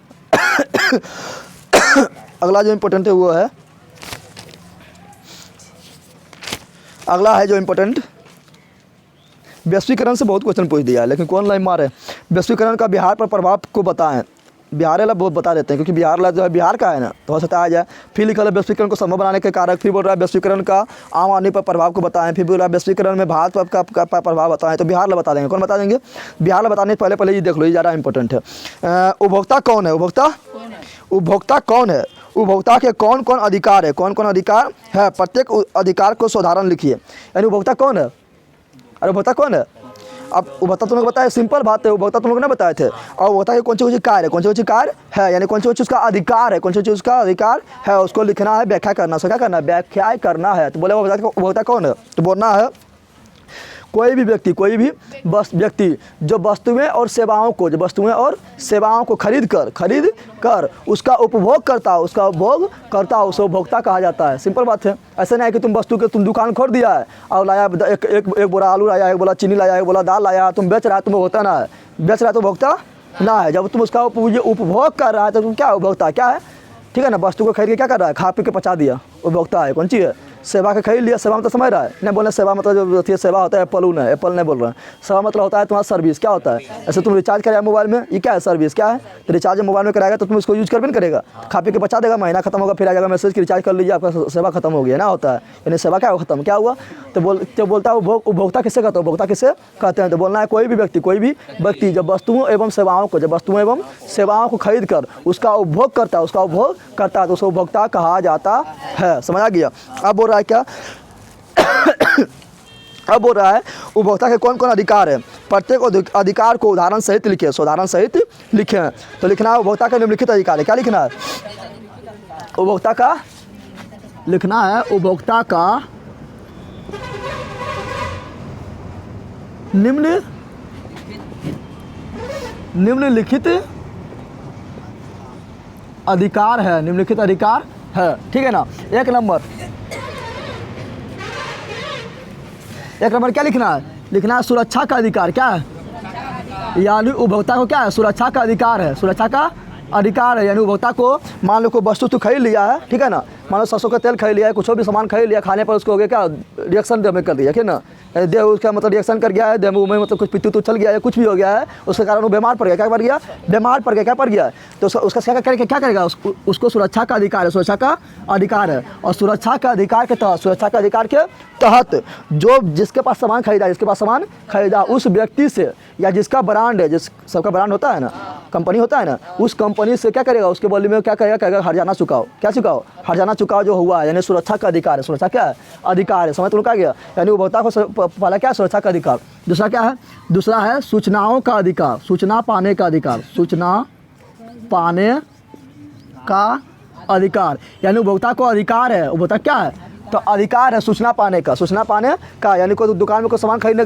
अगला जो इम्पोर्टेंट है वो है, अगला है जो इम्पोर्टेंट, वैश्वीकरण से बहुत क्वेश्चन पूछ दिया है, लेकिन कौन लाइन मारे। वैश्वीकरण का बिहार पर प्रभाव को बताएं। बिहार वाला बहुत बता देते हैं क्योंकि बिहार वाला जो है बिहार का है ना, तो हो सकता आ जाए। फिर लिखा है वैश्वीकरण को संभव बनाने के कारक, फिर बोल रहा है वैश्वीकरण का आम आदमी पर प्रभाव को बताएं, फिर बोल रहा है वैश्वीकरण में भारत का प्रभाव बताएं। तो बिहार वाला बता देंगे। कौन बता देंगे, बिहार वाला बताने से पहले ये देख लो, ये ज़्यादा इंपॉर्टेंट है। उपभोक्ता कौन है, उपभोक्ता कौन है, उपभोक्ता के कौन कौन अधिकार है, कौन कौन अधिकार है, प्रत्येक अधिकार को साधारण लिखिए। यानी उपभोक्ता कौन है, अरे उपभोक्ता कौन है, अब उपभोक्ता तुम लोग बताया, सिंपल बात है, उपभोक्ता तुम लोग ने बताए थे। और उपभोक्ता के कौन सी कार्य है, कौन सी कार्य है, यानी कौन सी उसका अधिकार है, कौन सी उसका अधिकार है, उसको लिखना है, व्याख्या करना। उसका क्या करना है, व्याख्या करना है। तो बोले उपभोक्ता कौन है, तो बोलना है कोई भी व्यक्ति जो वस्तुएं और सेवाओं को खरीद कर उसका उपभोग करता है, उसे उपभोक्ता कहा जाता है। सिंपल बात है। ऐसा नहीं है कि तुम दुकान खोल दिया है और लाया एक बोरा आलू लाया, एक बोला चीनी लाया, एक बोला दाल लाया, तुम बेच रहा है, तुम उपभोक्ता ना है, बेच रहा है तो उपभोक्ता ना है। जब तुम उसका उपभोग कर रहा है तो तुम क्या उपभोक्ता क्या है, ठीक है ना। वस्तु को खरीद के क्या कर रहा है, खा पी के पचा दिया, उपभोक्ता है। कौन चीज़ है, सेवा का खरीद लिया, सेवा में तो समझ रहा है, नहीं बोलना सेवा मतलब जो सेवा होता है एप्पल नहीं बोल रहा है। सेवा मतलब होता है तुम्हारा सर्विस। क्या होता है, ऐसे तुम रिचार्ज कराया मोबाइल में, ये क्या है, सर्विस। क्या है, तो रिचार्ज मोबाइल में कराएगा तो तुम इसको यूज कर भी नहीं करेगा, खा पी के बचा देगा, महीना खत्म होगा, फिर आ जाएगा मैसेज कि रिचार्ज कर लीजिए, आपका सेवा खत्म हो गया ना, होता है। यानी सेवा क्या खत्म, क्या हुआ, तो बोलता है उपभोक्ता किससे कहते हैं, उपभोक्ता किससे कहते हैं। तो बोलना है कोई भी व्यक्ति जब वस्तुओं एवं सेवाओं को खरीद कर उसका उपभोग करता है, तो उसे उपभोक्ता कहा जाता है। समझ आ गया। अब बोल रहा है क्या, अब बोल रहा है उपभोक्ता के कौन कौन अधिकार है, प्रत्येक अधिकार को उदाहरण सहित लिखे, उदाहरण सहित लिखे। तो लिखना है उपभोक्ता का निम्नलिखित अधिकार है। क्या लिखना है? उपभोक्ता का लिखना है, उपभोक्ता का निम्नलिखित अधिकार है, निम्नलिखित अधिकार है, ठीक है ना। एक नंबर क्या लिखना है? लिखना है सुरक्षा का अधिकार। क्या है? यानी उपभोक्ता को क्या है? सुरक्षा का अधिकार है, सुरक्षा का अधिकार है। यानी उपभोक्ता को मान लो कोई वस्तु तो खरीद लिया है, ठीक है ना, मान लो 700 का तेल खरीद लिया है, कुछ भी सामान खरीद लिया, खाने पर उसको हो गया क्या, रिएक्शन देह में कर दिया, ठीक है ना, देह उसका मतलब रिएक्शन कर गया है, देह में मतलब कुछ पित्त चल गया है, कुछ भी हो गया है, उसके कारण वो बीमार पड़ गया। क्या पड़ गया? बीमार पड़ गया। क्या पड़ गया? तो उसका क्या करेगा? उसको सुरक्षा का अधिकार है, सुरक्षा का अधिकार है। और सुरक्षा का अधिकार के तहत, सुरक्षा का अधिकार के तहत जो जिसके पास सामान खरीदा उस व्यक्ति से, या जिसका ब्रांड है, जिस सबका ब्रांड होता है ना, कंपनी होता है ना, उस कंपनी से क्या करेगा? उसके बदले में क्या करेगा? हर्जाना चुकाओ। क्या चुकाओ? हर्जाना चुकाओ जो हुआ है, यानी सुरक्षा का अधिकार है। सुरक्षा क्या है? अधिकार है। समझ तुम क्या गया? यानी उपभोक्ता को पहला क्या है? सुरक्षा का अधिकार। दूसरा क्या है? दूसरा है सूचनाओं का अधिकार, सूचना पाने का अधिकार, सूचना पाने का अधिकार। यानी उपभोक्ता को अधिकार है, उपभोक्ता क्या है? तो अधिकार है सूचना पाने का, सूचना पाने का। यानी कोई दुकान में कोई सामान खरीदने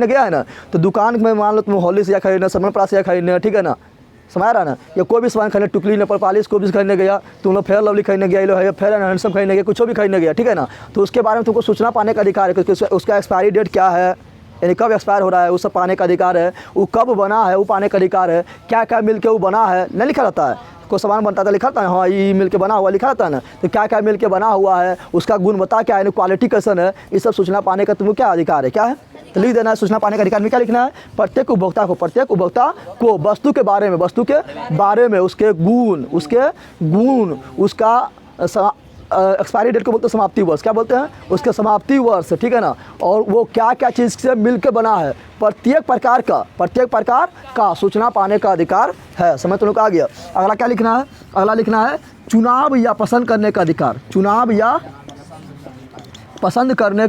गया, है ना, तो दुकान में मान लो तुम हॉर्लिक्स या खरीदना, समनप्राश या खरीदने, ठीक है ना, समझ रहा ना, या कोई भी सामान खरीदने, टुकली नेपल पॉलिश को भी खरीदने गया, तुम लोग फेयर लवली खरीदने गया, ये लोग फेयर एंड हैंडसम खरीदने गया, कुछ भी खरीदने गया, ठीक है ना, तो उसके बारे में तुमको सूचना पाने का अधिकार है कि उसका एक्सपायरी डेट क्या है, यानी कब एक्सपायर हो रहा है, उस पाने का अधिकार है। वो कब बना है, वो पाने का अधिकार है। क्या क्या मिल के वो बना है, नहीं लिखा रहता है। कोई सामान बनता था लिखा रहता है, हाँ ये मिल के बना हुआ लिखा रहता है ना, तो क्या क्या मिल के बना हुआ है, उसका गुणवत्ता क्या है, क्वालिटी कैसन है, ये सब सूचना पाने का तुमको क्या अधिकार है? क्या है? तो लिख देना है सूचना पाने का अधिकार में क्या लिखना है? प्रत्येक उपभोक्ता को वस्तु के बारे में उसके गुण, उसका एक्सपायरी डेट को बोलते हैं समाप्ति वर्ष। क्या बोलते हैं? उसके समाप्ति वर्ष, ठीक है ना, और वो क्या क्या चीज़ से मिलकर बना है, प्रत्येक प्रकार का सूचना पाने का अधिकार है। समझ तुम लोग आ गया? अगला क्या लिखना है? अगला लिखना है चुनाव या पसंद करने का अधिकार, चुनाव या पसंद करने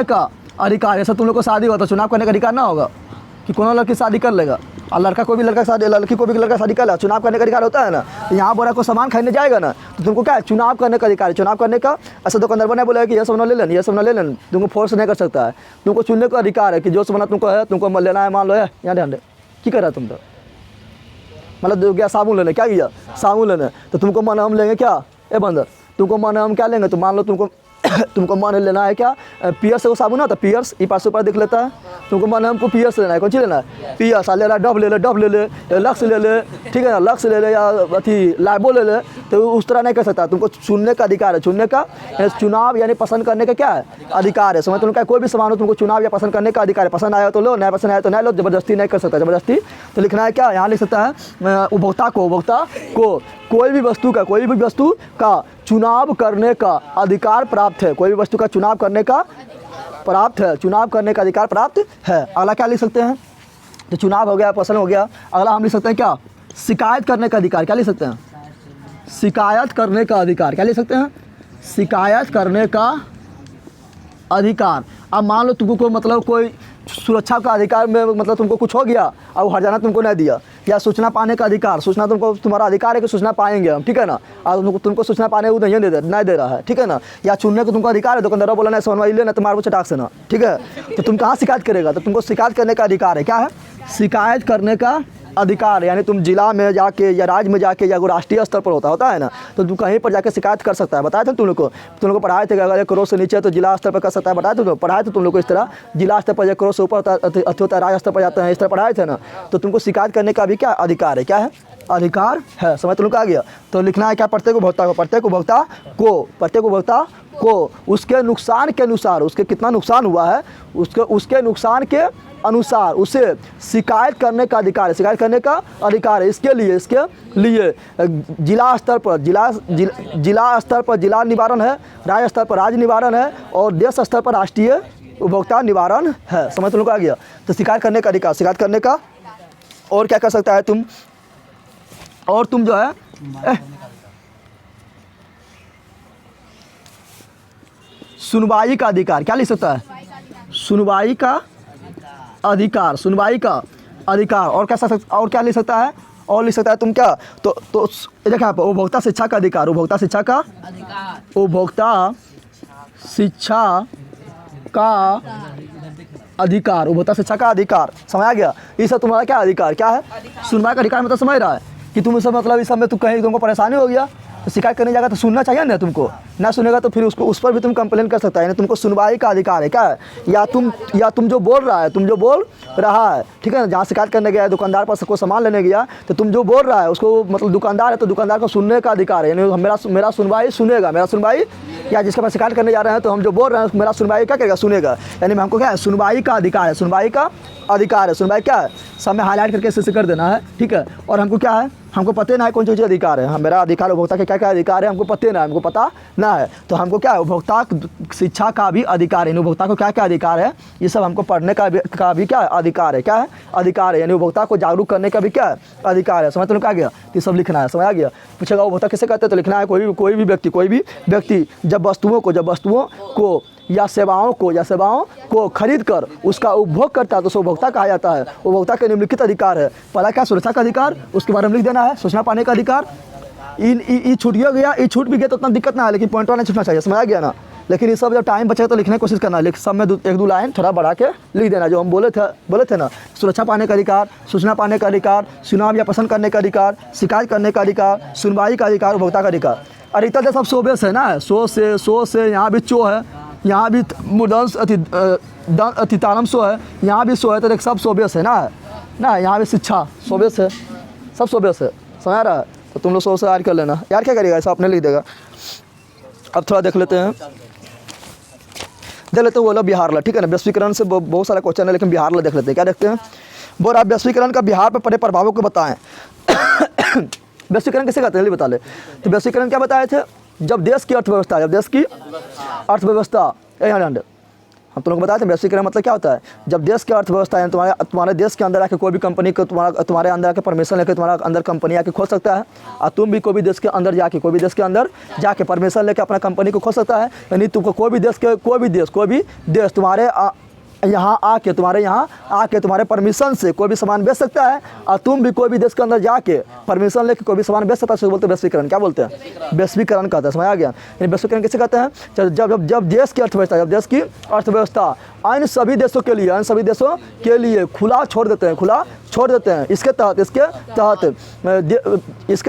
का अधिकार। जैसे तुम लोग को शादी हुआ तो चुनाव करने का अधिकार ना होगा कि कौन लड़की शादी कर लेगा, और लड़की को भी लड़का शादी कर लेगा, चुनाव करने का अधिकार होता है ना। तो यहाँ बोला को सामान खरीदने जाएगा ना, तो तुमको क्या है? चुनाव करने का अधिकार है। चुनाव करने का, ऐसा दुकानदार बना बोला कि ये सब ना ले लेना, ये सब ना ले लेना, तुमको फोर्स नहीं कर सकता है। तुमको चुनने का अधिकार है कि जो सामान तुमको है, तुमको लेना है, मान लो है यहाँ ध्यान दे, की कर रहा है तुम तो, मतलब गया साबुन लेने, क्या किया? साबुन लेने, तो तुमको मन हम लेंगे क्या? ए बंदर, तुमको मन हम क्या लेंगे? तो मान लो तुमको मन लेना है क्या? पियर्स से वो साबुन आता है, पियर्स ये पास ऊपर दिख लेता है, तुमको मन हमको पियर्स लेना है, कौन सी लेना है? पियर्स। ले ला डब ले ले, लक्स ले ले, ठीक है ना, लक्स ले ले या अथी लाइबो ले ले, तो उस तरह नहीं कर सकता। तुमको चुनने का अधिकार है, चुनने का, चुनाव यानी पसंद करने का क्या है? अधिकार है। समझ तुमको कोई भी सामान हो तुमको चुनाव या पसंद करने का अधिकार है। पसंद आया तो लो, नहीं पसंद आया तो नहीं लो, जबरदस्ती नहीं कर सकता, जबरदस्ती। तो लिखना है क्या? यहाँ लिख सकता है उपभोक्ता को कोई भी वस्तु का चुनाव करने का अधिकार प्राप्त है, कोई भी वस्तु का चुनाव करने का अधिकार प्राप्त है। अगला क्या लिख सकते हैं? तो चुनाव हो गया, पसंद हो गया। अगला हम लिख सकते हैं क्या? शिकायत करने का अधिकार। क्या लिख सकते हैं? शिकायत करने का अधिकार। क्या लिख सकते हैं? शिकायत करने का अधिकार। अब मान लो तुमको मतलब कोई सुरक्षा का अधिकार में मतलब तुमको कुछ हो गया और हर्जाना तुमको नहीं दिया, या सूचना पाने का अधिकार, सूचना तुमको तुम्हारा अधिकार है कि सूचना पाएंगे हम, ठीक है ना, और तुमको सूचना पाने वो नहीं दे रहा है, ठीक है ना, या चुनने को तुमको अधिकार है, दुकानदार बोला नहीं समझ लेना तुम्हारे को चटाक से ना, ठीक है, तो तुम कहाँ शिकायत करेगा? तो तुमको शिकायत करने का अधिकार है। क्या है? शिकायत करने का अधिकार। यानी तुम जिला में जाके या राज्य में जाके या राष्ट्रीय स्तर पर होता है ना, तो तुम कहीं पर जाके शिकायत कर सकता है। बताए थे तुम लोग को पढ़ाए थे कि अगर 1 करोड़ से नीचे तो जिला स्तर पर कर सकता है। बताए थे पढ़ाए थे तुम लोग को इस तरह, जिला स्तर पर 1 करोड़ से ऊपर होता है, राज्य स्तर पर जाते हैं, इस तरह पढ़ाए थे ना। तो तुमको शिकायत करने का भी क्या अधिकार है? क्या है? अधिकार है। समझ तुम लोग आ गया? तो लिखना है क्या? प्रत्येक उपभोक्ता को उसके नुकसान के अनुसार, उसके कितना नुकसान हुआ है, उसके नुकसान के अनुसार उसे शिकायत करने का अधिकार है। शिकायत करने का अधिकार है। इसके लिए जिला स्तर पर जिला निवारण है, राज्य स्तर पर राज्य निवारण है, और देश स्तर पर राष्ट्रीय उपभोक्ता निवारण है। समझ तुम लोग आ गया? तो शिकायत करने का अधिकार, शिकायत करने का। और क्या कर सकता है तुम? और तुम जो है सुनवाई का अधिकार। क्या लिख सकता है? सुनवाई का अधिकार, सुनवाई का अधिकार। और और क्या लिख सकता है, और लिख सकता है तुम क्या, तो देखा यहाँ पर उपभोक्ता शिक्षा का अधिकार, उपभोक्ता शिक्षा का अधिकार, उपभोक्ता शिक्षा का अधिकार, उपभोक्ता शिक्षा का अधिकार। समझ आ गया। ये सब तुम्हारा क्या अधिकार, क्या है, सुनवाई का अधिकार। मतलब समझ रहा है कि तुम सब मतलब इस सब में तुम कहीं तुमको परेशानी हो गया तो शिकायत करने जाएगा तो सुनना चाहिए ना तुमको, ना सुनेगा तो फिर उसको उस पर भी तुम कंप्लेन कर सकता है। तुमको सुनवाई का अधिकार है, क्या है, या तुम जो बोल रहा है, तुम जो बोल रहा है, ठीक है ना, जहाँ शिकायत करने गया है दुकानदार पर कोई सामान लेने गया तो तुम जो बोल रहा है उसको मतलब दुकानदार है तो दुकानदार को सुनने का अधिकार है, यानी मेरा सुनवाई सुनेगा, मेरा सुनवाई, या जिसके पास शिकायत करने जा रहे हैं तो हम जो बोल रहे हैं मेरा सुनवाई क्या करेगा, सुनेगा। यानी हमको क्या है, सुनवाई का अधिकार है, सुनवाई का अधिकार है। सुनवाई क्या है, सब में हाईलाइट करके इसे कर देना है, ठीक है। और हमको क्या है, हमको पता ना है कौन सी अधिकार है, मेरा अधिकार उपभोक्ता के क्या क्या अधिकार है हमको पता ना है, हमको पता ना है। तो हमको क्या है, उपभोक्ता शिक्षा का भी अधिकार है, उपभोक्ता को क्या क्या अधिकार है ये सब हमको पढ़ने का भी क्या है, अधिकार है, क्या है, अधिकार है। यानी उपभोक्ता को जागरूक करने का भी क्या है, अधिकार है। समझ तो क्या गया, ये सब लिखना है, समझ आ गया। पूछेगा उपभोक्ता किसे कहते हैं तो लिखना है कोई भी व्यक्ति जब वस्तुओं को या सेवाओं को खरीद कर उसका उपभोग करता है तो उसे उपभोक्ता कहा जाता है। उपभोक्ता के निम्नलिखित अधिकार है, पहला क्या, सुरक्षा का अधिकार, उसके बारे में लिख देना है, सूचना पाने का अधिकार। ये छूट गया, ये छूट भी गया तो उतना दिक्कत ना है, लेकिन पॉइंट नहीं छूटना चाहिए, समझ आ गया ना। लेकिन ये सब जब टाइम बचेगा तो लिखने की कोशिश करना, लेकिन सब में एक दो लाइन थोड़ा बढ़ा के लिख देना जो हम बोले थे ना। सुरक्षा पाने का अधिकार, सूचना पाने का अधिकार, चुनाव या पसंद करने का अधिकार, शिकायत करने का अधिकार, सुनवाई का अधिकार, उपभोक्ता का अधिकार। और इतना सब शोबे से ना, सो से यहाँ भी चो है, यहाँ भी मुदंस अति तारम सो है, यहाँ भी सो है, तो देख सब शोबे से ना यहाँ भी शिक्षा शोबे से, सब शोबे से, समझ रहा है। तो तुम लोग सो से याद कर लेना, यार क्या करेगा ऐसा अपने लिख देगा। अब थोड़ा देख लेते हैं वो लोग बिहार ला, ठीक है ना। वैश्वीकरण से बहुत सारा क्वेश्चन है, लेकिन बिहार ला देख लेते हैं। क्या देखते हैं, बोल आप वैश्वीकरण का बिहार पर पड़े प्रभावों को बताएं। वैश्वीकरण कैसे कहते हैं बता ले। तो वैश्वीकरण क्या बताए थे, जब देश की अर्थव्यवस्था हम तुम लोग बताए थे वैश्वीकरण मतलब क्या होता है, जब देश की अर्थव्यवस्था है तुम्हारे देश के अंदर आके कोई भी कंपनी को तुम्हारे अंदर आके परमिशन लेकर तुम्हारा अंदर कंपनी आके खोल सकता है, और तुम भी कोई भी देश के अंदर जाके परमिशन लेकर अपना कंपनी को खोल सकता है। यानी तुमको कोई भी देश तुम्हारे यहाँ आके तुम्हारे परमिशन से कोई भी सामान बेच सकता है, और तुम भी कोई भी देश के अंदर जाके परमिशन लेके कोई भी सामान बेच सकता है। बोलते हैं वैश्वीकरण, क्या बोलते हैं, वैश्वीकरण कहते हैं, समझ आ गया। यानी वैश्वीकरण किसे कहते हैं, जब देश की अर्थव्यवस्था अन्य सभी देशों के लिए खुला छोड़ देते हैं। इसके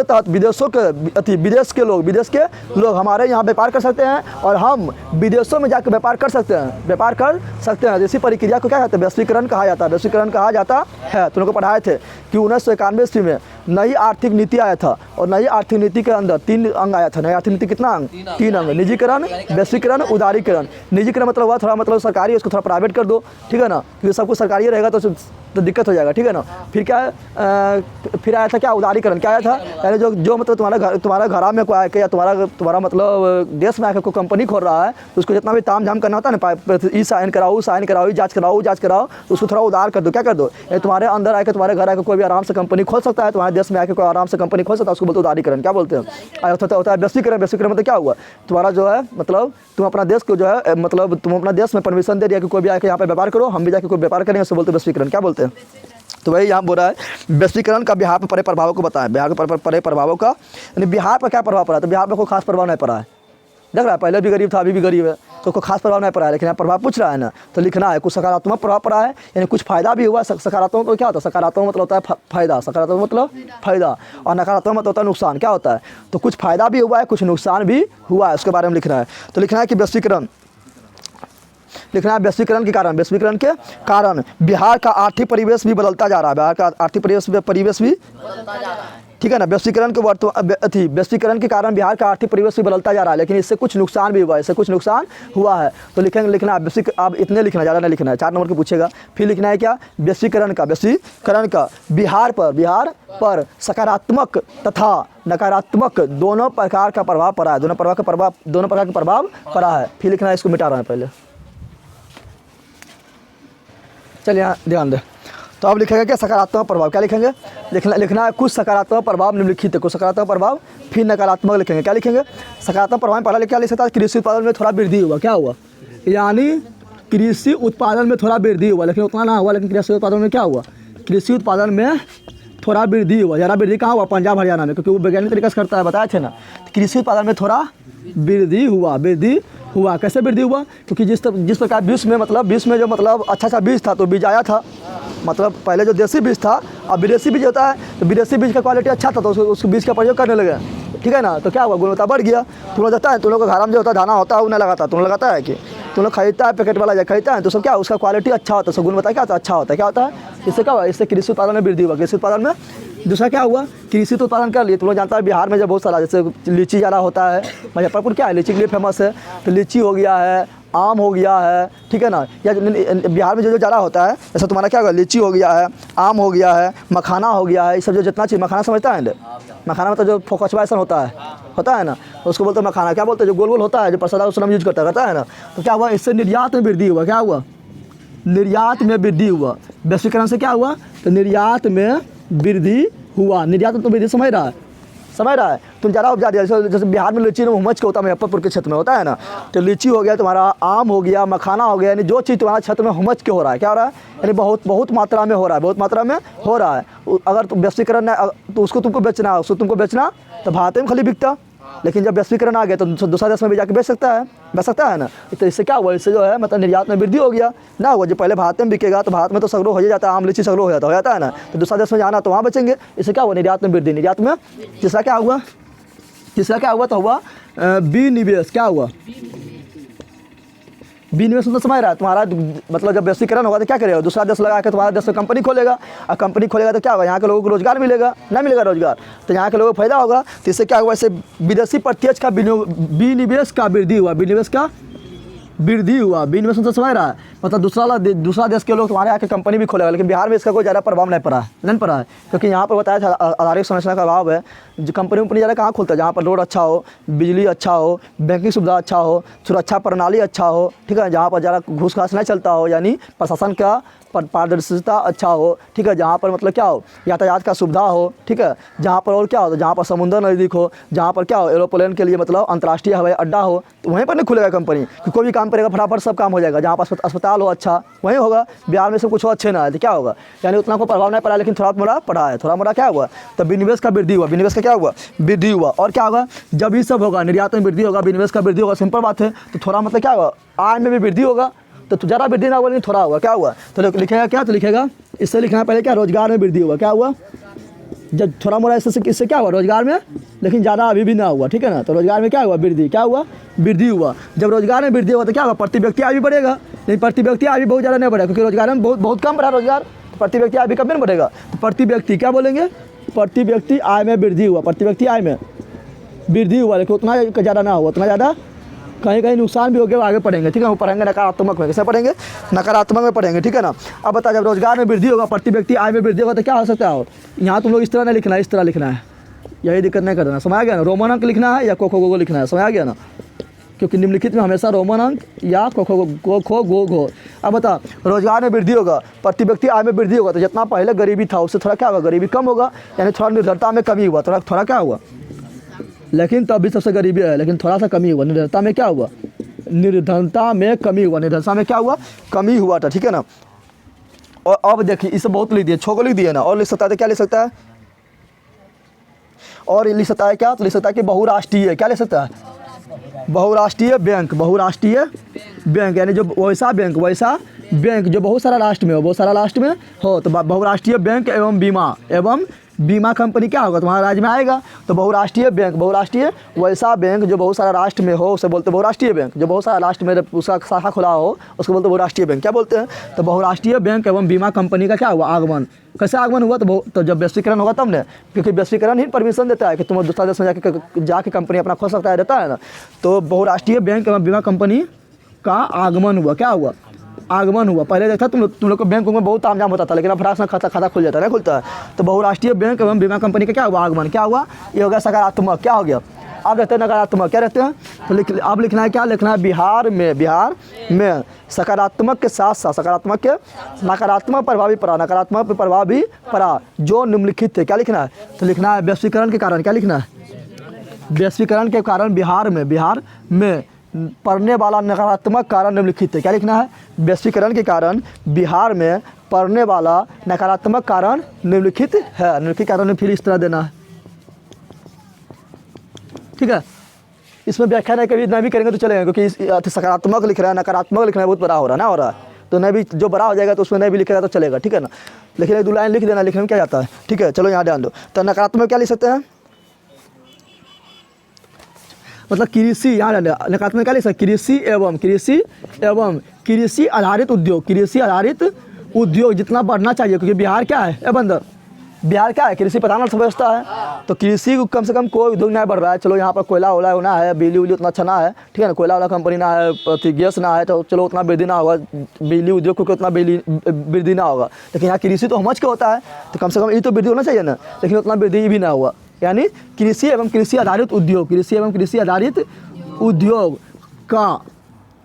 तहत विदेश के लोग हमारे यहाँ व्यापार कर सकते हैं, और हम विदेशों में जाकर व्यापार कर सकते हैं। इसी प्रक्रिया को क्या कहते हैं, वैश्वीकरण कहा जाता है। तुम लोग को पढ़ाए थे कि 1991 ईस्वी में नई आर्थिक नीति आया था, और नई आर्थिक नीति के अंदर 3 अंग आया था। नई आर्थिक नीति कितना अंग, 3 अंग, निजीकरण, वैश्वीकरण, उदारीकरण। निजीकरण मतलब हुआ थोड़ा मतलब सरकारी, उसको थोड़ा प्राइवेट कर दो, ठीक है ना, क्योंकि सब कुछ सरकारी रहेगा तो दिक्कत हो जाएगा, ठीक है ना। फिर क्या है, फिर आया था क्या, उदारीकरण। क्या आया था, यानी जो मतलब तुम्हारा घर में कोई आके या तुम्हारा मतलब देश में आके कोई कंपनी खोल रहा है तो उसको जितना भी ताम झाम करना होता है ना, ई साइन कराओ, जाँच कराओ, तो उसको थोड़ा उदार कर दो। क्या कर दो, तुम्हारे अंदर आके तुम्हारे घर आके कोई भी आराम से कंपनी खोल सकता है, तुम्हारे देश में आके कोई आराम से कंपनी खोल सकता है, उसको बोलते हैं उदारीकरण। क्या बोलते हैं, होता है वैश्वीकरण। वैश्वीकरण मतलब क्या हुआ, तुम्हारा जो है मतलब तुम अपना देश को जो है मतलब तुम अपना देश में परमिशन दे दिया कि कोई भी आके यहाँ पे व्यापार करो, हम भी जाके कोई व्यापार करेंगे, उसको बोलते हैं वैश्वीकरण। क्या बोलते हैं, तो वही यहाँ बोल रहा है वैश्वीकरण का बिहार पर पड़े प्रभावों को बताएं। बिहार पर पड़े प्रभावों का, यानी बिहार पर क्या प्रभाव पड़ा, तो बिहार पर कोई खास प्रभाव नहीं पड़ा है। देख रहा है, पहले भी गरीब था, अभी भी गरीब है, तो कोई खास प्रभाव नहीं पड़ा है। लेकिन यहाँ प्रभाव पूछ रहा है ना, तो लिखना है कुछ सकारात्मक प्रभाव पड़ा है, यानी कुछ फायदा भी हुआ। सकारात्मक तो क्या होता है, सकारात्मक मतलब होता है फायदा, सकारात्मक मतलब फायदा, और नकारात्मक मतलब होता है नुकसान। क्या होता है, तो कुछ फायदा भी हुआ है, कुछ नुकसान भी हुआ है, उसके बारे में लिखना है। तो लिखना है कि वैश्वीकरण के कारण बिहार का आर्थिक परिवेश भी बदलता जा रहा है। बिहार का आर्थिक परिवेश भी ठीक है ना। वैश्वीकरण के कारण बिहार का आर्थिक परिवेश भी बदलता जा रहा है, लेकिन इससे कुछ नुकसान भी हुआ है, तो लिखना अब इतने लिखना, ज़्यादा नहीं लिखना है, 4 नंबर के पूछेगा। फिर लिखना है क्या, वैश्वीकरण का बिहार पर सकारात्मक तथा नकारात्मक दोनों प्रकार का प्रभाव पड़ा है। दोनों प्रकार का प्रभाव पड़ा है। फिर लिखना है, इसको मिटा रहा है पहले, चलिए यहाँ ध्यान दें। तो अब लिखेंगे क्या, सकारात्मक प्रभाव। क्या लिखेंगे, लिखना है कुछ सकारात्मक प्रभाव निम्नलिखित है, कुछ सकारात्मक प्रभाव, फिर नकारात्मक लिखेंगे। क्या लिखेंगे, सकारात्मक प्रभाव में पहला क्या लिख सकता है, कृषि उत्पादन में थोड़ा वृद्धि हुआ। क्या हुआ, यानी कृषि उत्पादन में थोड़ा वृद्धि हुआ, लेकिन उतना ना हुआ। लेकिन कृषि उत्पादन में क्या हुआ? कृषि उत्पादन में थोड़ा वृद्धि हुआ। ज़्यादा वृद्धि कहाँ हुआ? पंजाब हरियाणा में, क्योंकि वो वैज्ञानिक तरीके से करता है, बताए थे ना। तो कृषि उत्पादन में थोड़ा वृद्धि हुआ। कैसे वृद्धि हुआ? क्योंकि जिस प्रकार विश्व में जो मतलब अच्छा बीज था, तो बीज आया था, मतलब पहले जो देसी बीज था, अब विदेशी बीज होता है, तो विदेशी बीज का क्वालिटी अच्छा था, तो उस बीज का प्रयोग करने लगे, ठीक है ना। तो क्या हुआ? गुणवत्ता बढ़ गया। तुम लोग जाता है, तुम लोग का घर में जो होता है दाना होता है, वो नहीं लगाता, तुम लोग लगाता है कि तुम लोग खरीदता है, पैकेट वाला खरीदता है, तो सब क्या उसका क्वालिटी अच्छा होता है, सब गुणवत्ता क्या होता है? अच्छा होता है। क्या होता है? इससे क्या हुआ? इससे कृषि उत्पादन में वृद्धि हुआ। कृषि उत्पादन में दूसरा क्या हुआ? कृषि उत्पादन कर लिए। तुम लोग जानता है बिहार में जब बहुत सारा, जैसे लीची ज़्यादा होता है, मुजफ्फरपुर क्या है लीची के लिए फेमस है, तो लीची हो गया है, आम हो गया है, ठीक है ना। या बिहार में जो ज़्यादा होता है, जैसे तुम्हारा क्या होगा? लीची हो गया है, आम हो गया है, मखाना हो गया है, ये सब जो जितना चीज़, मखाना समझता है? मखाना मतलब जो फोकसवा ऐसा होता है ना, तो उसको बोलते हैं मखाना। क्या बोलते हैं? जो गोल गोल होता है, जो प्रसाद उसमें यूज करता है ना। तो क्या हुआ? इससे निर्यात में वृद्धि हुआ। क्या हुआ? निर्यात में वृद्धि हुआ। वैश्वीकरण से क्या हुआ? तो निर्यात में वृद्धि हुआ। निर्यात में तो वृद्धि समझ रहा है। तुम ज़्यादा उपजा दिया, जैसे बिहार में लीची हुमच के होता है, मुजफ्फरपुर के क्षेत्र में होता है ना, तो लीची हो गया तुम्हारा, आम हो गया, मखाना हो गया, यानी जो चीज़ तुम्हारा क्षेत्र में हुमच के हो रहा है, क्या हो रहा है? यानी बहुत मात्रा में हो रहा है। अगर तुम वैश्वीकरण तो उसको तुमको बेचना तो भारत में खाली बिकता, लेकिन जब वैश्वीकरण आ गया तो दूसरा देश में भी जाके बेच सकता है ना। तो इससे क्या हुआ? इससे जो है मतलब निर्यात में वृद्धि हो गया ना। हुआ जो पहले भारत में बिकेगा, तो भारत में तो सगरो हो ही जाता है, आम लीची सगरो हो जाता है ना, तो दूसरा देश में जाना तो वहाँ बेचेंगे। इससे क्या हुआ? निर्यात में वृद्धि। निर्यात में तीसरा क्या हुआ? तो हुआ विनिवेश। क्या हुआ? विनिवेश मतलब समझ रहा है, तुम्हारा मतलब जब वैश्वीकरण होगा तो क्या करेगा? दूसरा देश लगा के तुम्हारा देश में कंपनी खोलेगा, और कंपनी खोलेगा तो क्या होगा? यहाँ के लोगों को रोजगार मिलेगा, ना मिलेगा रोजगार, तो यहाँ के लोगों को फायदा होगा। तो इससे क्या हुआ? इससे विदेशी प्रत्यक्ष का विनिवेश का वृद्धि हुआ। विनिवेश मतलब समझ रहा है, मतलब दूसरा देश के लोग तुम्हारे यहाँ के कंपनी भी खोलेगा। लेकिन बिहार में इसका कोई ज़्यादा प्रभाव नहीं पड़ा है, क्योंकि यहाँ पर बताया था आधारिक संरचना का अभाव है। जो कंपनी ज़्यादा कहाँ खोलता है? जहाँ पर रोड अच्छा हो, बिजली अच्छा हो, बैंकिंग सुविधा अच्छा हो, सुरक्षा प्रणाली अच्छा हो, ठीक है, जहाँ पर ज़्यादा घूस घास नहीं चलता हो, यानी प्रशासन का पारदर्शिता अच्छा हो, ठीक है, जहाँ पर मतलब क्या हो? यातायात का सुविधा हो, ठीक है, जहाँ पर और क्या हो? तो जहाँ पर समुद्र नज़दीक हो, जहाँ पर क्या हो? एरोप्लेन के लिए मतलब अंतर्राष्ट्रीय हवाई अड्डा हो, तो वहीं पर नहीं खुलेगा कंपनी, कि कोई भी काम करेगा फटाफट सब काम हो जाएगा। जहाँ पर अस्पताल हो अच्छा, वहीं होगा। बिहार में सब कुछ हो अच्छे ना है, तो क्या होगा? यानी उतना कोई प्रभाव नहीं पड़ा, लेकिन थोड़ा मोड़ा पड़ा है। थोड़ा मोड़ा क्या हुआ? तो विनिवेश का वृद्धि हुआ। विनिवेश का क्या हुआ? वृद्धि हुआ। और क्या होगा? जब ये सब होगा, निर्यात में वृद्धि होगा, विनिवेश का वृद्धि होगा, सिंपल बात है। तो थोड़ा मतलब क्या होगा? आय में भी वृद्धि होगा। तो ज़्यादा वृद्धि ना हुआ, लेकिन थोड़ा हुआ। क्या हुआ? तो लिखेगा क्या? तो लिखेगा इससे लिखना पहले क्या? रोजगार में वृद्धि हुआ। क्या हुआ? जब थोड़ा मोड़ा इससे क्या हुआ? रोजगार में, लेकिन ज़्यादा अभी भी ना हुआ, ठीक है ना। तो रोजगार में क्या हुआ? वृद्धि। क्या हुआ? वृद्धि हुआ। जब रोजगार में वृद्धि हुआ तो क्या हुआ? प्रति व्यक्ति आय भी बढ़ेगा, लेकिन प्रति व्यक्ति आय भी बहुत ज़्यादा नहीं बढ़ेगा, क्योंकि रोजगार में बहुत कम बढ़ा रोजगार, तो प्रति व्यक्ति आय भी कम नहीं बढ़ेगा। तो प्रति व्यक्ति क्या बोलेंगे? प्रति व्यक्ति आय में वृद्धि हुआ। प्रति व्यक्ति आय में वृद्धि हुआ, लेकिन उतना ज़्यादा ना हुआ, उतना ज़्यादा कहीं नुकसान भी हो गया, आगे पढ़ेंगे, ठीक है। वो पढ़ेंगे नकारात्मक में, कैसे पढ़ेंगे? नकारात्मक में पढ़ेंगे, ठीक है ना। अब बता, जब रोजगार में वृद्धि होगा, प्रति व्यक्ति आय में वृद्धि होगा, तो क्या हो सकता है? यहाँ तुम लोग इस तरह नहीं लिखना है, इस तरह लिखना है, यही दिक्कत नहीं करना। समझ आ गया ना? रोमन अंक लिखना है या को खो गो लिखना है, समझ आ गया ना? क्योंकि निम्नलिखित में हमेशा रोमन अंक या को खो गो। अब बता, रोजगार में वृद्धि होगा, प्रति व्यक्ति आय में वृद्धि होगा, तो जितना पहले गरीबी था उससे थोड़ा क्या होगा? गरीबी कम होगा, यानी थोड़ा निर्धनता में कमी हुआ, थोड़ा क्या हुआ? लेकिन तब भी सबसे गरीबी है, लेकिन थोड़ा सा कमी हुआ। निर्धनता में क्या हुआ? निर्धनता में कमी हुआ। निर्धनता में क्या हुआ? कमी हुआ था, ठीक है ना। और अब देखिए, इसे बहुत लिख दिए, 6 को लिख दिए ना, और लिख सकता है तो क्या लिख सकता है? और लिख सकता है क्या? तो लिख सकता है कि बहुराष्ट्रीय, क्या लिख सकता है? बहुराष्ट्रीय बैंक। बहुराष्ट्रीय बैंक यानी जो वैसा बैंक जो बहुत सारा राष्ट्र में हो, तो बहुराष्ट्रीय बैंक एवं बीमा कंपनी क्या होगा? तुम्हारा राज्य में आएगा। तो बहुराष्ट्रीय वैसा बैंक जो बहुत सारा राष्ट्र में हो, उसे बोलते हैं बहुराष्ट्रीय बैंक। जो बहुत सारा राष्ट्र में उसका शाखा खुला हो, उसको बोलते हैं बहुराष्ट्रीय बैंक। क्या बोलते हैं? तो बहुराष्ट्रीय बैंक एवं बीमा कंपनी का क्या हुआ? आगमन। कैसे आगमन हुआ? तो जब वैश्वीकरण होगा तब ने, क्योंकि वैश्वीकरण ही परमिशन देता है कि तुम दूसरा देश में जाके कंपनी अपना खोल सकता है, देता है ना। तो बहुराष्ट्रीय बैंक एवं बीमा कंपनी का आगमन हुआ। क्या हुआ? आगमन हुआ। पहले देखा तुम लोग को बैंक में बहुत तामझाम होता था, लेकिन अब फटाक से खाता खुल जाता है, नहीं खुलता है। तो बहुराष्ट्रीय बैंक एवं बीमा कंपनी का क्या हुआ? आगमन। क्या हुआ? ये हो गया सकारात्मक। क्या हो गया? अब रहते हैं नकारात्मक। क्या रहते हैं? तो अब लिखना है क्या? लिखना है बिहार में सकारात्मक के साथ साथ सकारात्मक के नकारात्मक प्रभाव भी पड़ा जो निम्नलिखित थे। क्या लिखना है? तो लिखना है वैश्वीकरण के कारण। क्या लिखना है? वैश्वीकरण के कारण बिहार में पड़ने वाला नकारात्मक कारण निम्नलिखित है। क्या लिखना है? वैश्वीकरण के कारण बिहार में पड़ने वाला नकारात्मक कारण निम्नलिखित है। निम्नलिखित कारण में फिर इस तरह देना है, ठीक है। इसमें व्याख्यान है, कभी न भी करेंगे तो चलेगा, क्योंकि सकारात्मक लिख रहा है, नकारात्मक लिखना है, बहुत बड़ा हो रहा है ना, हो रहा है तो न भी जो बड़ा हो जाएगा तो उसमें न भी लिखेगा तो चलेगा, ठीक है ना। लेकिन 2 लाइन लिख देना, लिखने में क्या जाता है, ठीक है। चलो यहाँ ध्यान दो। तो नकारात्मक क्या लिख सकते हैं? मतलब कृषि, यहाँ नकारात्मक क्या लिख सकते हैं? कृषि आधारित उद्योग, कृषि आधारित उद्योग जितना बढ़ना चाहिए, क्योंकि बिहार क्या है बंदर, बिहार क्या है? कृषि प्रधान अर्थव्यवस्था है। तो कृषि को कम से कम कोई उद्योग नहीं बढ़ रहा है। चलो यहाँ पर कोयला वोला होना है, बिजली उद्योग उतना अच्छा ना है, ठीक है ना, कोयला वाला कंपनी ना है, गैस ना है, तो चलो उतना वृद्धि ना होगा, बिजली उद्योग को उतना वृद्धि ना होगा। लेकिन यहाँ कृषि तो समझ के होता है, तो कम से कम ये तो वृद्धि होना चाहिए ना, लेकिन उतना वृद्धि भी ना हुआ। यानी कृषि एवं कृषि आधारित उद्योग, कृषि एवं कृषि आधारित उद्योग का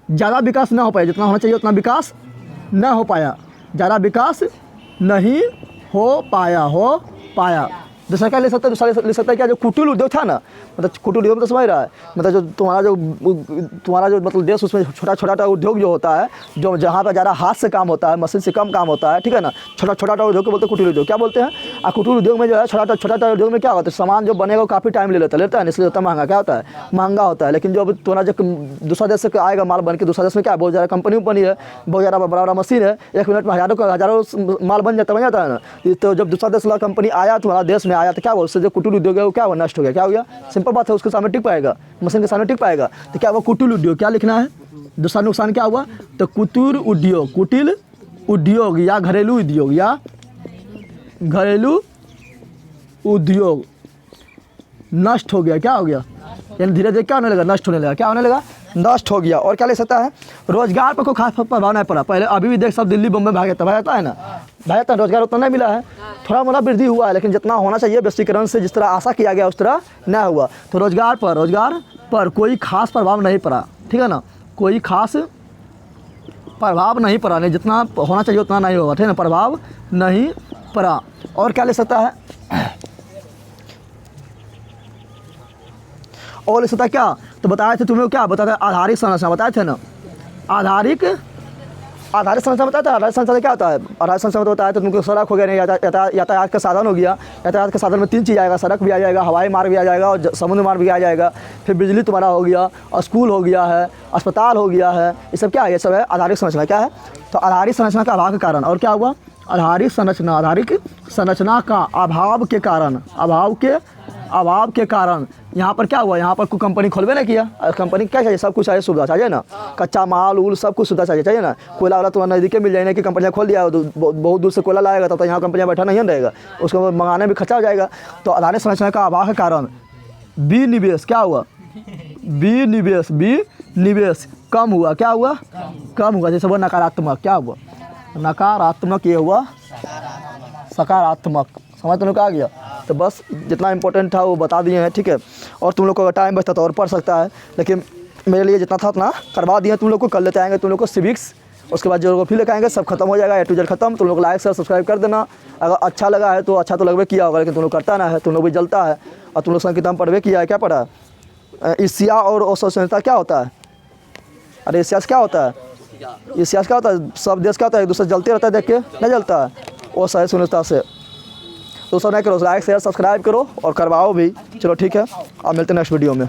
ज़्यादा विकास ना हो पाया, जितना होना चाहिए उतना विकास ना हो पाया, ज़्यादा विकास नहीं हो पाया। दूसरा क्या ले सकता है? दूसरा ले सकता है क्या? जो कुटीर उद्योग था ना, मतलब कुटीर उद्योग में तो समझ रहा है, मतलब जो तुम्हारा जो मतलब देश, उसमें छोटा छोटा उद्योग जो होता है, जो जहाँ पर ज़्यादा हाथ से काम होता है, मशीन से कम काम होता है, ठीक है ना, छोटा उद्योग को बोलते हैं कुटीर उद्योग। क्या बोलते हैं? और कुटीर उद्योग में जो है छोटा उद्योग में क्या होता है, सामान जो बनेगा वो काफ़ी टाइम लेता है, इसलिए होता है महंगा। क्या होता है? महंगा होता है। लेकिन जो तुम्हारा जो दूसरा देश से आएगा माल बन के, दूसरा देश में क्या, बहुत ज़्यादा कंपनी बनी है, बहुत ज़्यादा बड़ा मशीन है, 1 मिनट में हज़ारों माल बन जाता है ना। तो जब दूसरा देश वाला कंपनी आया तुम्हारा देश में आया, तो क्या वो उससे जो कुटीर उद्योग है वो क्या हुआ? नष्ट हो गया। क्या हो गया? सिंपल बात है, उसके सामने टिक पाएगा, मशीन के सामने टिक पाएगा। तो क्या हुआ? कुटीर उद्योग। क्या लिखना है? दूसरा नुकसान क्या हुआ? तो कुटीर उद्योग या घरेलू उद्योग नष्ट हो गया। क्या हो गया? यानी धीरे धीरे क्या होने लगा? नष्ट होने लगा। क्या होने लगा? नष्ट हो गया। और क्या ले सकता है? रोजगार पर कोई खास प्रभाव नहीं पड़ा। पहले अभी भी देख, सब दिल्ली बम्बई भाग जाता है ना, रोजगार उतना नहीं मिला है, थोड़ा मोड़ा वृद्धि हुआ है, लेकिन जितना होना चाहिए वैश्वीकरण से जिस तरह आशा किया गया उस तरह नहीं हुआ। तो रोजगार पर कोई खास प्रभाव नहीं पड़ा, ठीक है ना, कोई खास प्रभाव नहीं पड़ा, नहीं जितना होना चाहिए उतना नहीं होगा, ठीक है ना, प्रभाव नहीं पड़ा। और क्या ले सकता है? और ले सकता है क्या? तो बताए थे तुम्हें, क्या बताया था? आधारिक संरचना बताए थे ना, आधारिक संरचना बताया था। आधारिक संरचना क्या होता है? आधारिक संरचना बताया तो तुमको सड़क हो गया, नहीं यातायात का साधन हो गया। यातायात के साधन में 3 चीज़ आएगा, सड़क भी आ जाएगा, हवाई मार्ग भी आ जाएगा और समुद्र मार्ग भी आ जाएगा। फिर बिजली तुम्हारा हो गया, और स्कूल हो गया है, अस्पताल हो गया है, ये सब क्या है? ये सब है आधारिक संरचना। क्या है? तो आधारिक संरचना का अभाव के कारण। और क्या हुआ? आधारिक संरचना का अभाव के कारण यहाँ पर क्या हुआ? यहाँ पर कोई कंपनी खोलबे नहीं किया। कंपनी क्या चाहिए? सब कुछ चाहिए, सुविधा चाहिए ना, कच्चा माल उल सब कुछ सुविधा चाहिए ना। कोयला वाला तो नज़दीक मिल जाए ना, कि कंपनियाँ खोल दिया, बहुत दूर से कोयला लाएगा, तब तो यहाँ कंपनियाँ बैठा नहीं रहेगा, उसको मंगाने में खर्चा हो जाएगा। तो आधारिक संरचना का अभाव के कारण विनिवेश क्या हुआ? विनिवेश कम हुआ। क्या हुआ? कम हुआ। जैसे वो नकारात्मक, क्या हुआ? नकारात्मक, ये हुआ सकारात्मक। समझ तुम लोग आ गया? तो बस जितना इंपॉर्टेंट था वो बता दिए हैं, ठीक है। और तुम लोग को अगर टाइम बचता तो और पढ़ सकता है, लेकिन मेरे लिए जितना था उतना करवा दिए तुम लोग को। कल लेते आएंगे तुम लोग को सिविक्स, उसके बाद जो लोग फिर लेके आएंगे, सब खत्म हो जाएगा, A to Z खत्म। तुम लोग लाइक शेयर सब्सक्राइब कर देना। अगर अच्छा लगा है तो अच्छा तो लगभग किया होगा, लेकिन तुम लोग करता ना है, तुम लोग भी जलता है। और तुम लोग संकितम पढ़वे किया है, क्या पढ़ा? एशिया और असहिष्णुता क्या होता है? अरे एशिया क्या होता है? एशिया क्या होता है? सब देश क्या होता है? एक दूसरे जलते रहता है, देख के नहीं जलता है वो असहिष्णुता से। तो सब नहीं करो, लाइक शेयर सब्सक्राइब करो और करवाओ भी। चलो ठीक है, अब मिलते हैं नेक्स्ट वीडियो में।